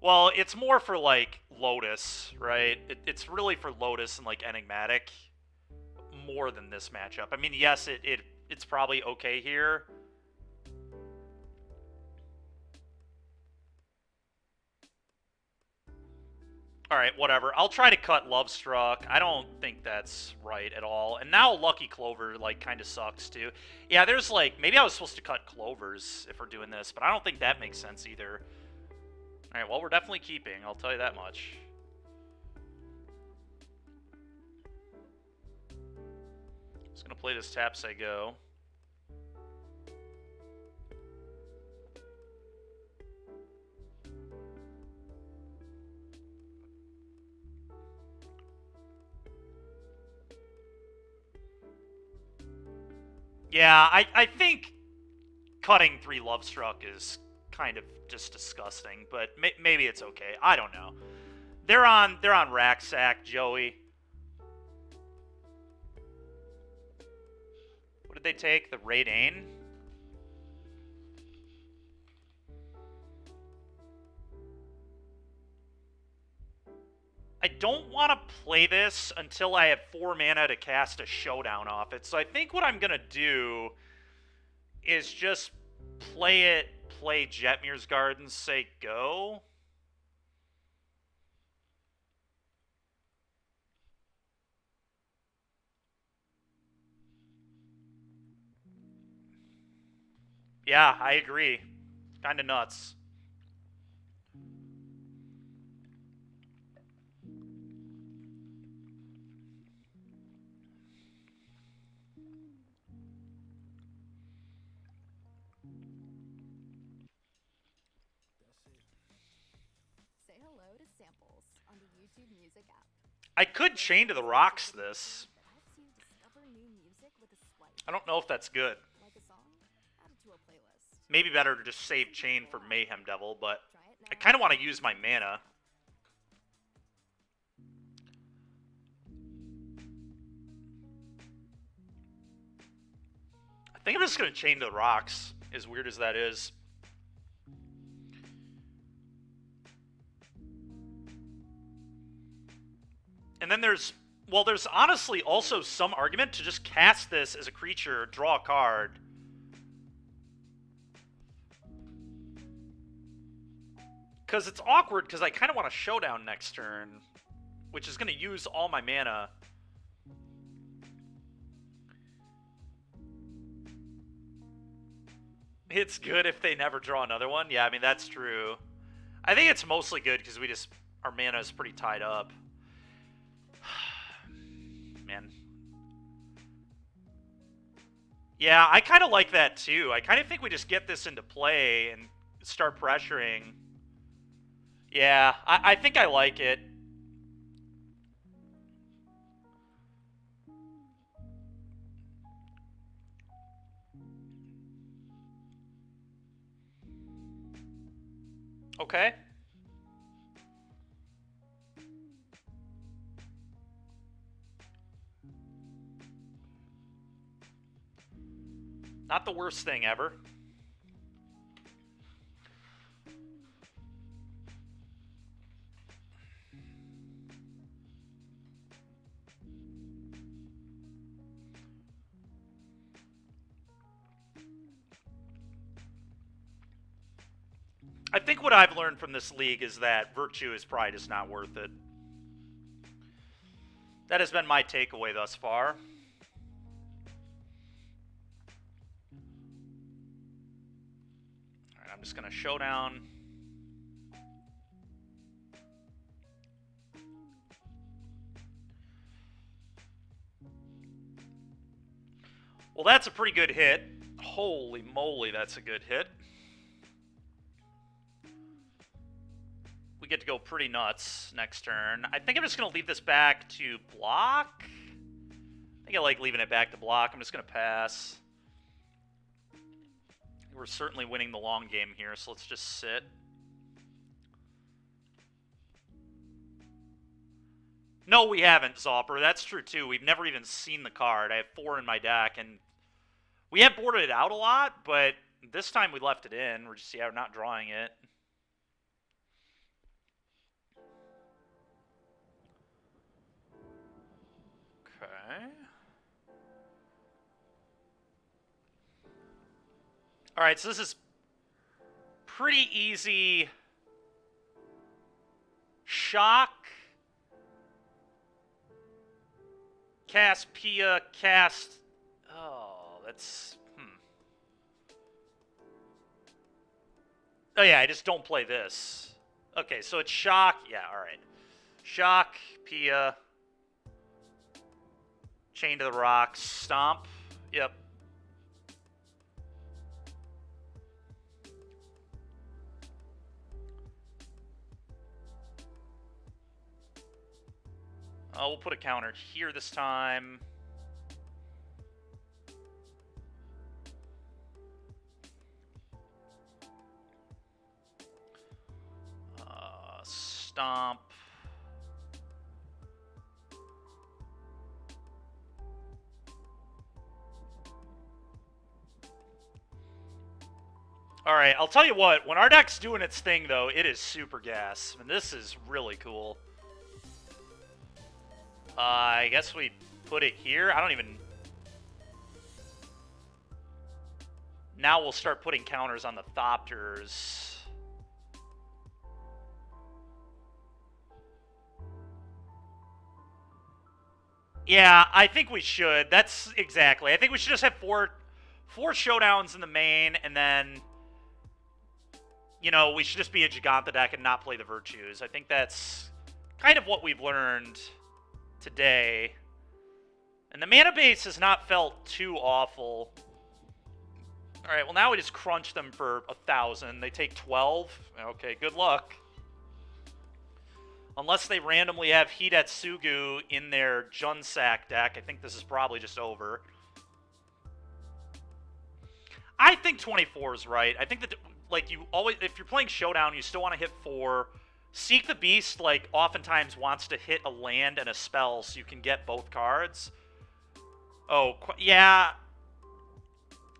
Well, it's more for, like, Lotus, right? It's really for Lotus and, like, Enigmatic more than this matchup. I mean, yes, it's probably okay here. Alright, whatever. I'll try to cut Love Struck. I don't think that's right at all. And now Lucky Clover, like, kind of sucks, too. Yeah, there's, like... Maybe I was supposed to cut Clovers if we're doing this, but I don't think that makes sense either. Alright, well, we're definitely keeping. I'll tell you that much. Just gonna play this Taps I Go. Yeah, I think cutting 3 Love Struck is kind of just disgusting, but maybe it's okay. I don't know. They're on Racksack, Joey. What did they take? The Raidane? I don't want to play this until I have 4 mana to cast a Showdown off it. So I think what I'm going to do is just play Jetmir's Gardens, say go. Yeah, I agree. Kind of nuts. Say hello to Samples on the YouTube Music app. I could Chain to the Rocks this. Helps you discover new music with a swipe. I don't know if that's good. Like a song? Add it to a playlist. Maybe better to just save Chain for Mayhem Devil, but Try it now. I kind of want to use my mana. I think I'm just going to Chain to the Rocks, as weird as that is. And then there's honestly also some argument to just cast this as a creature, draw a card. Because it's awkward, because I kind of want to Showdown next turn, which is going to use all my mana. It's good if they never draw another one. Yeah, I mean, that's true. I think it's mostly good because our mana is pretty tied up. Man. Yeah, I kind of like that too. I kind of think we just get this into play and start pressuring. Yeah, I think I like it. Okay. Not the worst thing ever. I think what I've learned from this league is that Virtue is probably just not worth it. That has been my takeaway thus far. Alright, I'm just going to Showdown. Well, that's a pretty good hit. Holy moly, that's a good hit. We get to go pretty nuts next turn. I think I'm just going to leave this back to block. I think I like leaving it back to block. I'm just going to pass. We're certainly winning the long game here, so let's just sit. No, we haven't, Zopper. That's true, too. We've never even seen the card. I have 4 in my deck, and we have boarded it out a lot, but this time we left it in. We're just, yeah, we're not drawing it. Okay. Alright, so this is pretty easy. Shock. Cast Pia, cast... Oh, that's... Oh yeah, I just don't play this. Okay, so it's Shock. Yeah, alright. Shock, Pia. Chain to the Rocks. Stomp. Yep. We'll put a counter here this time. Stomp. Alright, I'll tell you what, when our deck's doing its thing, though, it is super gas. And this is really cool. I guess we put it here. I don't even... Now we'll start putting counters on the Thopters. Yeah, I think we should. That's exactly. I think we should just have four showdowns in the main, and then, you know, we should just be a Giganta deck and not play the Virtues. I think that's kind of what we've learned today. And the mana base has not felt too awful. Alright, well now we just crunch them for 1,000. They take 12. Okay, good luck. Unless they randomly have Hidetsugu in their Junsack deck, I think this is probably just over. I think 24 is right. I think that, like, you always, if you're playing Showdown, you still want to hit 4. Seek the Beast, like, oftentimes wants to hit a land and a spell so you can get both cards. Oh, yeah.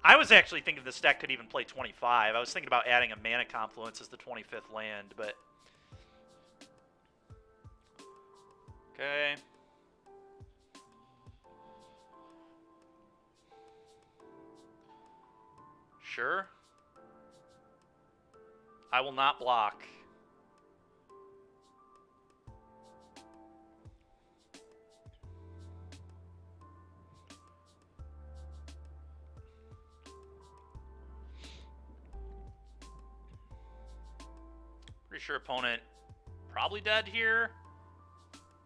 I was actually thinking this deck could even play 25. I was thinking about adding a Mana Confluence as the 25th land, but... Okay. Sure. I will not block. Pretty sure opponent probably dead here.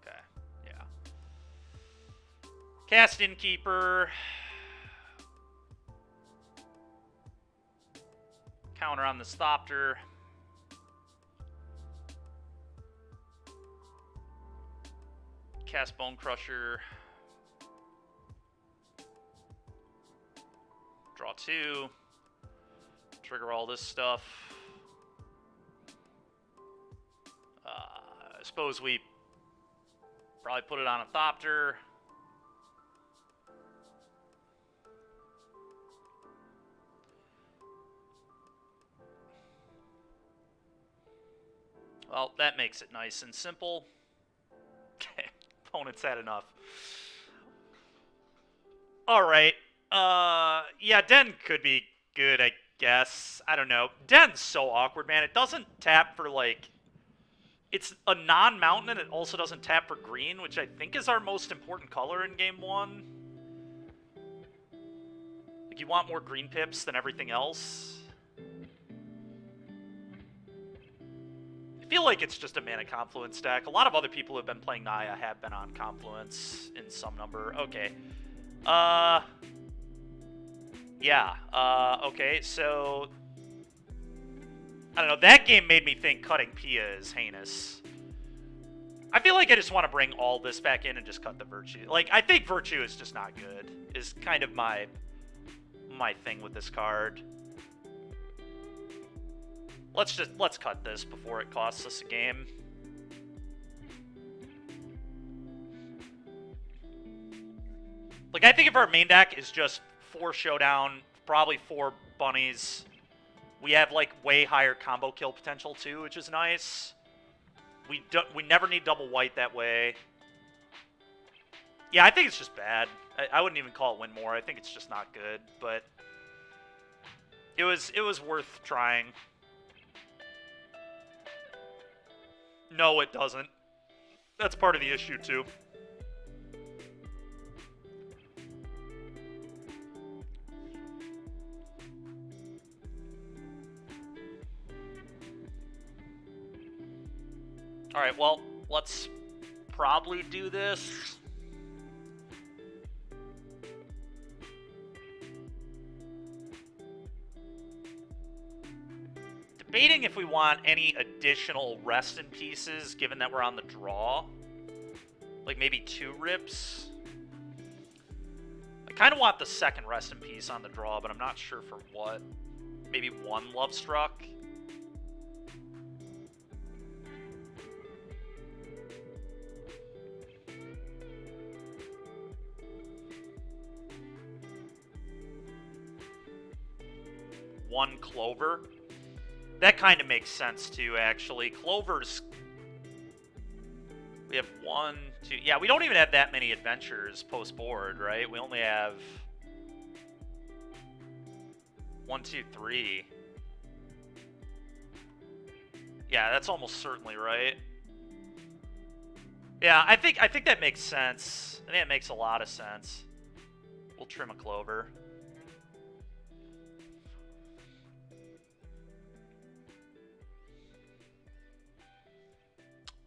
Okay, yeah. Cast Innkeeper. Counter on the Thopter. Cast Bone Crusher. Draw 2. Trigger all this stuff. I suppose we probably put it on a Thopter. Well, that makes it nice and simple. Okay, opponent's had enough. Alright. Yeah, Den could be good, I guess. I don't know. Den's so awkward, man. It doesn't tap for, like... It's a non-mountain, and it also doesn't tap for green, which I think is our most important color in Game 1. Like, you want more green pips than everything else. I feel like it's just a Mana Confluence deck. A lot of other people who have been playing Naya have been on Confluence in some number. Okay. Yeah. Okay, so... I don't know, that game made me think cutting Pia is heinous. I feel like I just want to bring all this back in and just cut the Virtue. Like, I think Virtue is just not good, is kind of my thing with this card. Let's cut this before it costs us a game. Like, I think if our main deck is just 4 Showdown, probably 4 Bunnies, we have, like, way higher combo kill potential, too, which is nice. We never need double white that way. Yeah, I think it's just bad. I wouldn't even call it win more. I think it's just not good, but it was worth trying. No, it doesn't. That's part of the issue, too. Alright, well, let's probably do this. Debating if we want any additional rest in pieces, given that we're on the draw. Like maybe 2 rips. I kind of want the second rest in piece on the draw, but I'm not sure for what. Maybe 1 Love Struck. One Clover. That kind of makes sense too, actually. Clover's... We have 1, 2... Yeah, we don't even have that many adventures post-board, right? We only have... 1, 2, 3. Yeah, that's almost certainly right. Yeah, I think that makes sense. I think it makes a lot of sense. We'll trim a Clover.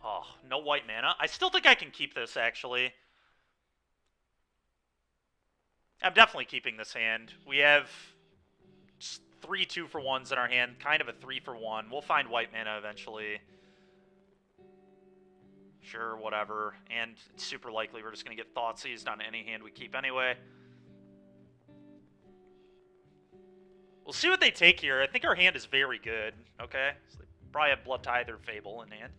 Oh, no white mana. I still think I can keep this, actually. I'm definitely keeping this hand. We have 3 2-for-1s in our hand, kind of a 3-for-1. We'll find white mana eventually. Sure, whatever. And it's super likely we're just going to get Thoughtseized on any hand we keep anyway. We'll see what they take here. I think our hand is very good, okay? So they probably have Blood Tithe or Fable in hand.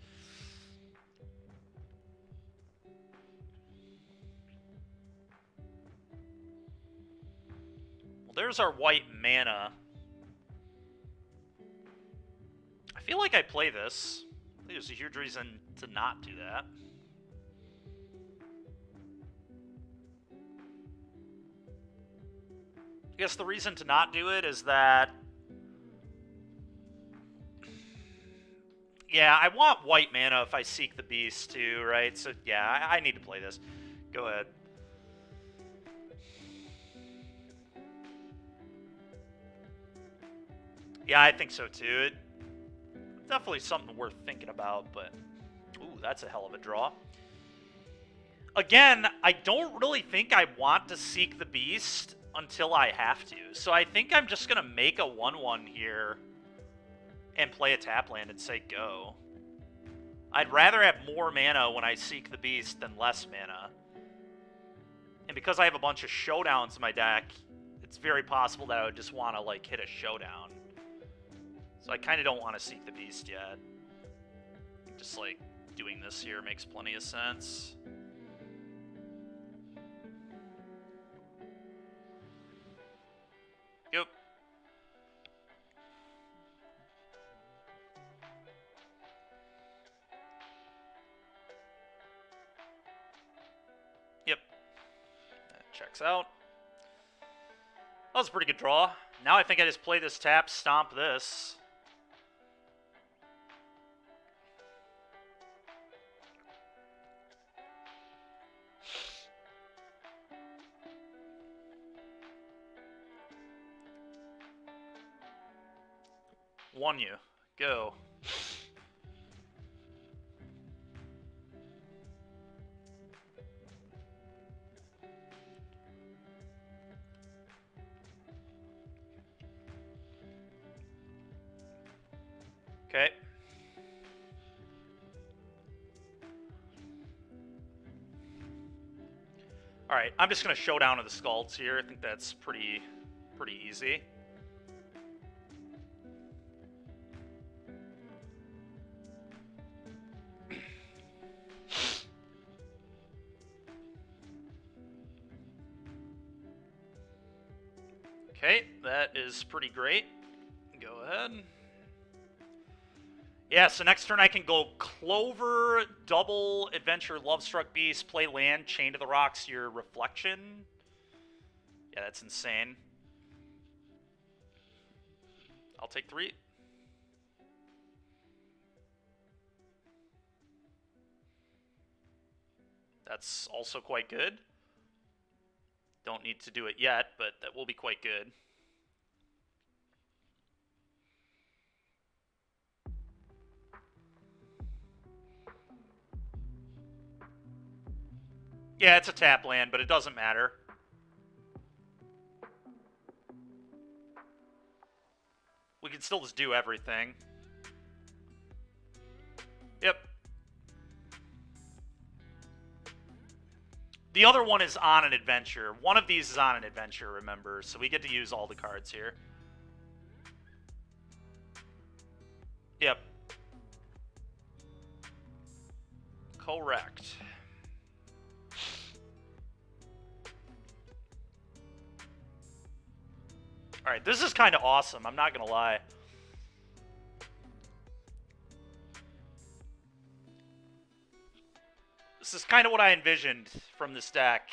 There's our white mana. I feel like I play this. I think there's a huge reason to not do that. I guess the reason to not do it is that... Yeah, I want white mana if I seek the beast too, right? So yeah, I need to play this. Go ahead. Yeah, I think so too. Definitely something worth thinking about, but... Ooh, that's a hell of a draw. Again, I don't really think I want to seek the beast until I have to. So I think I'm just going to make a 1-1 here and play a tap land and say go. I'd rather have more mana when I seek the beast than less mana. And because I have a bunch of showdowns in my deck, it's very possible that I would just want to like hit a showdown. So I kind of don't want to seek the beast yet. Just like doing this here makes plenty of sense. Yep. Yep. That checks out. That was a pretty good draw. Now I think I just play this tap, stomp this. Won you. Go. Okay. Alright, I'm just going to show down to the Scalds here. I think that's pretty easy. Okay, that is pretty great. Go ahead. Yeah, so next turn I can go Clover, double Adventure, Lovestruck Beast, play land, Chain to the Rocks, your Reflection. Yeah, that's insane. I'll take 3. That's also quite good. Don't need to do it yet, but that will be quite good. Yeah, it's a tap land, but it doesn't matter. We can still just do everything. Yep. The other one is on an adventure. One of these is on an adventure, remember, so we get to use all the cards here. Yep. Correct. Alright, this is kind of awesome, I'm not going to lie. This is kind of what I envisioned from this deck.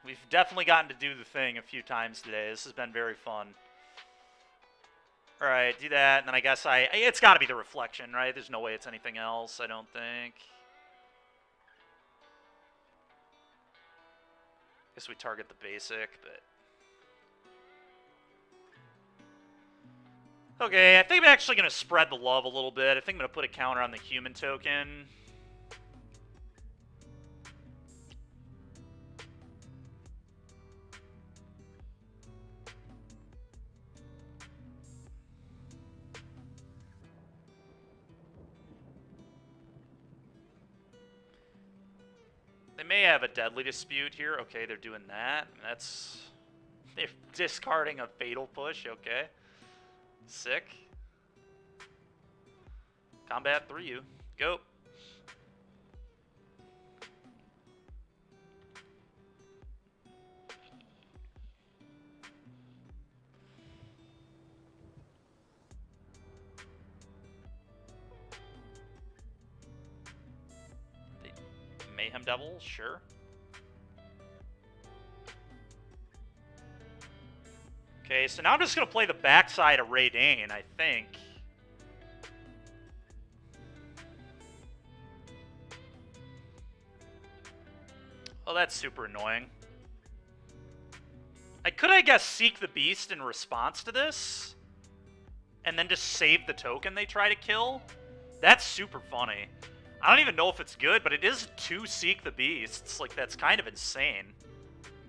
We've definitely gotten to do the thing a few times today. This has been very fun. Alright, do that, and then I guess it's got to be the Reflection, right? There's no way it's anything else, I don't think. Guess we target the basic, but... Okay, I think I'm actually going to spread the love a little bit. I think I'm going to put a counter on the human token. They may have a Deadly Dispute here. Okay, they're doing that. That's... They're discarding a Fatal Push. Okay. Sick. Combat 3 you. Go. Mayhem Devil, sure. Okay, so now I'm just going to play the backside of Ray Dane, I think. Oh, that's super annoying. I guess, Seek the Beast in response to this? And then just save the token they try to kill? That's super funny. I don't even know if it's good, but it is 2 Seek the Beasts. Like, that's kind of insane.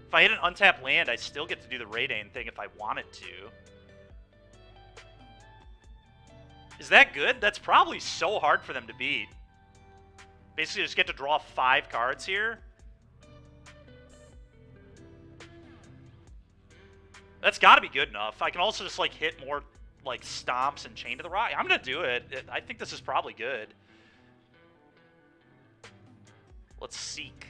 If I hit an untapped land, I still get to do the Raidane thing if I wanted to. Is that good? That's probably so hard for them to beat. Basically, just get to draw 5 cards here. That's got to be good enough. I can also just, like, hit more, like, stomps and Chain to the Rock. I'm going to do it. I think this is probably good. Let's Seek.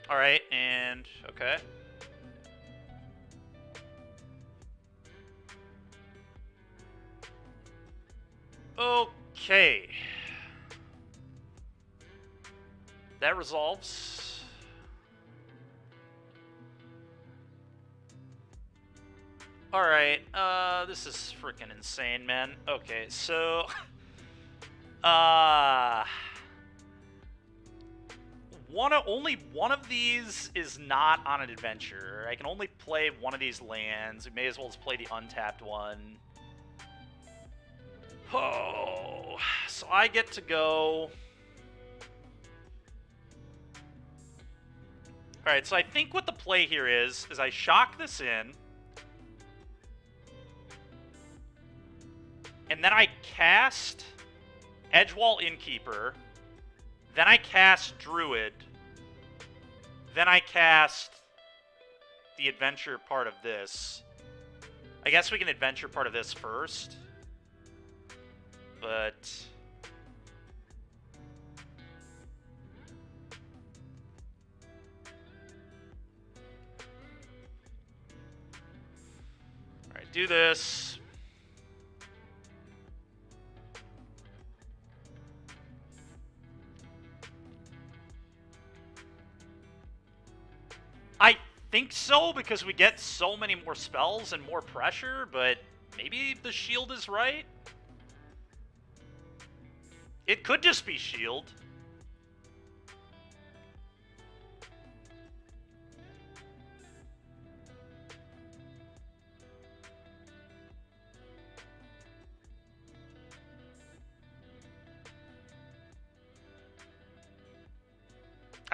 All right, and okay. Okay. That resolves. All right. This is freaking insane, man. Okay, so only one of these is not on an adventure. I can only play one of these lands. We may as well just play the untapped one. Oh, so I get to go. All right, so I think what the play here is I shock this in, and then I cast Edgewall Innkeeper. Then I cast Druid. Then I cast the adventure part of this. I guess we can adventure part of this first. But... Alright, do this. I think so, because we get so many more spells and more pressure, but maybe the shield is right? It could just be shield.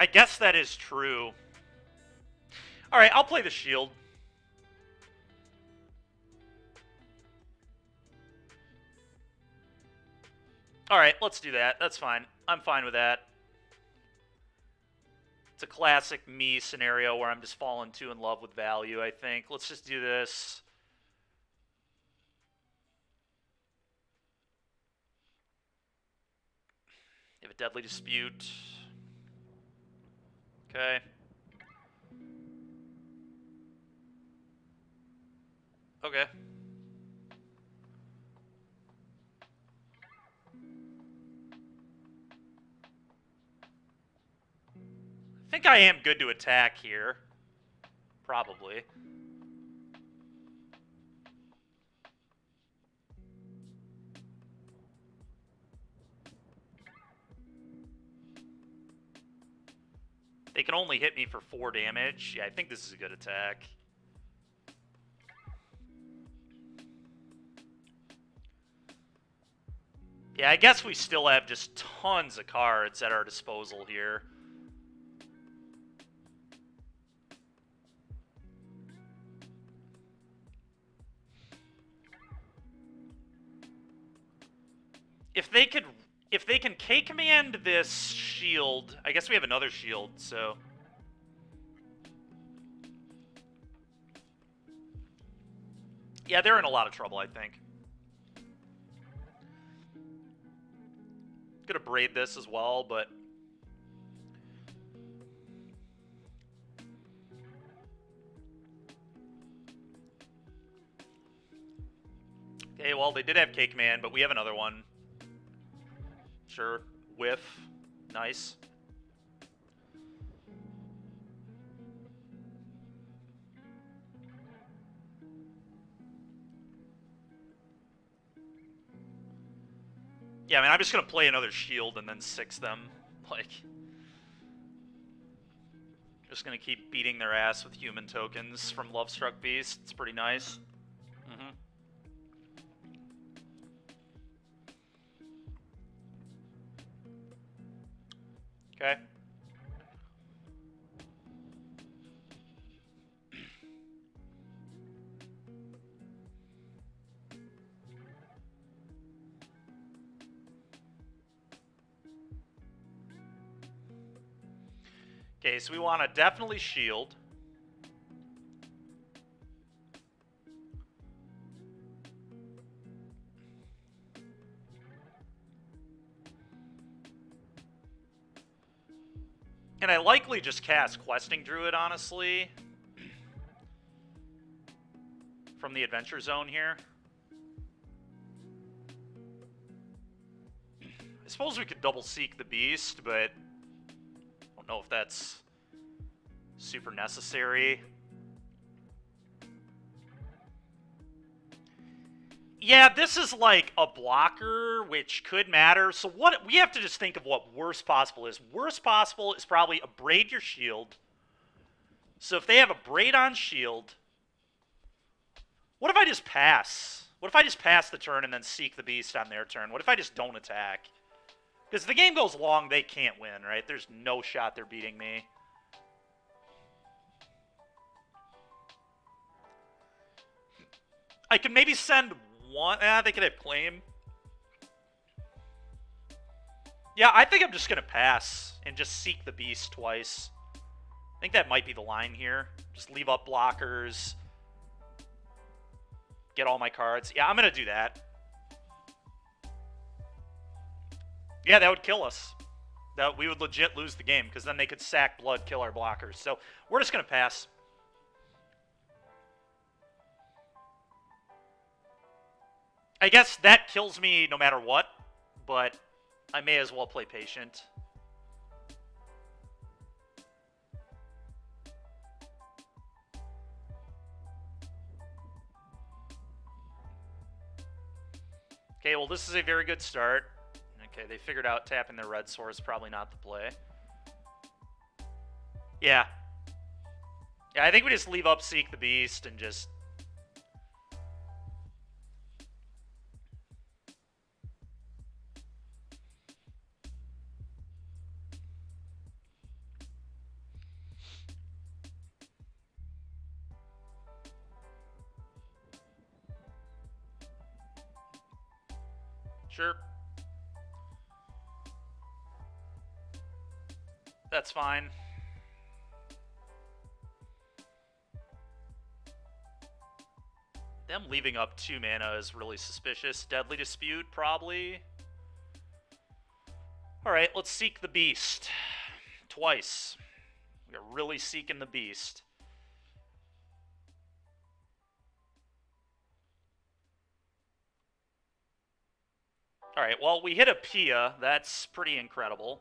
I guess that is true. Alright, I'll play the shield. Alright, let's do that. That's fine. I'm fine with that. It's a classic me scenario where I'm just falling too in love with value, I think. Let's just do this. You have a deadly dispute. Okay. Okay. I think I am good to attack here. Probably. They can only hit me for 4 damage. Yeah, I think this is a good attack. Yeah, I guess we still have just tons of cards at our disposal here. If they can K-command this shield, I guess we have another shield, so... Yeah, they're in a lot of trouble, I think. Gonna braid this as well, but... Okay, well, they did have K-command, but we have another one. Sure. Whiff. Nice. Yeah, I mean, I'm just gonna play another shield and then 6 them. Like... Just gonna keep beating their ass with human tokens from Lovestruck Beast. It's pretty nice. Mm-hmm. Okay. Okay, so we want to definitely shield. And I likely just cast Questing Druid, honestly. From the Adventure Zone here. I suppose we could double Seek the Beast, but... I don't know if that's super necessary. Yeah, this is like a blocker, which could matter. So what we have to just think of what worst possible is. Worst possible is probably a braid your shield. So if they have a braid on shield, what if I just pass? What if I just pass the turn and then Seek the Beast on their turn? What if I just don't attack? Because if the game goes long, they can't win, right? There's no shot they're beating me. I could maybe send one. They could have claim. Yeah, I think I'm just going to pass and just Seek the Beast twice. I think that might be the line here. Just leave up blockers. get all my cards. Yeah, I'm going to do that. Yeah, that would kill us. That we would legit lose the game, because then they could sack blood, kill our blockers. So we're just going to pass. I guess that kills me no matter what, but I may as well play patient. Okay, well, this is a very good start. Okay, they figured out tapping their red sword is probably not the play. Yeah. Yeah, I think we just leave up Seek the Beast and just... Sure. That's fine. Them leaving up 2 mana is really suspicious. Deadly Dispute, probably. Alright, let's Seek the Beast. Twice. We're really seeking the Beast. Alright, well, we hit a Pia. That's pretty incredible.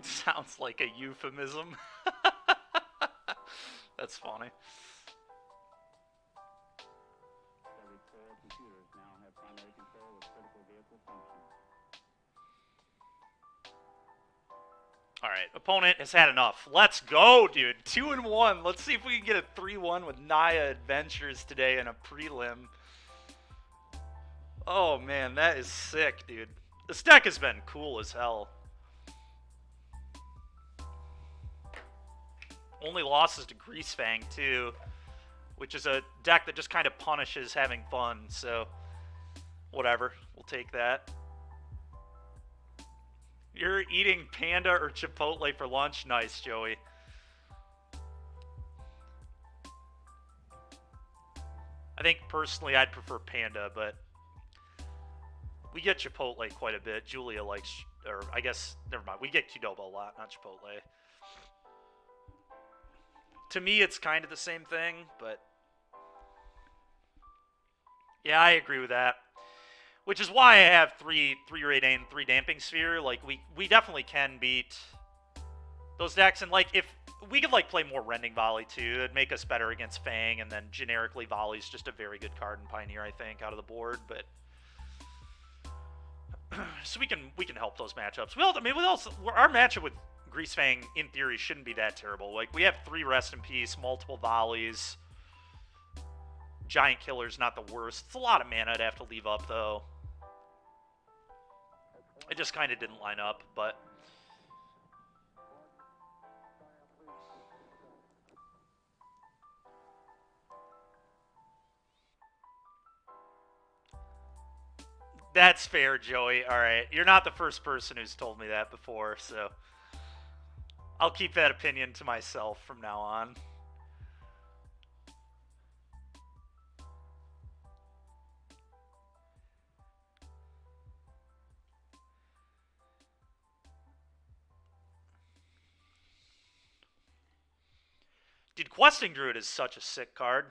Sounds like a euphemism. That's funny. Alright, opponent has had enough. Let's go, dude. 2-1. Let's see if we can get a 3-1 with Naya Adventures today in a prelim. Oh, man, that is sick, dude. This deck has been cool as hell. Only losses to Greasefang, too, which is a deck that just kind of punishes having fun, so whatever. We'll take that. You're eating Panda or Chipotle for lunch? Nice, Joey. I think, personally, I'd prefer Panda, but we get Chipotle quite a bit. Julia likes, or I guess, never mind. We get Qdoba a lot, not Chipotle. To me, it's kind of the same thing, but yeah, I agree with that. Which is why I have 3 Raid and 3 Damping Sphere. Like, we definitely can beat those decks, and like, if we could like play more Rending Volley too, it'd make us better against Fang, and then generically Volley's just a very good card in Pioneer, I think, out of the board, but so we can help those matchups. Our matchup with Greasefang, in theory, shouldn't be that terrible. Like, we have 3 Rest in Peace, multiple Volleys. Giant Killer's not the worst. It's a lot of mana to have to leave up, though. It just kind of didn't line up, but... That's fair, Joey. Alright, you're not the first person who's told me that before, so... I'll keep that opinion to myself from now on. Dude, Questing Druid is such a sick card.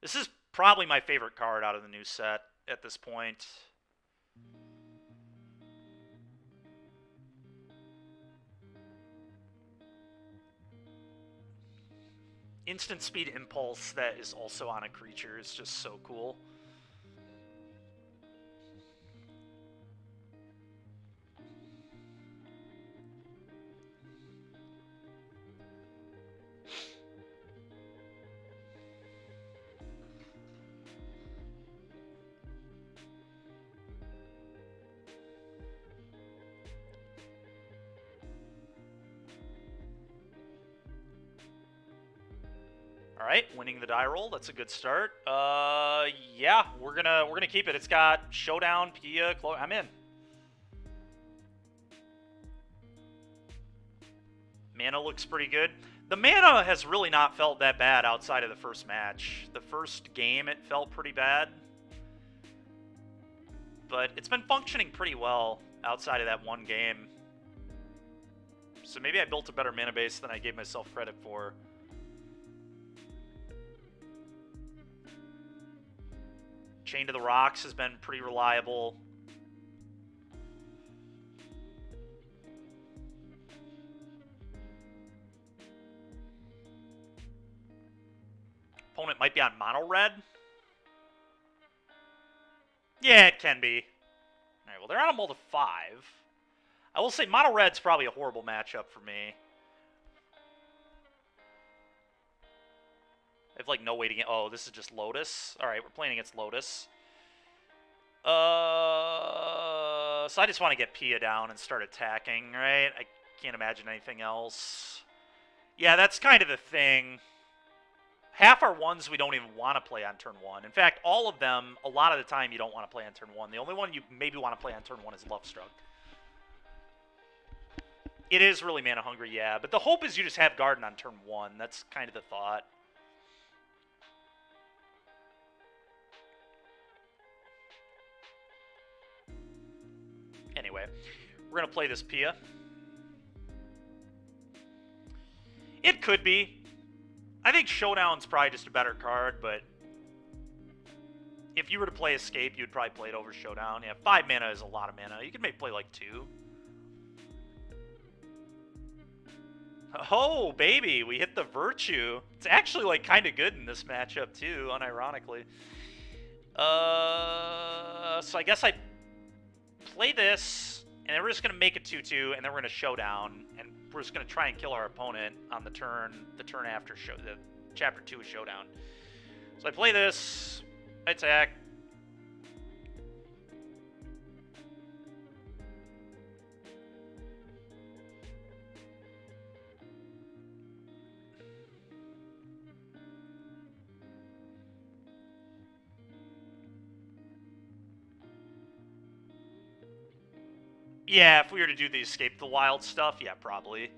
This is probably my favorite card out of the new set at this point. Instant Speed Impulse that is also on a creature is just so cool. All right, winning the die roll. That's a good start. Yeah, we're gonna keep it. It's got Showdown, Pia, I'm in. Mana looks pretty good. The mana has really not felt that bad outside of the first match. The first game, it felt pretty bad. But it's been functioning pretty well outside of that one game. So maybe I built a better mana base than I gave myself credit for. Chain to the Rocks has been pretty reliable. Opponent might be on mono red. Yeah, it can be. Alright, well, they're on a mold of 5. I will say mono red's probably a horrible matchup for me. I have, like, no way to get... Oh, this is just Lotus. Alright, we're playing against Lotus. So I just want to get Pia down and start attacking, right? I can't imagine anything else. Yeah, that's kind of the thing. Half our ones we don't even want to play on turn 1. In fact, all of them, a lot of the time, you don't want to play on turn 1. The only one you maybe want to play on turn 1 is Lovestruck. It is really mana hungry, yeah. But the hope is you just have Garden on turn 1. That's kind of the thought. Anyway, we're going to play this Pia. It could be. I think Showdown's probably just a better card, but if you were to play Escape, you'd probably play it over Showdown. Yeah, 5 mana is a lot of mana. You could maybe play like 2. Oh, baby, we hit the Virtue. It's actually like kind of good in this matchup too, unironically. So I guess I play this, and then we're just going to make a 2-2, and then we're going to Showdown, and we're just going to try and kill our opponent on the turn after the Chapter 2 is Showdown. So I play this, I attack. Yeah, if we were to do the Escape the Wild stuff, yeah, probably.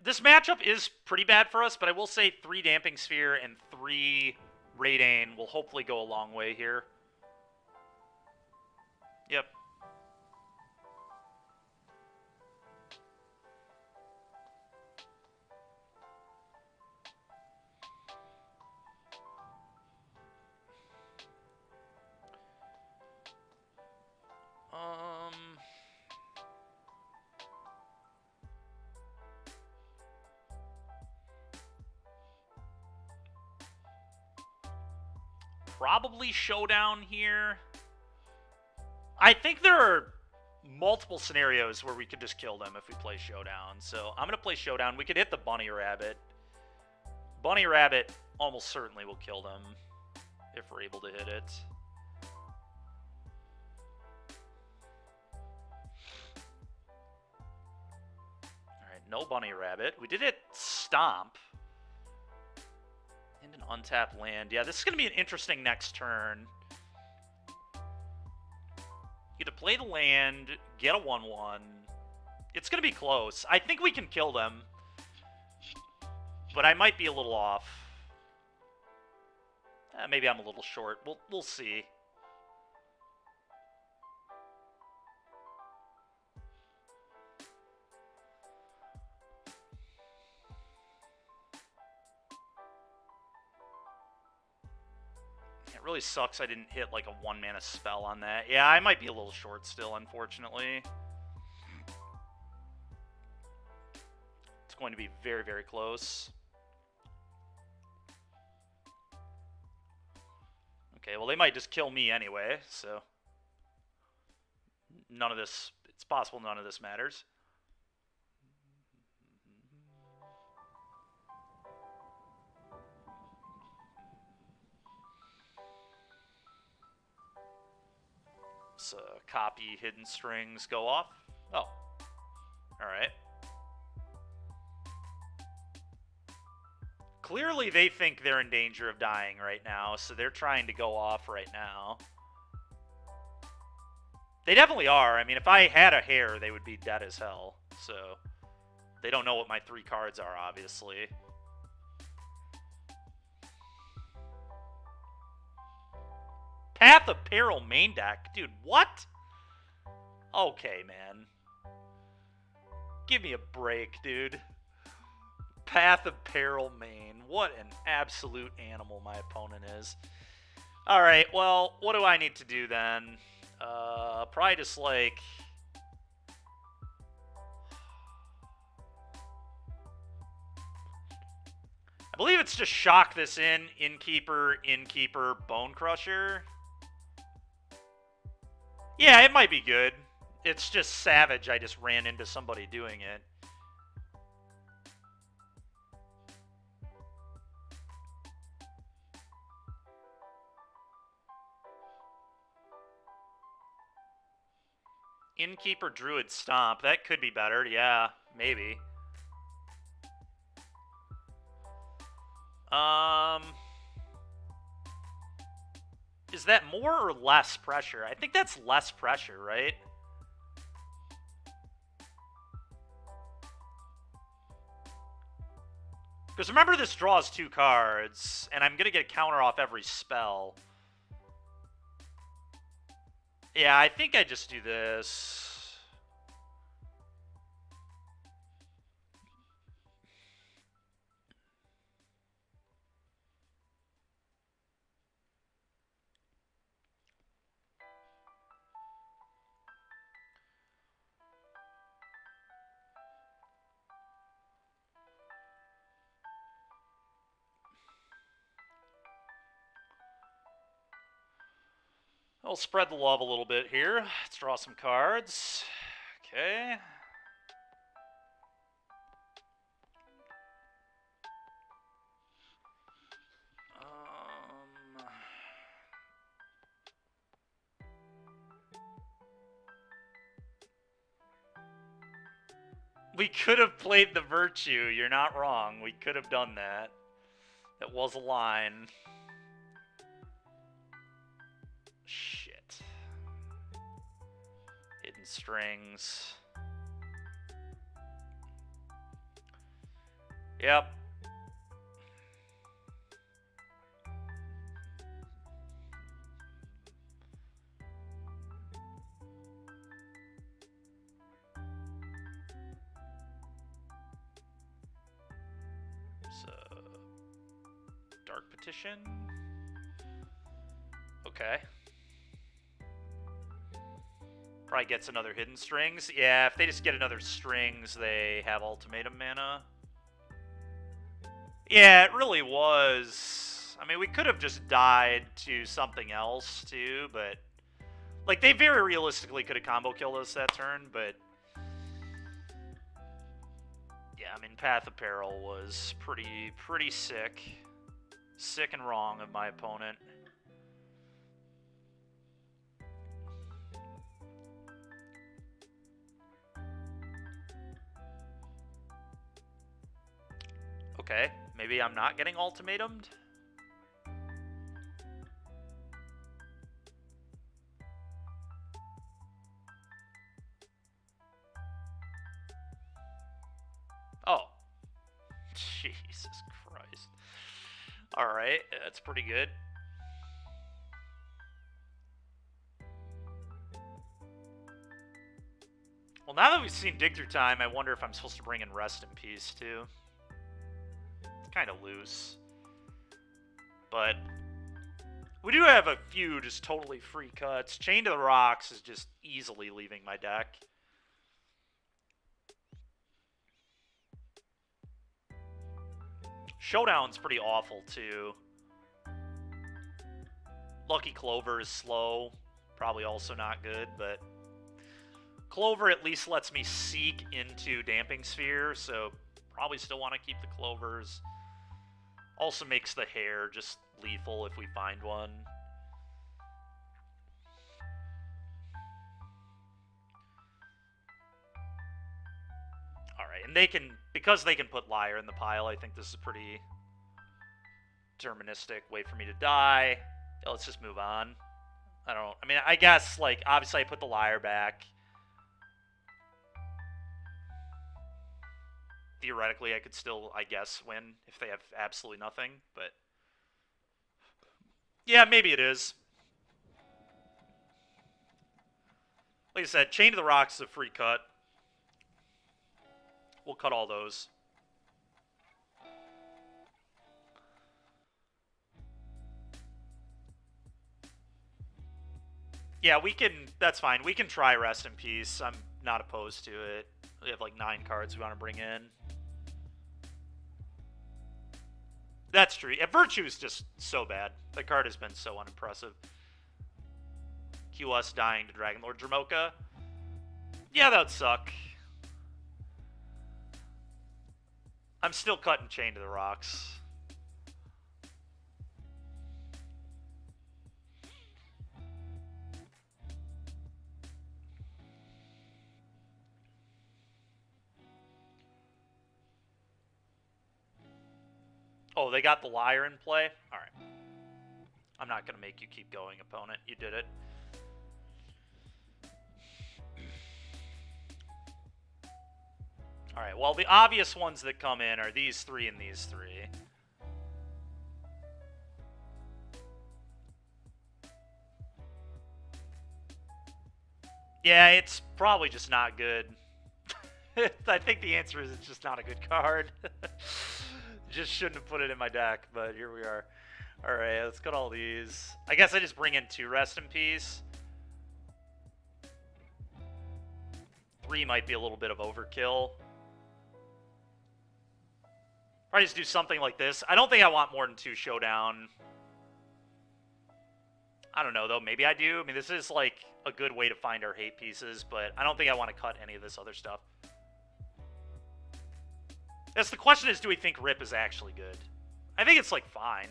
This matchup is pretty bad for us, but I will say 3 Damping Sphere and 3 Raidane will hopefully go a long way here. Yep. Probably Showdown here. I think there are multiple scenarios where we could just kill them if we play Showdown. So I'm going to play Showdown. We could hit the Bunny Rabbit. Bunny Rabbit almost certainly will kill them if we're able to hit it. Alright, no Bunny Rabbit. We did hit Stomp. And an untapped land. Yeah, this is going to be an interesting next turn. You get to play the land, get a 1-1. It's going to be close. I think we can kill them. But I might be a little off. Maybe I'm a little short. We'll see. It really sucks I didn't hit like a 1-mana spell on that. Yeah, I might be a little short still, unfortunately. It's going to be very, very close. Okay, well, they might just kill me anyway, so none of this, it's possible none of this matters. So copy hidden strings go off. Oh, all right. Clearly they think they're in danger of dying right now, so they're trying to go off right now. They definitely are. I mean, if I had a hair, they would be dead as hell. So they don't know what my 3 cards are, obviously. Path of Peril main deck. Dude, what? Okay, man. Give me a break, dude. Path of Peril main. What an absolute animal my opponent is. Alright, well, what do I need to do then? Probably just like... I believe it's just shock this in, Innkeeper, Bone Crusher. Yeah, it might be good. It's just savage I just ran into somebody doing it. Innkeeper, Druid, Stomp. That could be better. Yeah, maybe. Is that more or less pressure? I think that's less pressure, right? Because remember, this draws 2 cards, and I'm going to get a counter off every spell. Yeah, I think I just do this. I'll spread the love a little bit here. Let's draw some cards. Okay. We could have played the Virtue. You're not wrong. We could have done that. That was a line. Shit. Hidden Strings. Yep. So, Dark Petition. Okay. Probably gets another Hidden Strings. Yeah, if they just get another Strings, they have Ultimatum mana. Yeah, it really was. I mean, we could have just died to something else, too, but... Like, they very realistically could have combo killed us that turn, but... Yeah, I mean, Path of Peril was pretty sick. Sick and wrong of my opponent. Okay, maybe I'm not getting ultimatumed? Oh. Jesus Christ. Alright, that's pretty good. Well, now that we've seen Dig Through Time, I wonder if I'm supposed to bring in Rest in Peace, too. It's kind of loose. But we do have a few just totally free cuts. Chain to the Rocks is just easily leaving my deck. Showdown's pretty awful, too. Lucky Clover is slow. Probably also not good, but... Clover at least lets me seek into Damping Sphere, so probably still want to keep the Clovers. Also makes the hair just lethal if we find one. Alright, and they can, because they can put Liar in the pile, I think this is a pretty deterministic way for me to die. Yeah, let's just move on. I don't... I mean, I guess, like, obviously I put the Liar back. Theoretically, I could still, I guess, win if they have absolutely nothing, but... Yeah, maybe it is. Like I said, Chain to the Rocks is a free cut. We'll cut all those. Yeah, we can... That's fine. We can try Rest in Peace. I'm not opposed to it. We have like 9 cards we want to bring in. That's true. Yeah, Virtue is just so bad. The card has been so unimpressive. QS dying to Dragon Lord Dramoka. Yeah, that would suck. I'm still cutting Chain to the Rocks. Oh, they got the Liar in play? Alright. I'm not going to make you keep going, opponent. You did it. Alright, well, the obvious ones that come in are these 3 and these 3. Yeah, it's probably just not good. I think the answer is it's just not a good card. Just shouldn't have put it in my deck, but here we are. Alright, let's cut all these. I guess I just bring in 2 Rest in Peace. 3 might be a little bit of overkill. Probably just do something like this. I don't think I want more than 2 Showdown. I don't know, though. Maybe I do. I mean, this is, like, a good way to find our hate pieces, but I don't think I want to cut any of this other stuff. Yes, the question is, do we think Rip is actually good? I think it's, like, fine.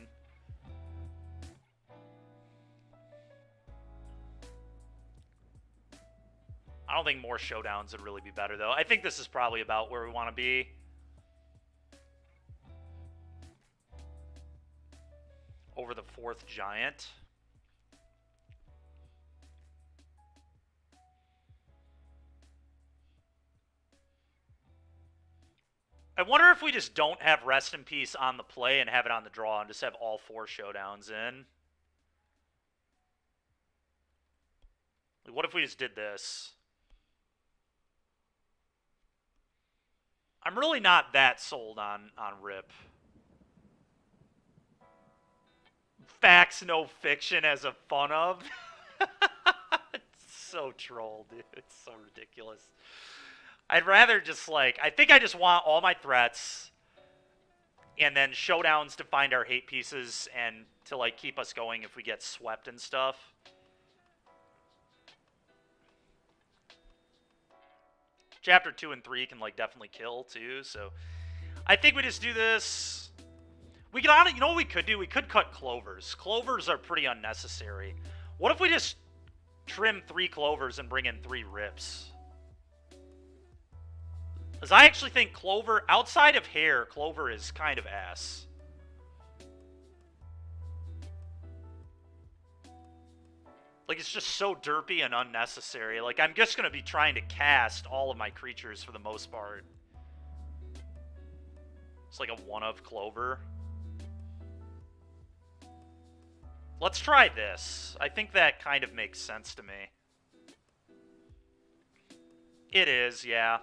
I don't think more Showdowns would really be better, though. I think this is probably about where we want to be. Over the 4th Giant. I wonder if we just don't have Rest in Peace on the play and have it on the draw and just have all 4 Showdowns in. Like, what if we just did this? I'm really not that sold on Rip. Facts, no fiction as a fun of. It's so troll, dude. It's so ridiculous. I'd rather just, like... I think I just want all my threats and then Showdowns to find our hate pieces and to, like, keep us going if we get swept and stuff. Chapter 2 and 3 can, like, definitely kill, too, so... I think we just do this... We could, you know what we could do? We could cut Clovers. Clovers are pretty unnecessary. What if we just trim 3 Clovers and bring in 3 Rips? Because I actually think Clover, outside of hair, Clover is kind of ass. Like, it's just so derpy and unnecessary. Like, I'm just going to be trying to cast all of my creatures for the most part. It's like a one-of Clover. Let's try this. I think that kind of makes sense to me. It is, yeah.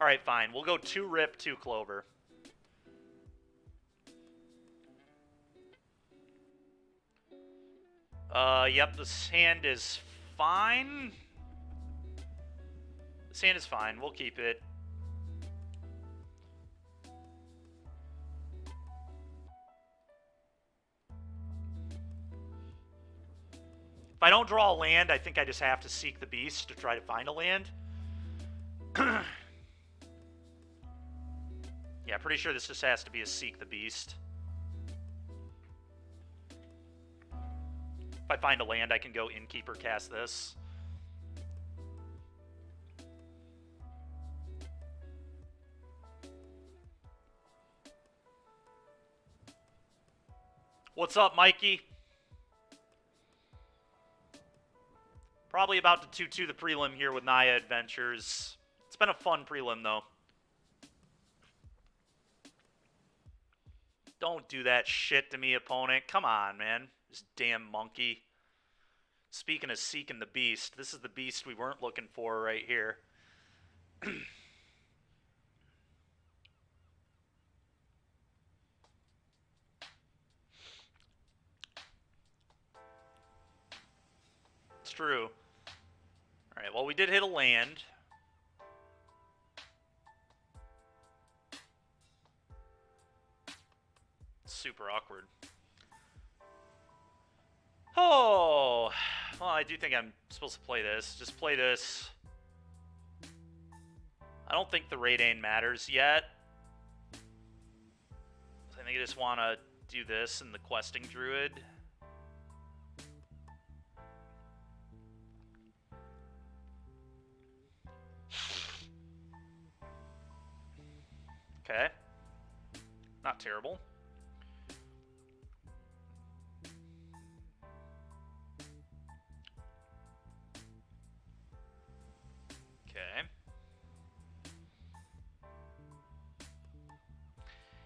Alright, fine. We'll go 2 Rip, 2 Clover. Yep, this hand is fine. This hand is fine. We'll keep it. If I don't draw a land, I think I just have to seek the beast to try to find a land. Yeah, pretty sure this just has to be a Seek the Beast. If I find a land, I can go Innkeeper cast this. What's up, Mikey? Probably about to 2-2 the prelim here with Naya Adventures. It's been a fun prelim, though. Don't do that shit to me, opponent. Come on, man. This damn monkey. Speaking of seeking the beast, this is the beast we weren't looking for right here. It's true. Alright, well, we did hit a land. Super awkward. Oh, well, I do think I'm supposed to play this. Just play this. I don't think the Raidane matters yet. I think I just want to do this and the Questing Druid. Okay. Not terrible. Okay.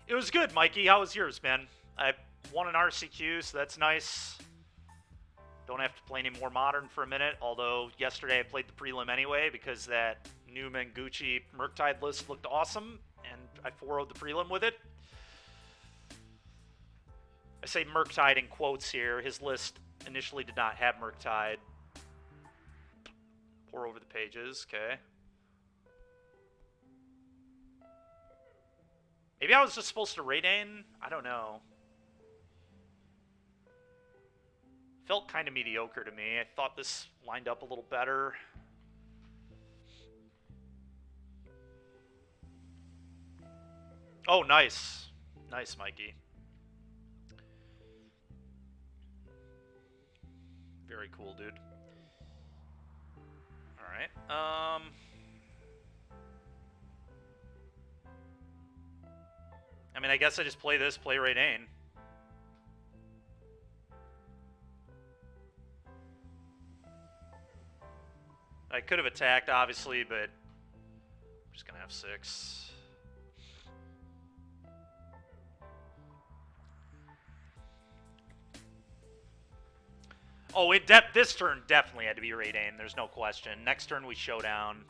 It was good, Mikey. How was yours, man? I won an RCQ, so that's nice. Don't have to play any more Modern for a minute, although yesterday I played the prelim anyway because that new Mengucci Murktide list looked awesome, and I 4-0'd the prelim with it. I say Murktide in quotes here. His list initially did not have Murktide. Pour over the pages, okay. Maybe I was just supposed to Raidane? I don't know. Felt kind of mediocre to me. I thought this lined up a little better. Oh, nice. Nice, Mikey. Very cool, dude. Alright. I mean, I guess I just play this, play Raidane. I could have attacked, obviously, but I'm just going to have 6. Oh, this turn definitely had to be Raidane. There's no question. Next turn we showdown.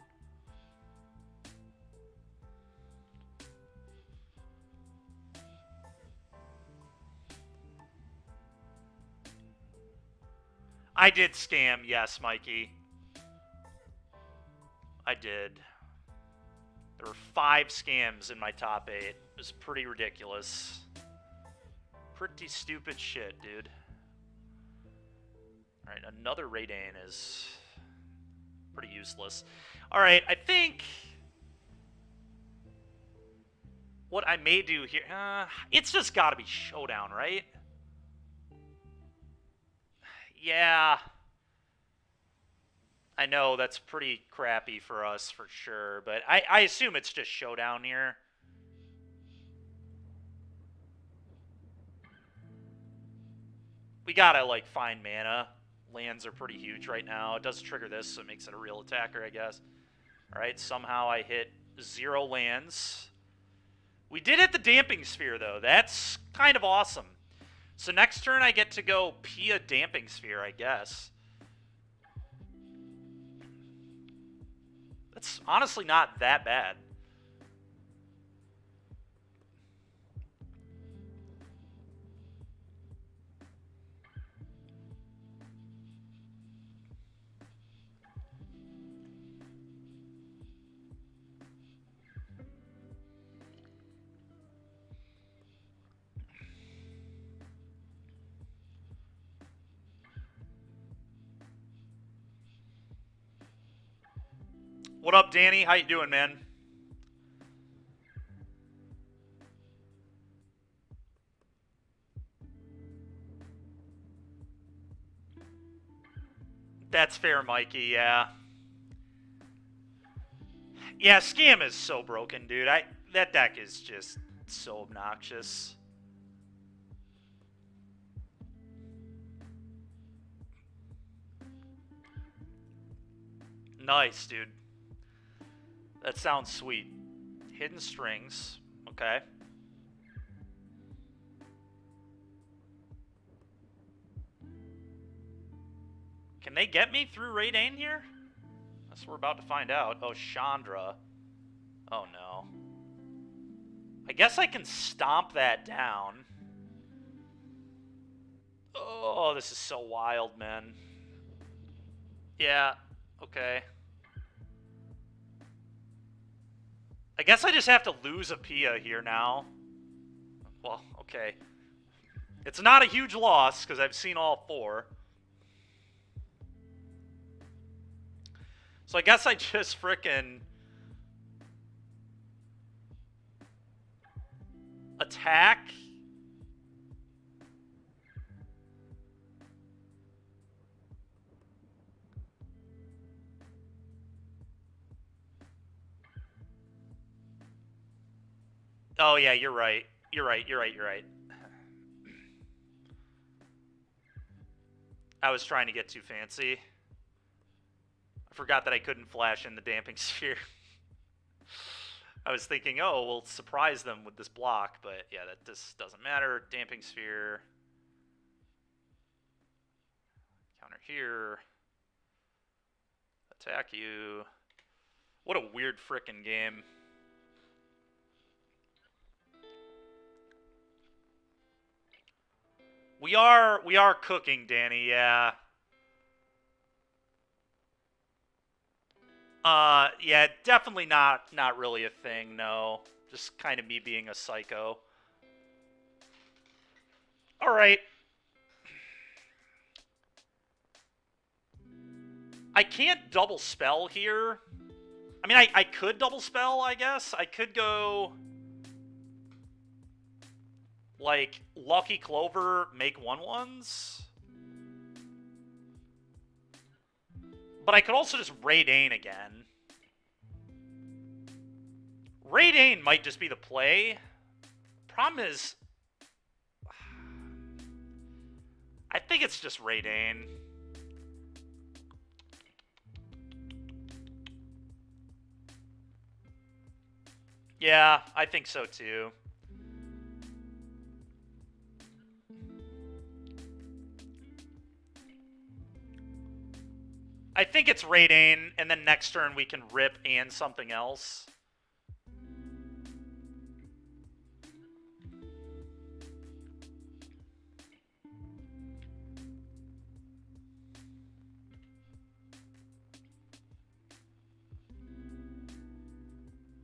I did scam, yes, Mikey. I did. There were 5 scams in my top 8. It was pretty ridiculous. Pretty stupid shit, dude. Alright, another Raidane is pretty useless. Alright, I think what I may do here... it's just got to be showdown, right? Yeah. I know that's pretty crappy for us for sure, but I assume it's just showdown here. We gotta, like, find mana. Lands are pretty huge right now. It does trigger this, so it makes it a real attacker, I guess. Alright, somehow I hit 0 lands. We did hit the Damping Sphere, though. That's kind of awesome. So next turn I get to go Pia Damping Sphere, I guess. That's honestly not that bad. What up, Danny? How you doing, man? That's fair, Mikey, yeah. Yeah, Scam is so broken, dude. That deck is just so obnoxious. Nice, dude. That sounds sweet. Hidden strings. Okay. Can they get me through Raydane here? That's what we're about to find out. Oh, Chandra. Oh, no. I guess I can stomp that down. Oh, this is so wild, man. Yeah, okay. I guess I just have to lose a Pia here now. Well, okay. It's not a huge loss, because I've seen all 4. So I guess I just frickin' attack. Oh, yeah, you're right. You're right. I was trying to get too fancy. I forgot that I couldn't flash in the damping sphere. I was thinking, oh, we'll surprise them with this block, but yeah, that just doesn't matter. Damping sphere. Counter here. Attack you. What a weird frickin' game. We are cooking, Danny, yeah. Yeah, definitely not really a thing, no. Just kind of me being a psycho. All right. I can't double spell here. I mean, I could double spell, I guess. I could go like Lucky Clover, make 1/1s. But I could also just Raydane again. Raydane might just be the play. Problem is, I think it's just Raydane. Yeah, I think so too. I think it's Raydane, and then next turn we can rip and something else.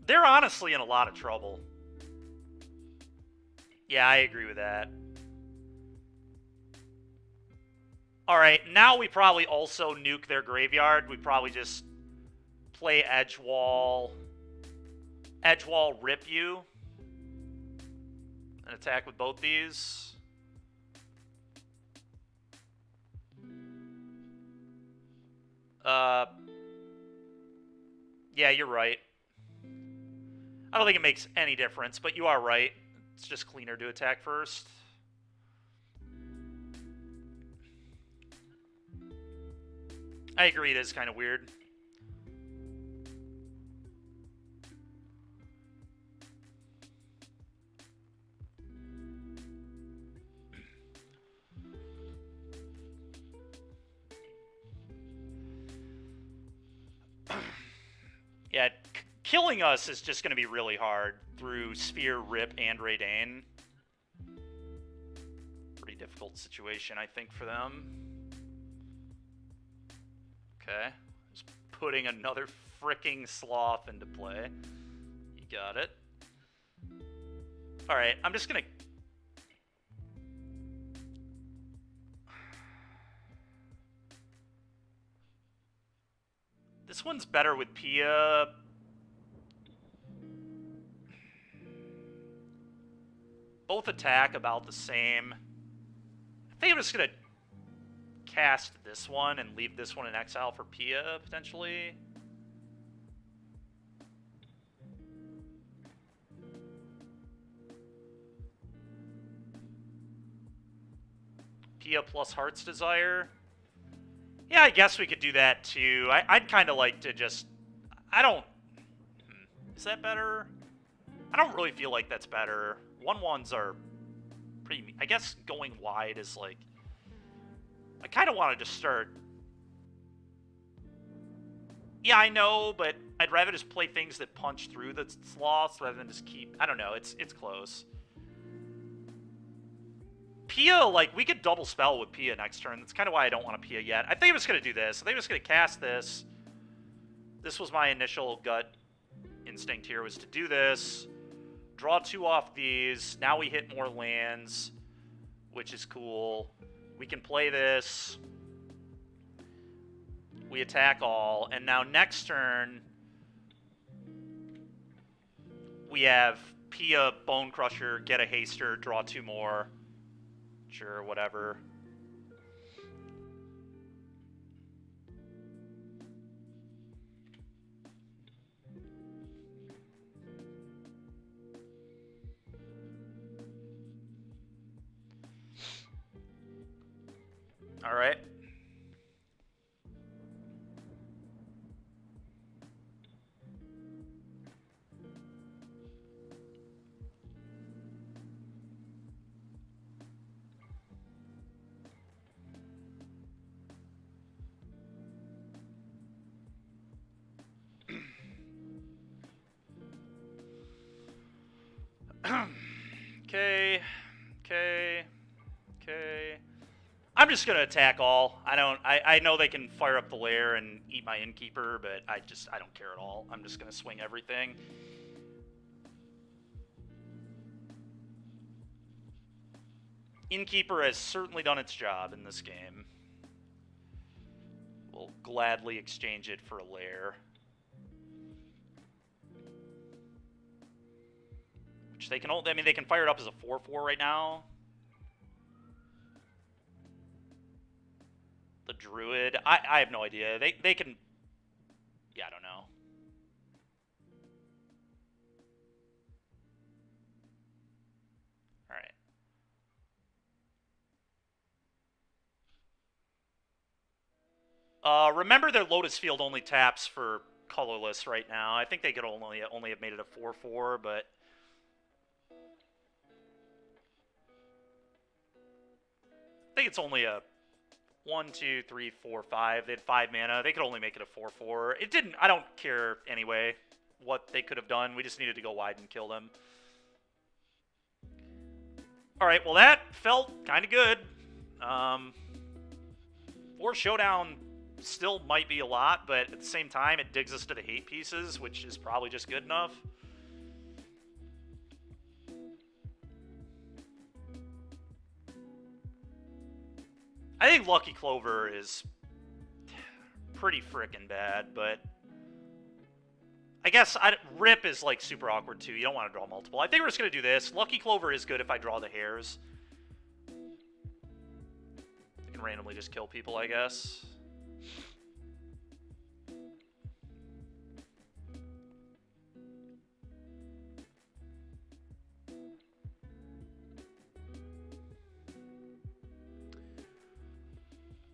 They're honestly in a lot of trouble. Yeah, I agree with that. Alright, now we probably also nuke their graveyard. We probably just play Edgewall. Edgewall, rip you. And attack with both these. Yeah, you're right. I don't think it makes any difference, but you are right. It's just cleaner to attack first. I agree, it is kind of weird. Yeah, killing us is just going to be really hard through Sphere, Rip, and Raydane. Pretty difficult situation, I think, for them. Okay. Just putting another fricking Sloth into play. You got it. Alright, I'm just going to... This one's better with Pia. Both attack about the same. I think I'm just going to cast this one and leave this one in exile for Pia, potentially. Pia plus Heart's Desire. Yeah, I guess we could do that too. I'd kind of like to just... I don't... Is that better? I don't really feel like that's better. 1-1s are pretty... I guess going wide is like... I kind of want to just start... Yeah, I know, but I'd rather just play things that punch through the sloths rather than just keep... I don't know, it's close. Pia, like, we could double spell with Pia next turn. That's kind of why I don't want to Pia yet. I think I'm just going to do this. I think I'm just going to cast this. This was my initial gut instinct here, was to do this. Draw 2 off these. Now we hit more lands, which is cool. We can play this. We attack all. And now next turn, we have Pia, Bone Crusher, get a Haster, draw 2 more. Sure, whatever. All right. Okay. I'm just gonna attack all. I know they can fire up the lair and eat my innkeeper, but I don't care at all. I'm just gonna swing everything. Innkeeper has certainly done its job in this game. We'll gladly exchange it for a lair. Which they can hold. I mean, they can fire it up as a 4/4 right now. The druid. I have no idea. They can. Yeah, I don't know. All right. Remember their Lotus Field only taps for colorless right now. I think they could only have made it a 4/4, but I think it's only a 1, 2, 3, 4, 5. They had 5 mana. They could only make it a 4/4. It didn't. I don't care anyway what they could have done. We just needed to go wide and kill them. All right. Well, that felt kind of good. 4 Showdown still might be a lot, but at the same time, it digs us to the hate pieces, which is probably just good enough. I think Lucky Clover is pretty frickin' bad, but I guess Rip is like super awkward too. You don't want to draw multiple. I think we're just going to do this. Lucky Clover is good if I draw the hairs. I can randomly just kill people, I guess.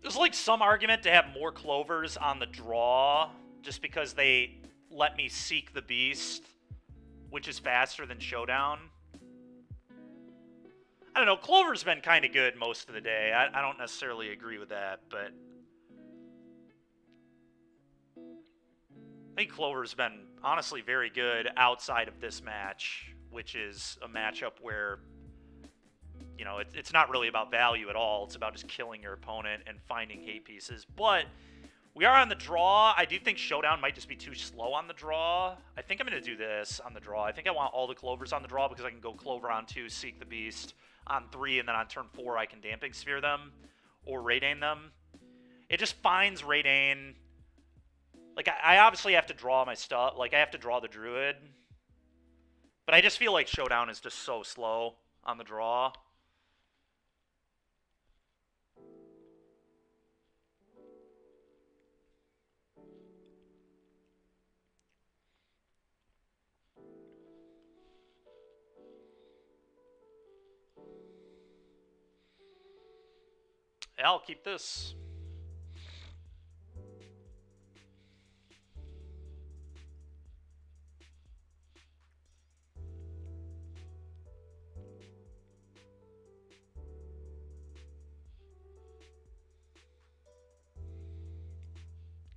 There's like some argument to have more clovers on the draw just because they let me seek the beast, which is faster than Showdown. I don't know, Clover's been kind of good most of the day. I don't necessarily agree with that, but I think Clover's been honestly very good outside of this match, which is a matchup where, you know, it's not really about value at all. It's about just killing your opponent and finding hate pieces. But we are on the draw. I do think Showdown might just be too slow on the draw. I think I'm going to do this on the draw. I think I want all the Clovers on the draw because I can go Clover on 2, Seek the Beast on 3, and then on turn 4 I can Damping Sphere them or Raidane them. It just finds Raidane. Like, I obviously have to draw my stuff. Like, I have to draw the Druid. But I just feel like Showdown is just so slow on the draw. Yeah, I'll keep this.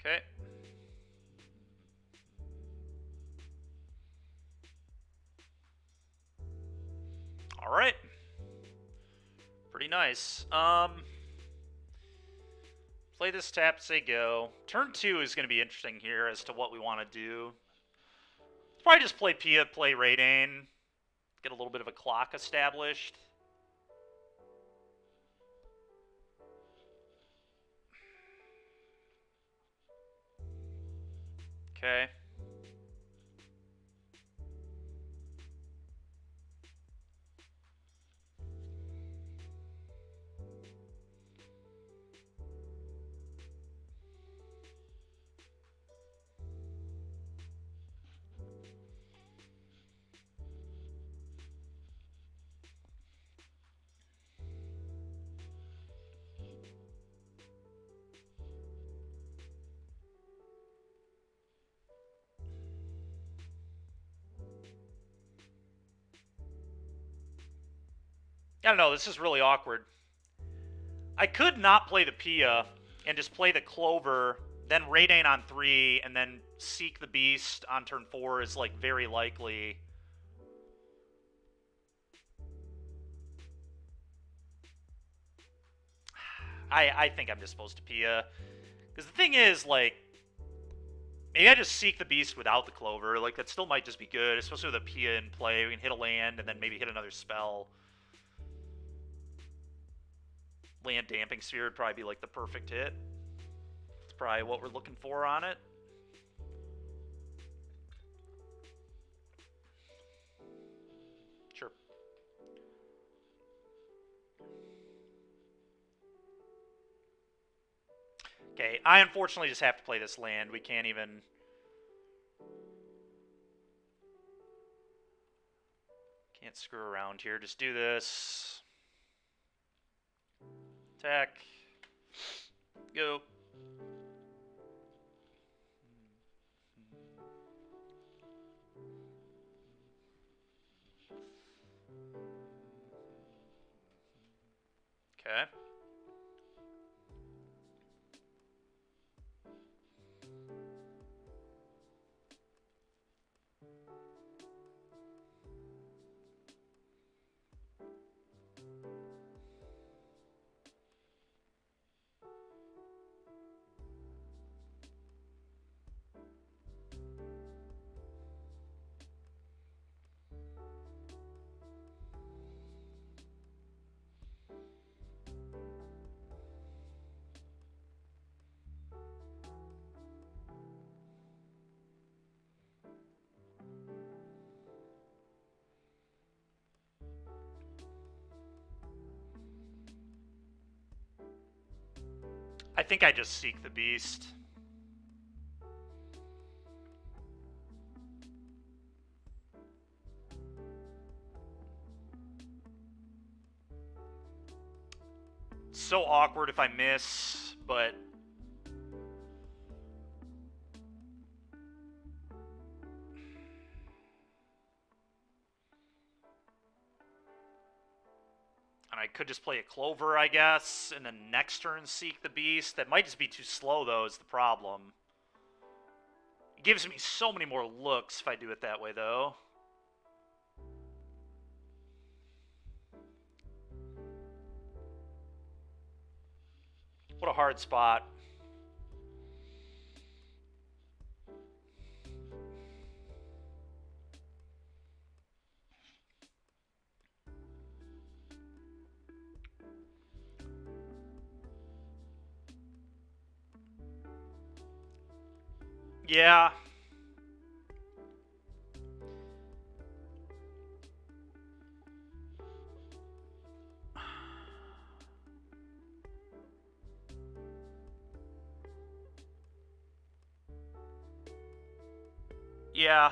Okay. All right. Pretty nice. Play this tap, say go. Turn 2 is going to be interesting here as to what we want to do. Probably just play Pia, play Raidane. Get a little bit of a clock established. Okay. I don't know, this is really awkward. I could not play the Pia and just play the Clover, then Raidane on 3, and then Seek the Beast on turn 4 is, like, very likely. I think I'm just supposed to Pia. Because the thing is, like, maybe I just Seek the Beast without the Clover. Like, that still might just be good, especially with a Pia in play. We can hit a land and then maybe hit another spell. Land Damping Sphere would probably be, like, the perfect hit. That's probably what we're looking for on it. Sure. Okay, I unfortunately just have to play this land. We can't even... Can't screw around here. Just do this. Attack. Go. Okay. I think I just Seek the Beast. So awkward if I miss, but... And I could just play a Clover, I guess, and then next turn Seek the Beast. That might just be too slow, though, is the problem. It gives me so many more looks if I do it that way, though. What a hard spot. Yeah. Yeah.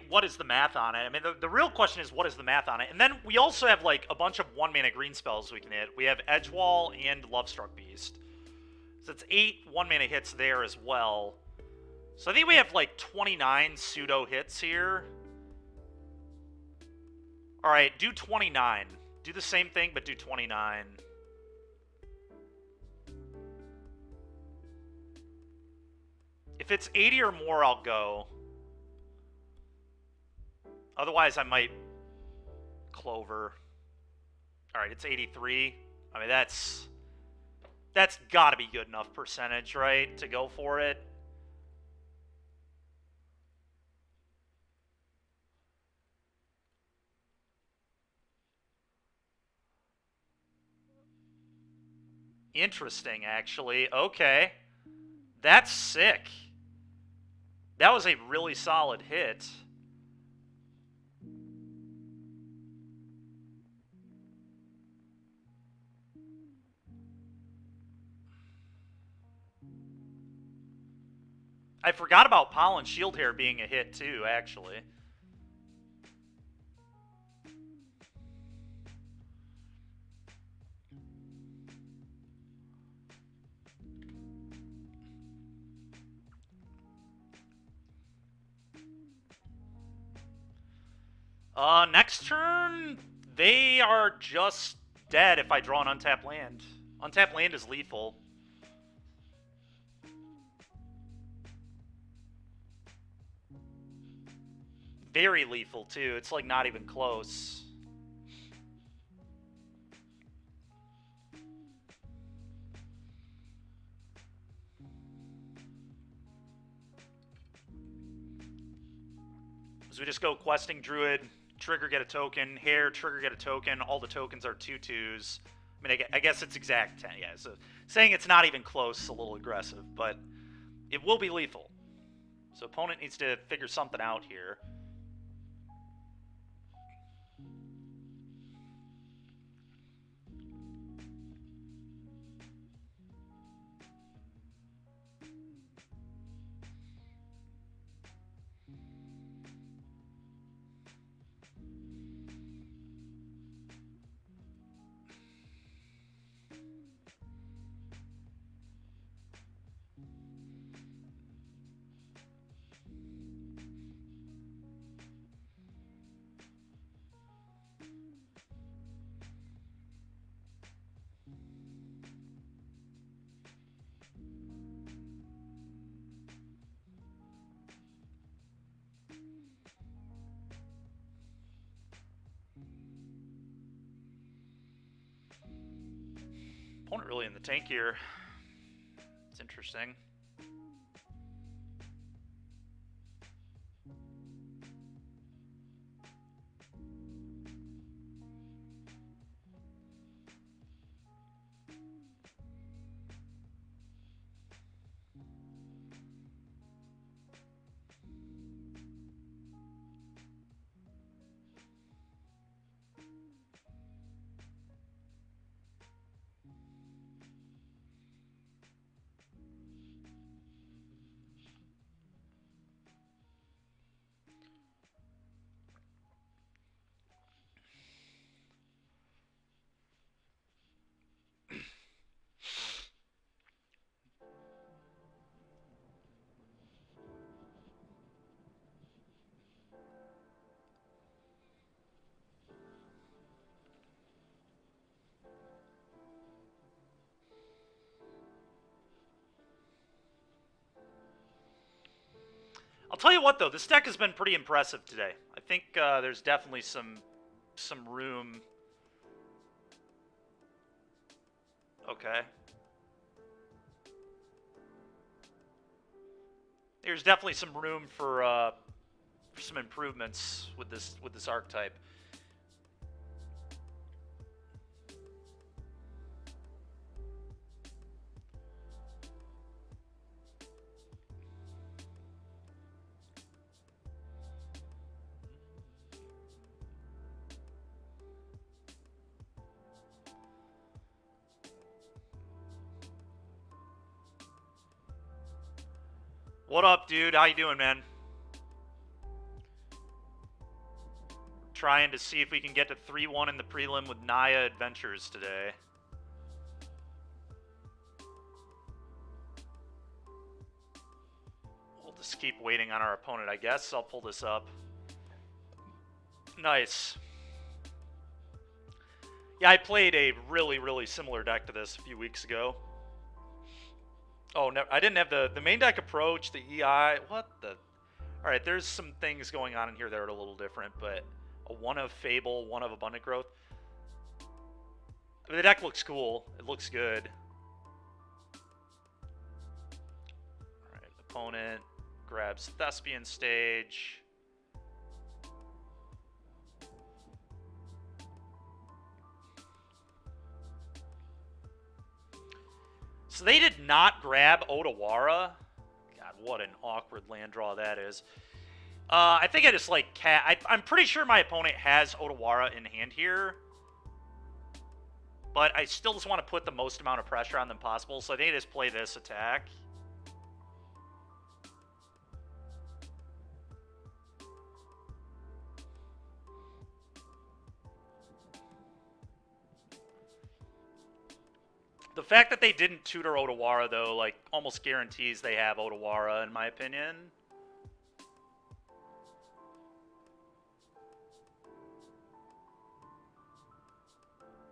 What is the math on it? I mean, the real question is, what is the math on it? And then we also have, like, a bunch of 1-mana green spells we can hit. We have Edgewall and Lovestruck Beast. So it's 8 1-mana hits there as well. So I think we have, like, 29 pseudo hits here. Alright, do 29. Do the same thing, but do 29. If it's 80 or more, I'll go. Otherwise, I might Clover. All right, it's 83. I mean, that's got to be good enough percentage, right, to go for it. Interesting, actually. Okay. That's sick. That was a really solid hit. I forgot about Pollen Shield Hair being a hit, too, actually. Next turn, they are just dead if I draw an untapped land. Untapped land is lethal. Very lethal, too. It's, like, not even close. So we just go Questing Druid, trigger, get a token, hair, trigger, get a token. All the tokens are 2/2s. I mean, I guess it's exact 10, yeah. So saying it's not even close is a little aggressive, but it will be lethal. So opponent needs to figure something out here. Opponent really in the tank here. It's interesting. I'll tell you what, though, this deck has been pretty impressive today. I think there's definitely some room. Okay. There's definitely some room for some improvements with this archetype. What up, dude? How you doing, man? Trying to see if we can get to 3-1 in the prelim with Naya Adventures today. We'll just keep waiting on our opponent, I guess. I'll pull this up. Nice. Yeah, I played a really, really similar deck to this a few weeks ago. Oh, no, I didn't have the main deck approach, the EI. What the? All right, there's some things going on in here that are a little different, but a 1 of Fable, 1 of Abundant Growth. I mean, the deck looks cool. It looks good. All right, opponent grabs Thespian Stage. So they did not grab Otawara. God, what an awkward land draw that is. I think I just like I'm pretty sure my opponent has Otawara in hand here. But I still just want to put the most amount of pressure on them possible. So I think I just play this attack. The fact that they didn't tutor Otawara, though, like, almost guarantees they have Otawara, in my opinion.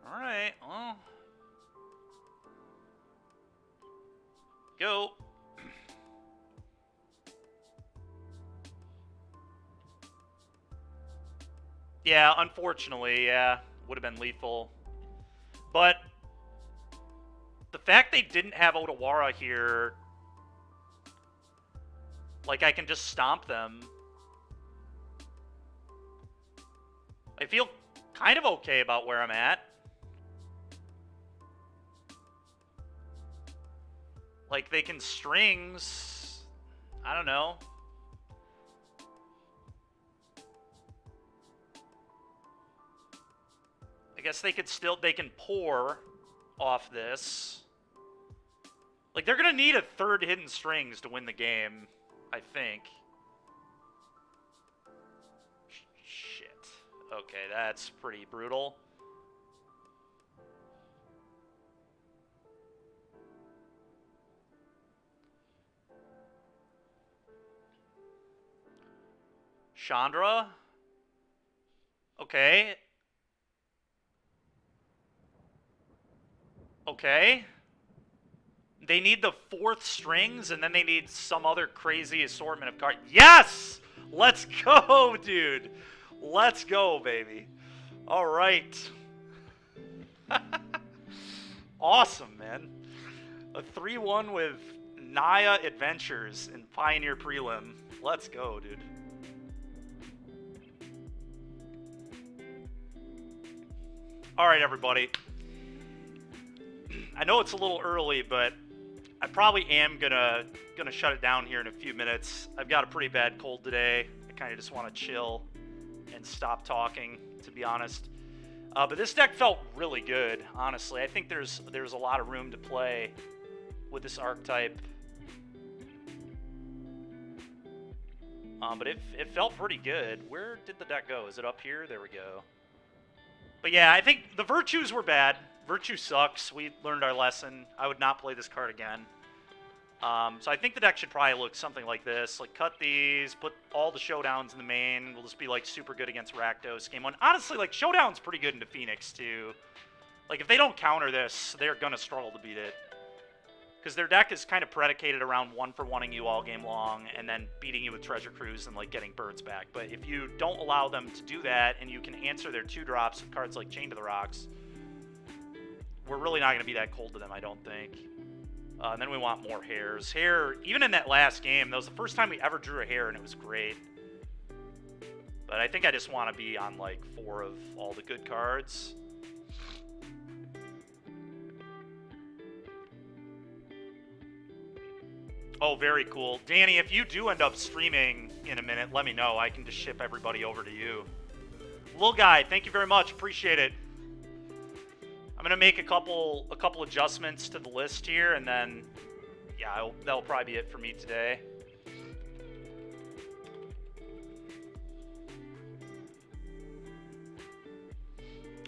Alright, well. Go. Yeah, unfortunately, yeah. Would have been lethal. But the fact they didn't have Otawara here, like, I can just stomp them. I feel kind of okay about where I'm at. Like, they can strings. I don't know. I guess they can pour off this. Like, they're going to need a third hidden strings to win the game, I think. Shit. Okay, that's pretty brutal. Chandra? Okay. Okay. They need the 4th strings, and then they need some other crazy assortment of cards. Yes! Let's go, dude. Let's go, baby. All right. Awesome, man. A 3-1 with Naya Adventures in Pioneer Prelim. Let's go, dude. All right, everybody. I know it's a little early, but I probably am gonna shut it down here in a few minutes. I've got a pretty bad cold today. I kind of just want to chill and stop talking, to be honest. But this deck felt really good, honestly. I think there's a lot of room to play with this archetype. But it felt pretty good. Where did the deck go? Is it up here? There we go. But yeah, I think the Virtues were bad. Virtue sucks. We learned our lesson. I would not play this card again. So I think the deck should probably look something like this. Like, cut these, put all the Showdowns in the main. We'll just be, like, super good against Rakdos game 1. Honestly, like, Showdown's pretty good into Phoenix, too. Like, if they don't counter this, they're going to struggle to beat it. Because their deck is kind of predicated around 1-for-1ing you all game long and then beating you with Treasure Cruise and, like, getting birds back. But if you don't allow them to do that and you can answer their 2-drops with cards like Chain to the Rocks, we're really not going to be that cold to them, I don't think. And then we want more hairs. Hair, even in that last game, that was the first time we ever drew a hair, and it was great. But I think I just want to be on, like, 4 of all the good cards. Oh, very cool. Danny, if you do end up streaming in a minute, let me know. I can just ship everybody over to you. Little guy, thank you very much. Appreciate it. I'm going to make a couple adjustments to the list here, and then, yeah, that'll probably be it for me today.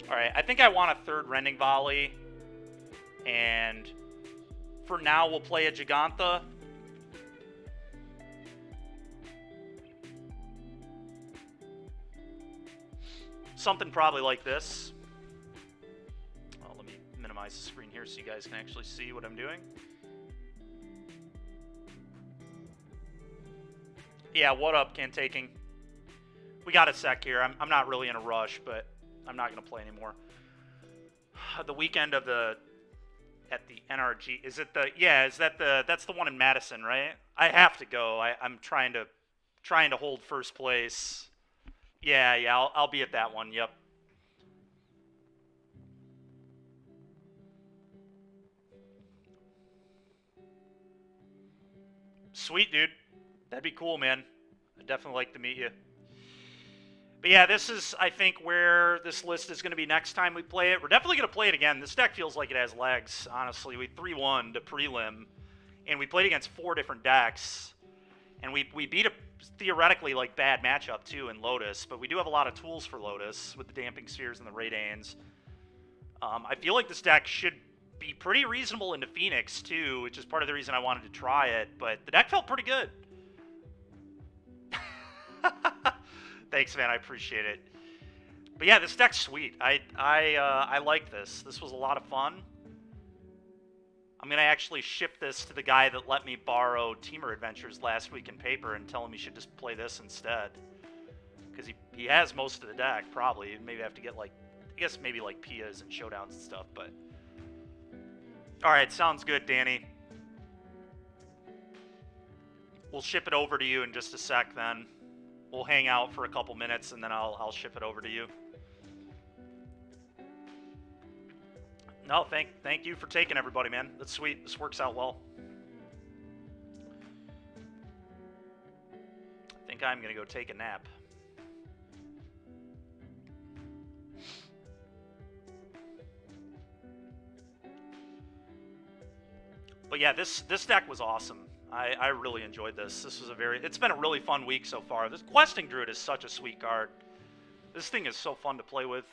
All right, I think I want a 3rd Rending Volley, and for now we'll play a Gigantha. Something probably like this. Well, let me minimize the screen here so you guys can actually see what I'm doing. Yeah, what up, Ken Taking? We got a sec here. I'm not really in a rush, but I'm not going to play anymore. The weekend of the... At the NRG. Is it the... Yeah, is that the... That's the one in Madison, right? I have to go. I'm trying to hold first place. Yeah, I'll be at that one. Yep. Sweet, dude. That'd be cool, man. I'd definitely like to meet you. But yeah, this is, I think, where this list is going to be next time we play it. We're definitely going to play it again. This deck feels like it has legs, honestly. We 3-1 to prelim, and we played against 4 different decks. And we beat a theoretically like bad matchup, too, in Lotus. But we do have a lot of tools for Lotus with the Damping Spheres and the Radanes. I feel like this deck should be pretty reasonable into Phoenix, too, which is part of the reason I wanted to try it. But the deck felt pretty good. Thanks, man. I appreciate it. But yeah, this deck's sweet. I like this. This was a lot of fun. I'm going to actually ship this to the guy that let me borrow Teamer Adventures last week in paper and tell him he should just play this instead. Because he has most of the deck, probably. Maybe have to get, like, I guess maybe, like, Pias and Showdowns and stuff, but... Alright, sounds good, Danny. We'll ship it over to you in just a sec, then. We'll hang out for a couple minutes, and then I'll ship it over to you. No, thank you for taking everybody, man. That's sweet. This works out well. I think I'm going to go take a nap. But yeah, this deck was awesome. I really enjoyed this. This was it's been a really fun week so far. This Questing Druid is such a sweet card. This thing is so fun to play with.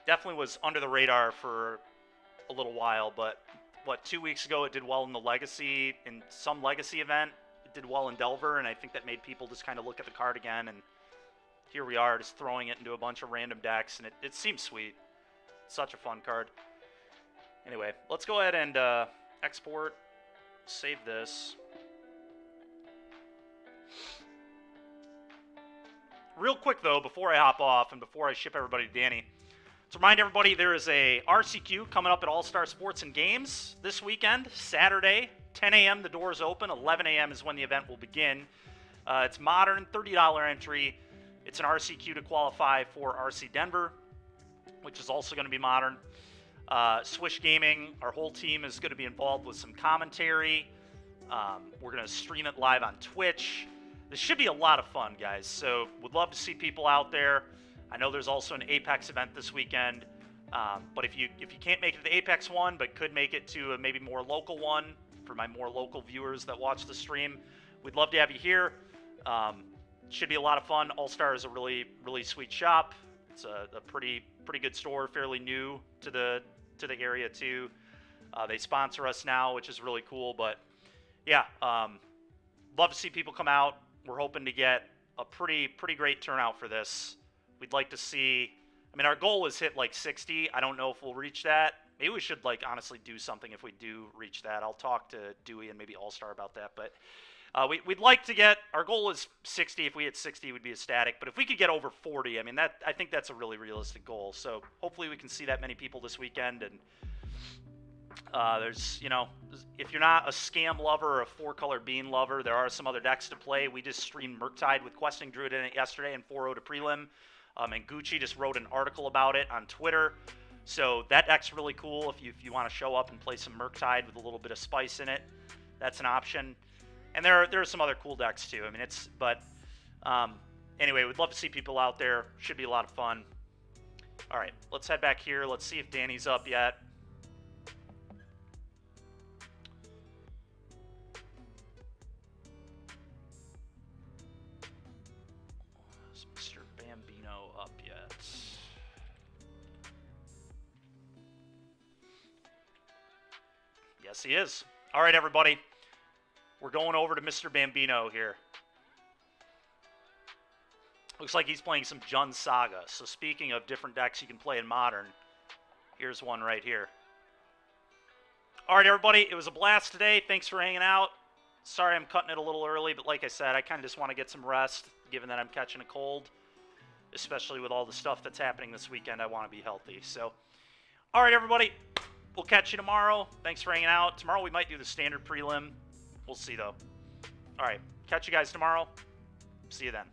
Definitely was under the radar for a little while, but what, 2 weeks ago it did well in the Legacy, in some Legacy event. It did well in Delver, and I think that made people just kind of look at the card again, and here we are just throwing it into a bunch of random decks, and it seems sweet. Such a fun card. Anyway, let's go ahead and export, save this. Real quick, though, before I hop off and before I ship everybody to Danny, to remind everybody, there is a RCQ coming up at All-Star Sports and Games this weekend, Saturday, 10 a.m. The doors open, 11 a.m. is when the event will begin. It's modern, $30 entry. It's an RCQ to qualify for RC Denver, which is also going to be modern. Swish Gaming, our whole team is going to be involved with some commentary. We're going to stream it live on Twitch. This should be a lot of fun, guys. So would love to see people out there. I know there's also an Apex event this weekend. But if you can't make it to the Apex one, but could make it to a maybe more local one for my more local viewers that watch the stream, we'd love to have you here. Should be a lot of fun. All-Star is a really, really sweet shop. It's a pretty good store, fairly new to the area too. They sponsor us now, which is really cool. But yeah, love to see people come out. We're hoping to get a pretty great turnout for this. We'd like to see. I mean, our goal is hit like 60. I don't know if we'll reach that. Maybe we should like honestly do something if we do reach that. I'll talk to Dewey and maybe All-Star about that. But we'd like to get, our goal is 60. If we hit 60, we'd be ecstatic. But if we could get over 40, I mean, I think that's a really realistic goal. So hopefully we can see that many people this weekend. And there's, you know, if you're not a Scam lover or a 4-color Bean lover, there are some other decks to play. We just streamed Murktide with Questing Druid in it yesterday and 4-0 to prelim. And Gucci just wrote an article about it on Twitter. So that deck's really cool if you want to show up and play some Murktide with a little bit of spice in it. That's an option. And there are some other cool decks too. I mean, anyway, we'd love to see people out there. Should be a lot of fun. All right, let's head back here. Let's see if Danny's up yet. Is Mr. Bambino up yet? Yes, he is. All right, everybody. We're going over to Mr. Bambino here. Looks like he's playing some Jund Saga. So speaking of different decks you can play in Modern, here's one right here. All right, everybody. It was a blast today. Thanks for hanging out. Sorry I'm cutting it a little early, but like I said, I kind of just want to get some rest, given that I'm catching a cold. Especially with all the stuff that's happening this weekend, I want to be healthy. So, all right, everybody. We'll catch you tomorrow. Thanks for hanging out. Tomorrow we might do the standard prelim. We'll see, though. All right. Catch you guys tomorrow. See you then.